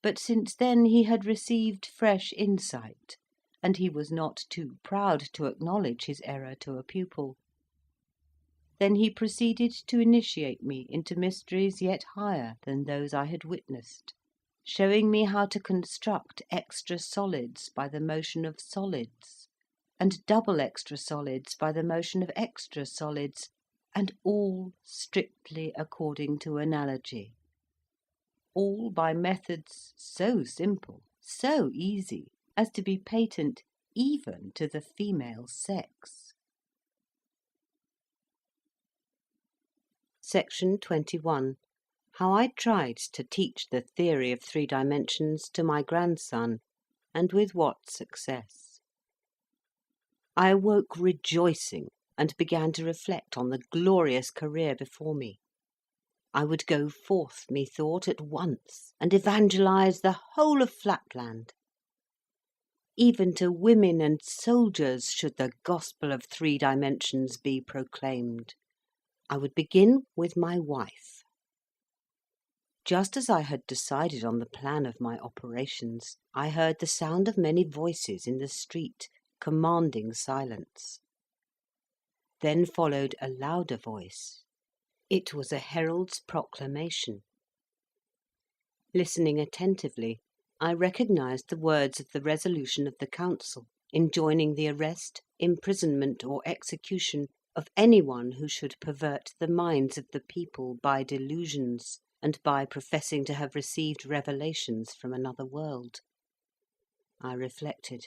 but since then he had received fresh insight, and he was not too proud to acknowledge his error to a pupil. Then he proceeded to initiate me into mysteries yet higher than those I had witnessed, showing me how to construct extra solids by the motion of solids, and double extra solids by the motion of extra solids, and all strictly according to analogy, all by methods so simple, so easy, as to be patent even to the female sex. Section 21. How I tried to teach the theory of three dimensions to my grandson, and with what success. I awoke rejoicing, and began to reflect on the glorious career before me. I would go forth, methought, at once, and evangelise the whole of Flatland. Even to women and soldiers should the gospel of three dimensions be proclaimed. I would begin with my wife. Just as I had decided on the plan of my operations, I heard the sound of many voices in the street, commanding silence. Then followed a louder voice. It was a herald's proclamation. Listening attentively, I recognised the words of the resolution of the council, enjoining the arrest, imprisonment, or execution of anyone who should pervert the minds of the people by delusions, and by professing to have received revelations from another world. I reflected.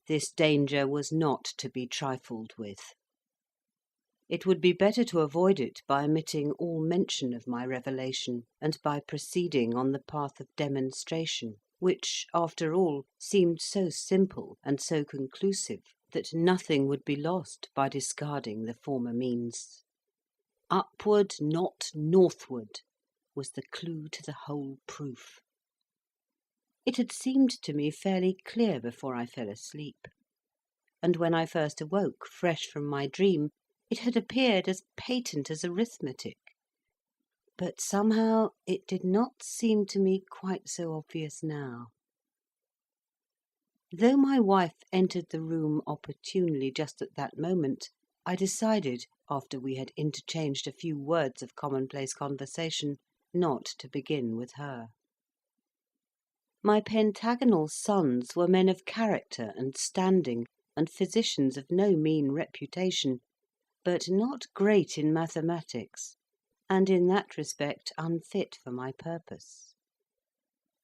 This danger was not to be trifled with. It would be better to avoid it by omitting all mention of my revelation, and by proceeding on the path of demonstration, which, after all, seemed so simple and so conclusive that nothing would be lost by discarding the former means. Upward, not northward, was the clue to the whole proof. It had seemed to me fairly clear before I fell asleep, and when I first awoke, fresh from my dream, it had appeared as patent as arithmetic. But somehow it did not seem to me quite so obvious now. Though my wife entered the room opportunely just at that moment, I decided, after we had interchanged a few words of commonplace conversation, not to begin with her. My pentagonal sons were men of character and standing, and physicians of no mean reputation, but not great in mathematics, and in that respect unfit for my purpose.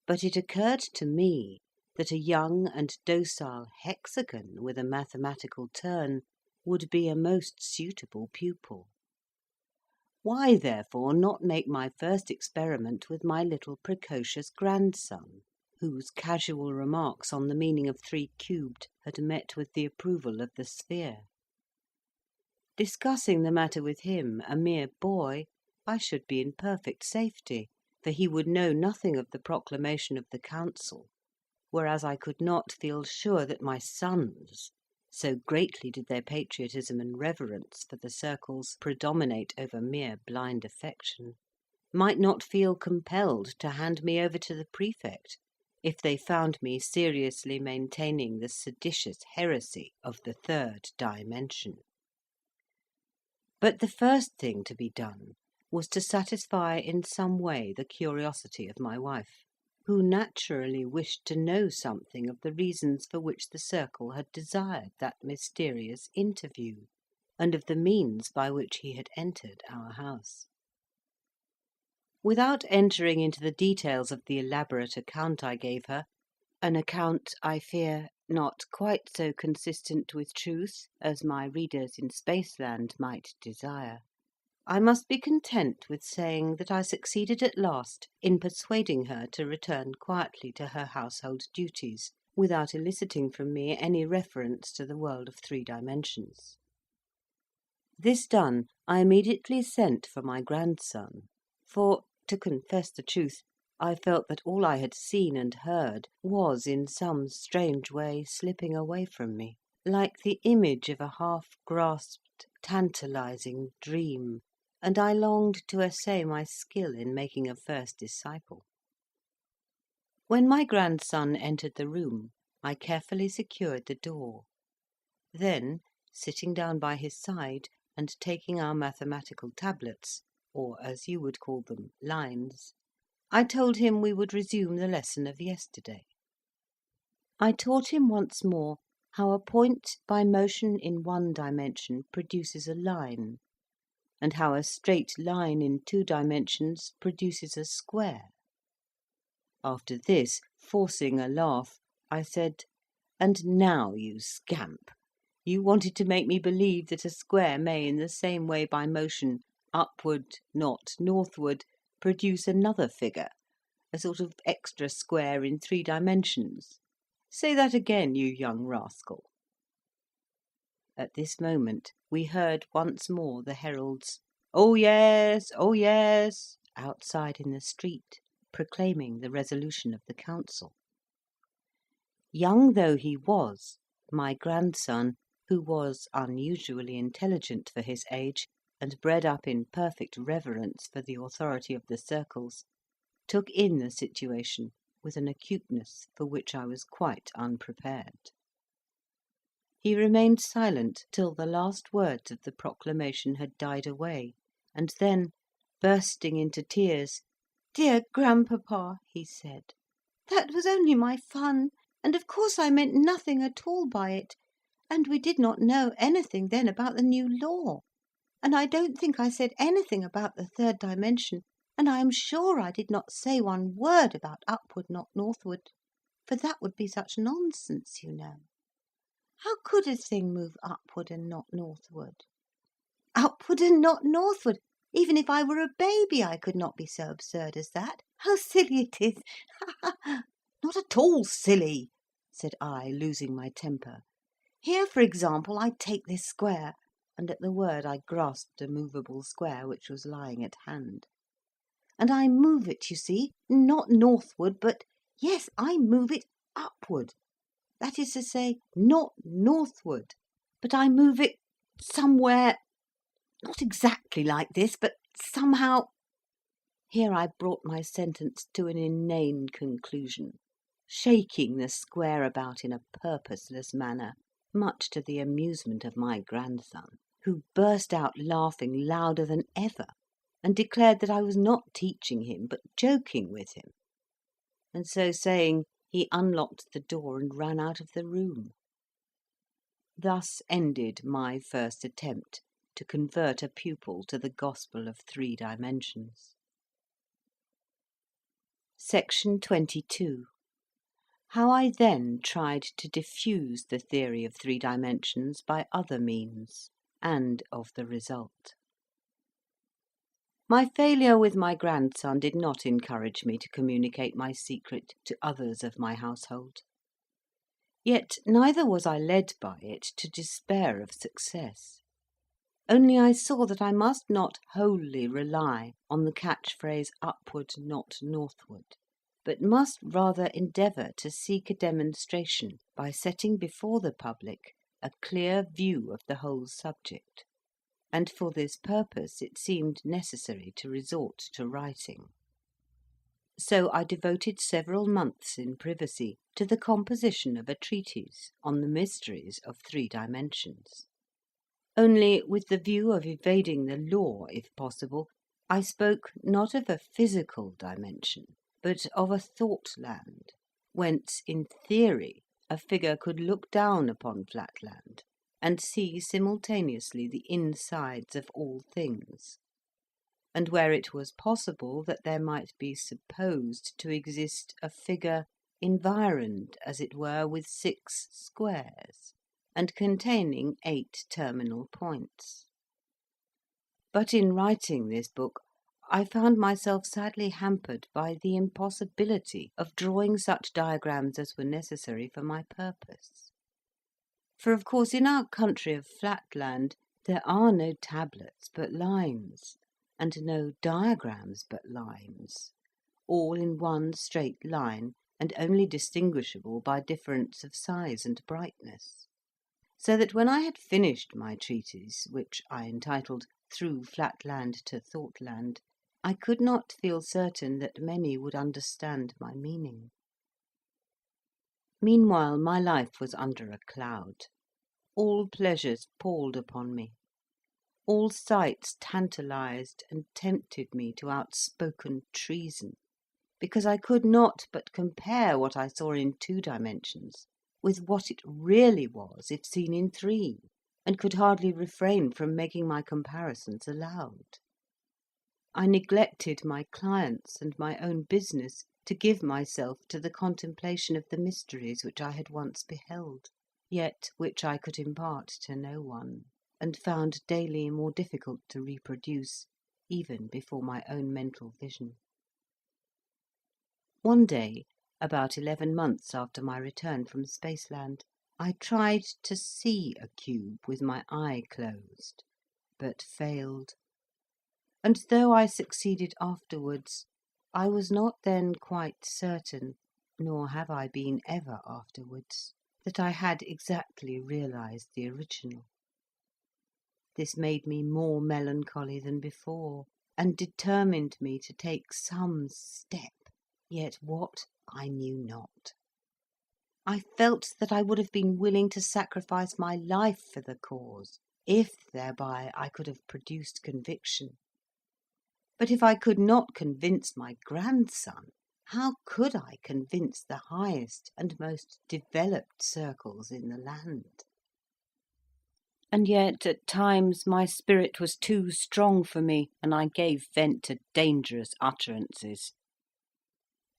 But it occurred to me that a young and docile hexagon with a mathematical turn would be a most suitable pupil. Why, therefore, not make my first experiment with my little precocious grandson, whose casual remarks on the meaning of 3 cubed had met with the approval of the sphere? Discussing the matter with him, a mere boy, I should be in perfect safety, for he would know nothing of the proclamation of the council, whereas I could not feel sure that my sons, so greatly did their patriotism and reverence for the circles predominate over mere blind affection, might not feel compelled to hand me over to the prefect, if they found me seriously maintaining the seditious heresy of the third dimension. But the first thing to be done was to satisfy in some way the curiosity of my wife, who naturally wished to know something of the reasons for which the circle had desired that mysterious interview, and of the means by which he had entered our house. Without entering into the details of the elaborate account I gave her, an account, I fear, not quite so consistent with truth as my readers in Spaceland might desire, I must be content with saying that I succeeded at last in persuading her to return quietly to her household duties, without eliciting from me any reference to the world of three dimensions. This done, I immediately sent for my grandson, for, to confess the truth, I felt that all I had seen and heard was in some strange way slipping away from me, like the image of a half-grasped, tantalizing dream, and I longed to essay my skill in making a first disciple. When my grandson entered the room, I carefully secured the door. Then, sitting down by his side, and taking our mathematical tablets, or, as you would call them, lines, I told him we would resume the lesson of yesterday. I taught him once more how a point by motion in one dimension produces a line, and how a straight line in two dimensions produces a square. After this, forcing a laugh, I said, "And now, you scamp, you wanted to make me believe that a square may, in the same way by motion, upward, not northward, produce another figure, a sort of extra square in three dimensions. Say that again, you young rascal." At this moment we heard once more the herald's "Oh yes, oh yes," outside in the street, proclaiming the resolution of the council. Young though he was, my grandson, who was unusually intelligent for his age, and bred up in perfect reverence for the authority of the circles, took in the situation with an acuteness for which I was quite unprepared. He remained silent till the last words of the proclamation had died away, and then, bursting into tears, "Dear grandpapa," he said, "that was only my fun, and of course I meant nothing at all by it, and we did not know anything then about the new law, and I don't think I said anything about the third dimension, and I am sure I did not say one word about upward, not northward, for that would be such nonsense, you know. How could a thing move upward and not northward? Upward and not northward! Even if I were a baby, I could not be so absurd as that. How silly it is! Ha, ha! Not at all silly," said I, losing my temper. "Here, for example, I take this square," and at the word I grasped a movable square which was lying at hand, "and I move it, you see, not northward, but, yes, I move it upward. That is to say, not northward, but I move it somewhere, not exactly like this, but somehow—" Here I brought my sentence to an inane conclusion, shaking the square about in a purposeless manner, much to the amusement of my grandson, who burst out laughing louder than ever, and declared that I was not teaching him, but joking with him; and so saying, he unlocked the door and ran out of the room. Thus ended my first attempt to convert a pupil to the gospel of three dimensions. Section 22. How I then tried to diffuse the theory of three dimensions by other means, and of the result. My failure with my grandson did not encourage me to communicate my secret to others of my household. Yet neither was I led by it to despair of success. Only I saw that I must not wholly rely on the catchphrase "upward, not northward," but must rather endeavour to seek a demonstration by setting before the public a clear view of the whole subject, and for this purpose it seemed necessary to resort to writing. So I devoted several months in privacy to the composition of a treatise on the mysteries of three dimensions. Only, with the view of evading the law, if possible, I spoke not of a physical dimension, but of a thought-land, whence, in theory, a figure could look down upon Flatland, and see simultaneously the insides of all things, and where it was possible that there might be supposed to exist a figure environed, as it were, with 6 squares, and containing 8 terminal points. But in writing this book, I found myself sadly hampered by the impossibility of drawing such diagrams as were necessary for my purpose. For of course in our country of Flatland there are no tablets but lines, and no diagrams but lines, all in one straight line, and only distinguishable by difference of size and brightness. So that when I had finished my treatise, which I entitled Through Flatland to Thoughtland, I could not feel certain that many would understand my meaning. Meanwhile my life was under a cloud. All pleasures palled upon me. All sights tantalized and tempted me to outspoken treason, because I could not but compare what I saw in 2 dimensions with what it really was if seen in 3, and could hardly refrain from making my comparisons aloud. I neglected my clients and my own business to give myself to the contemplation of the mysteries which I had once beheld, yet which I could impart to no one, and found daily more difficult to reproduce, even before my own mental vision. One day, about 11 months after my return from Spaceland, I tried to see a cube with my eye closed, but failed. And though I succeeded afterwards, I was not then quite certain, nor have I been ever afterwards, that I had exactly realized the original. This made me more melancholy than before, and determined me to take some step, yet what I knew not. I felt that I would have been willing to sacrifice my life for the cause, if thereby I could have produced conviction. But if I could not convince my grandson, how could I convince the highest and most developed circles in the land? And yet at times my spirit was too strong for me, and I gave vent to dangerous utterances.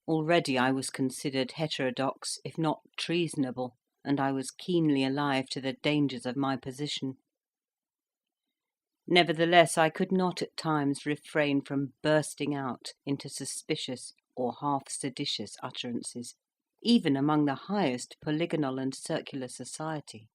Already I was considered heterodox, if not treasonable, and I was keenly alive to the dangers of my position. Nevertheless, I could not at times refrain from bursting out into suspicious or half seditious utterances, even among the highest polygonal and circular society.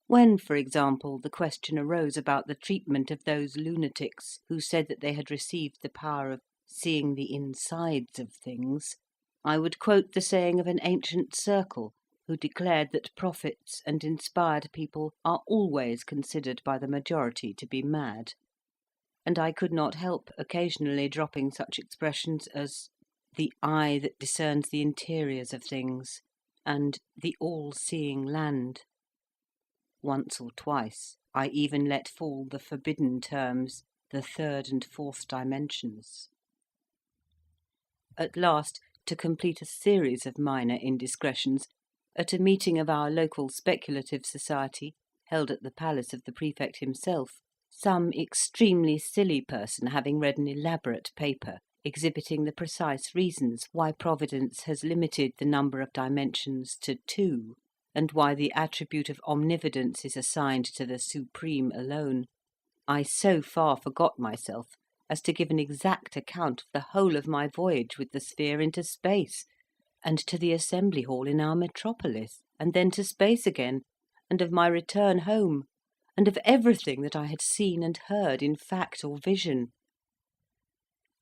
When, for example, the question arose about the treatment of those lunatics who said that they had received the power of seeing the insides of things, I would quote the saying of an ancient circle, who declared that prophets and inspired people are always considered by the majority to be mad, and I could not help occasionally dropping such expressions as the eye that discerns the interiors of things, and the all-seeing land. Once or twice I even let fall the forbidden terms, the 3rd and 4th dimensions. At last, to complete a series of minor indiscretions, at a meeting of our local speculative society, held at the palace of the prefect himself, some extremely silly person having read an elaborate paper exhibiting the precise reasons why Providence has limited the number of dimensions to 2, and why the attribute of omnividence is assigned to the Supreme alone, I so far forgot myself as to give an exact account of the whole of my voyage with the sphere into space, and to the assembly hall in our metropolis, and then to space again, and of my return home, and of everything that I had seen and heard in fact or vision.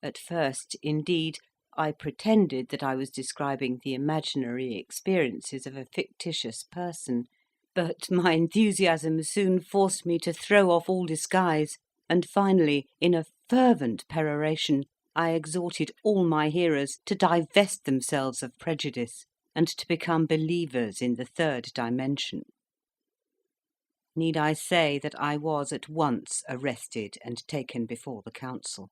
At first, indeed, I pretended that I was describing the imaginary experiences of a fictitious person, but my enthusiasm soon forced me to throw off all disguise, and finally, in a fervent peroration, I exhorted all my hearers to divest themselves of prejudice, and to become believers in the 3rd dimension. Need I say that I was at once arrested and taken before the council?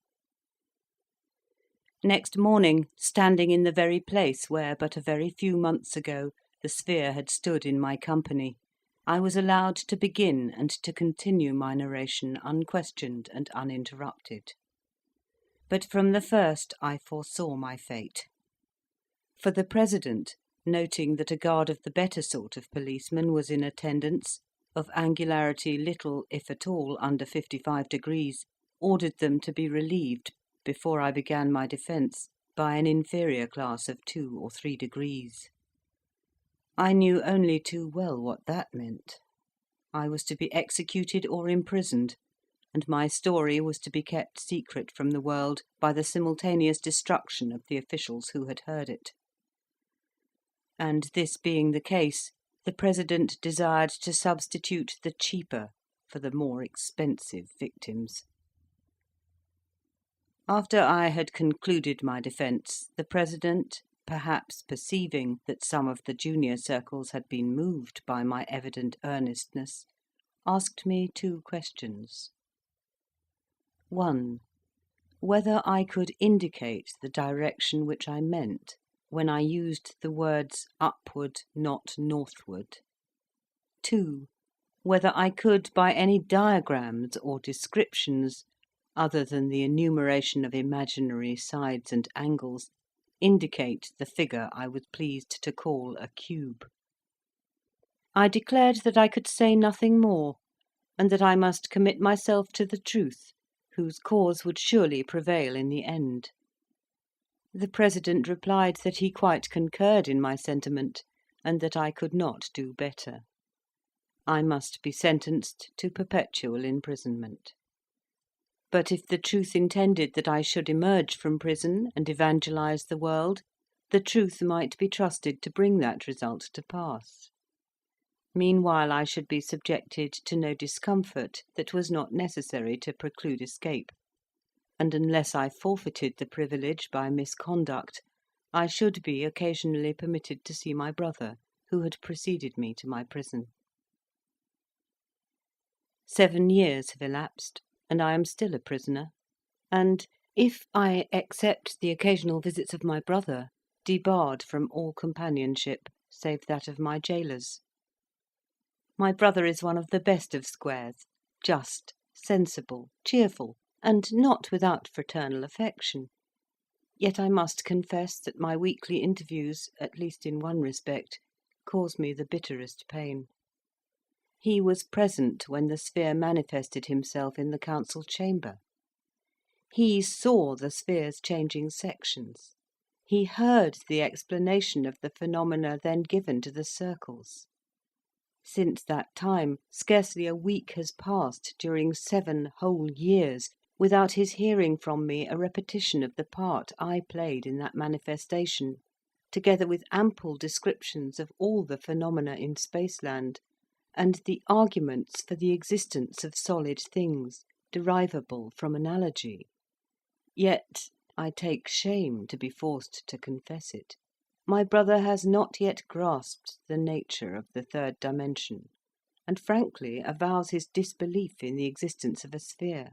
Next morning, standing in the very place where but a very few months ago the sphere had stood in my company, I was allowed to begin and to continue my narration unquestioned and uninterrupted. But from the first I foresaw my fate. For the President, noting that a guard of the better sort of policemen was in attendance, of angularity little, if at all, under 55 degrees, ordered them to be relieved, before I began my defence, by an inferior class of 2 or 3 degrees. I knew only too well what that meant. I was to be executed or imprisoned, and my story was to be kept secret from the world by the simultaneous destruction of the officials who had heard it. And this being the case, the President desired to substitute the cheaper for the more expensive victims. After I had concluded my defence, the President, perhaps perceiving that some of the junior circles had been moved by my evident earnestness, asked me 2 questions. 1. Whether I could indicate the direction which I meant when I used the words upward, not northward. 2. Whether I could, by any diagrams or descriptions, other than the enumeration of imaginary sides and angles, indicate the figure I was pleased to call a cube. I declared that I could say nothing more, and that I must commit myself to the truth, whose cause would surely prevail in the end. The President replied that he quite concurred in my sentiment, and that I could not do better. I must be sentenced to perpetual imprisonment. But if the truth intended that I should emerge from prison and evangelise the world, the truth might be trusted to bring that result to pass. Meanwhile I should be subjected to no discomfort that was not necessary to preclude escape, and unless I forfeited the privilege by misconduct, I should be occasionally permitted to see my brother, who had preceded me to my prison. 7 years have elapsed, and I am still a prisoner, and, if I except the occasional visits of my brother, debarred from all companionship save that of my jailers. My brother is one of the best of squares, just, sensible, cheerful, and not without fraternal affection. Yet I must confess that my weekly interviews, at least in one respect, cause me the bitterest pain. He was present when the sphere manifested himself in the council chamber. He saw the sphere's changing sections. He heard the explanation of the phenomena then given to the circles. Since that time, scarcely a week has passed during 7 whole years without his hearing from me a repetition of the part I played in that manifestation, together with ample descriptions of all the phenomena in Spaceland, and the arguments for the existence of solid things, derivable from analogy. Yet, I take shame to be forced to confess it, my brother has not yet grasped the nature of the 3rd dimension, and frankly avows his disbelief in the existence of a sphere.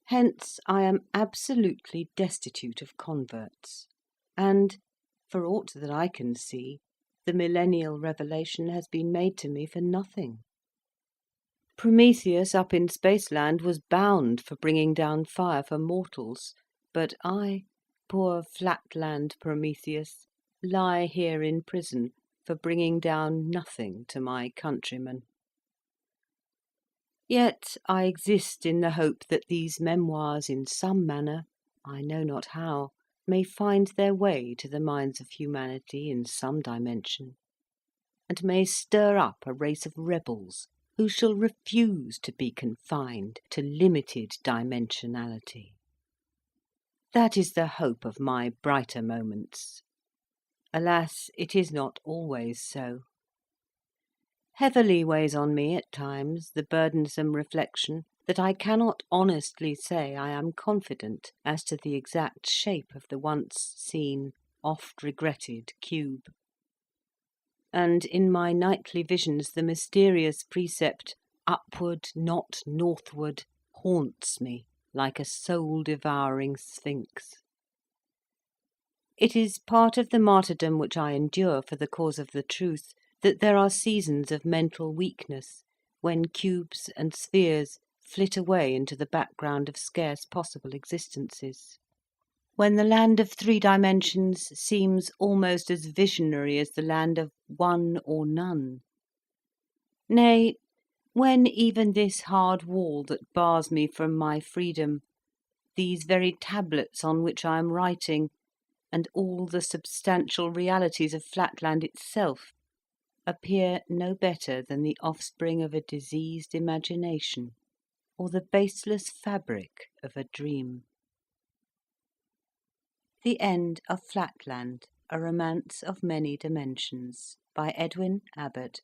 Hence I am absolutely destitute of converts, and, for aught that I can see, the millennial revelation has been made to me for nothing. Prometheus up in Spaceland was bound for bringing down fire for mortals, but I, poor Flatland Prometheus, lie here in prison for bringing down nothing to my countrymen. Yet I exist in the hope that these memoirs in some manner, I know not how, may find their way to the minds of humanity in some dimension, and may stir up a race of rebels who shall refuse to be confined to limited dimensionality. That is the hope of my brighter moments. Alas, it is not always so. Heavily weighs on me at times the burdensome reflection that I cannot honestly say I am confident as to the exact shape of the once seen, oft regretted cube. And in my nightly visions the mysterious precept, upward, not northward, haunts me like a soul-devouring sphinx. It is part of the martyrdom which I endure for the cause of the truth that there are seasons of mental weakness, when cubes and spheres flit away into the background of scarce possible existences. when the land of three dimensions seems almost as visionary as the land of one or none. Nay, when even this hard wall that bars me from my freedom, these very tablets on which I am writing, and all the substantial realities of Flatland itself, appear no better than the offspring of a diseased imagination, or the baseless fabric of a dream. The End of Flatland, a Romance of Many Dimensions, by Edwin Abbott.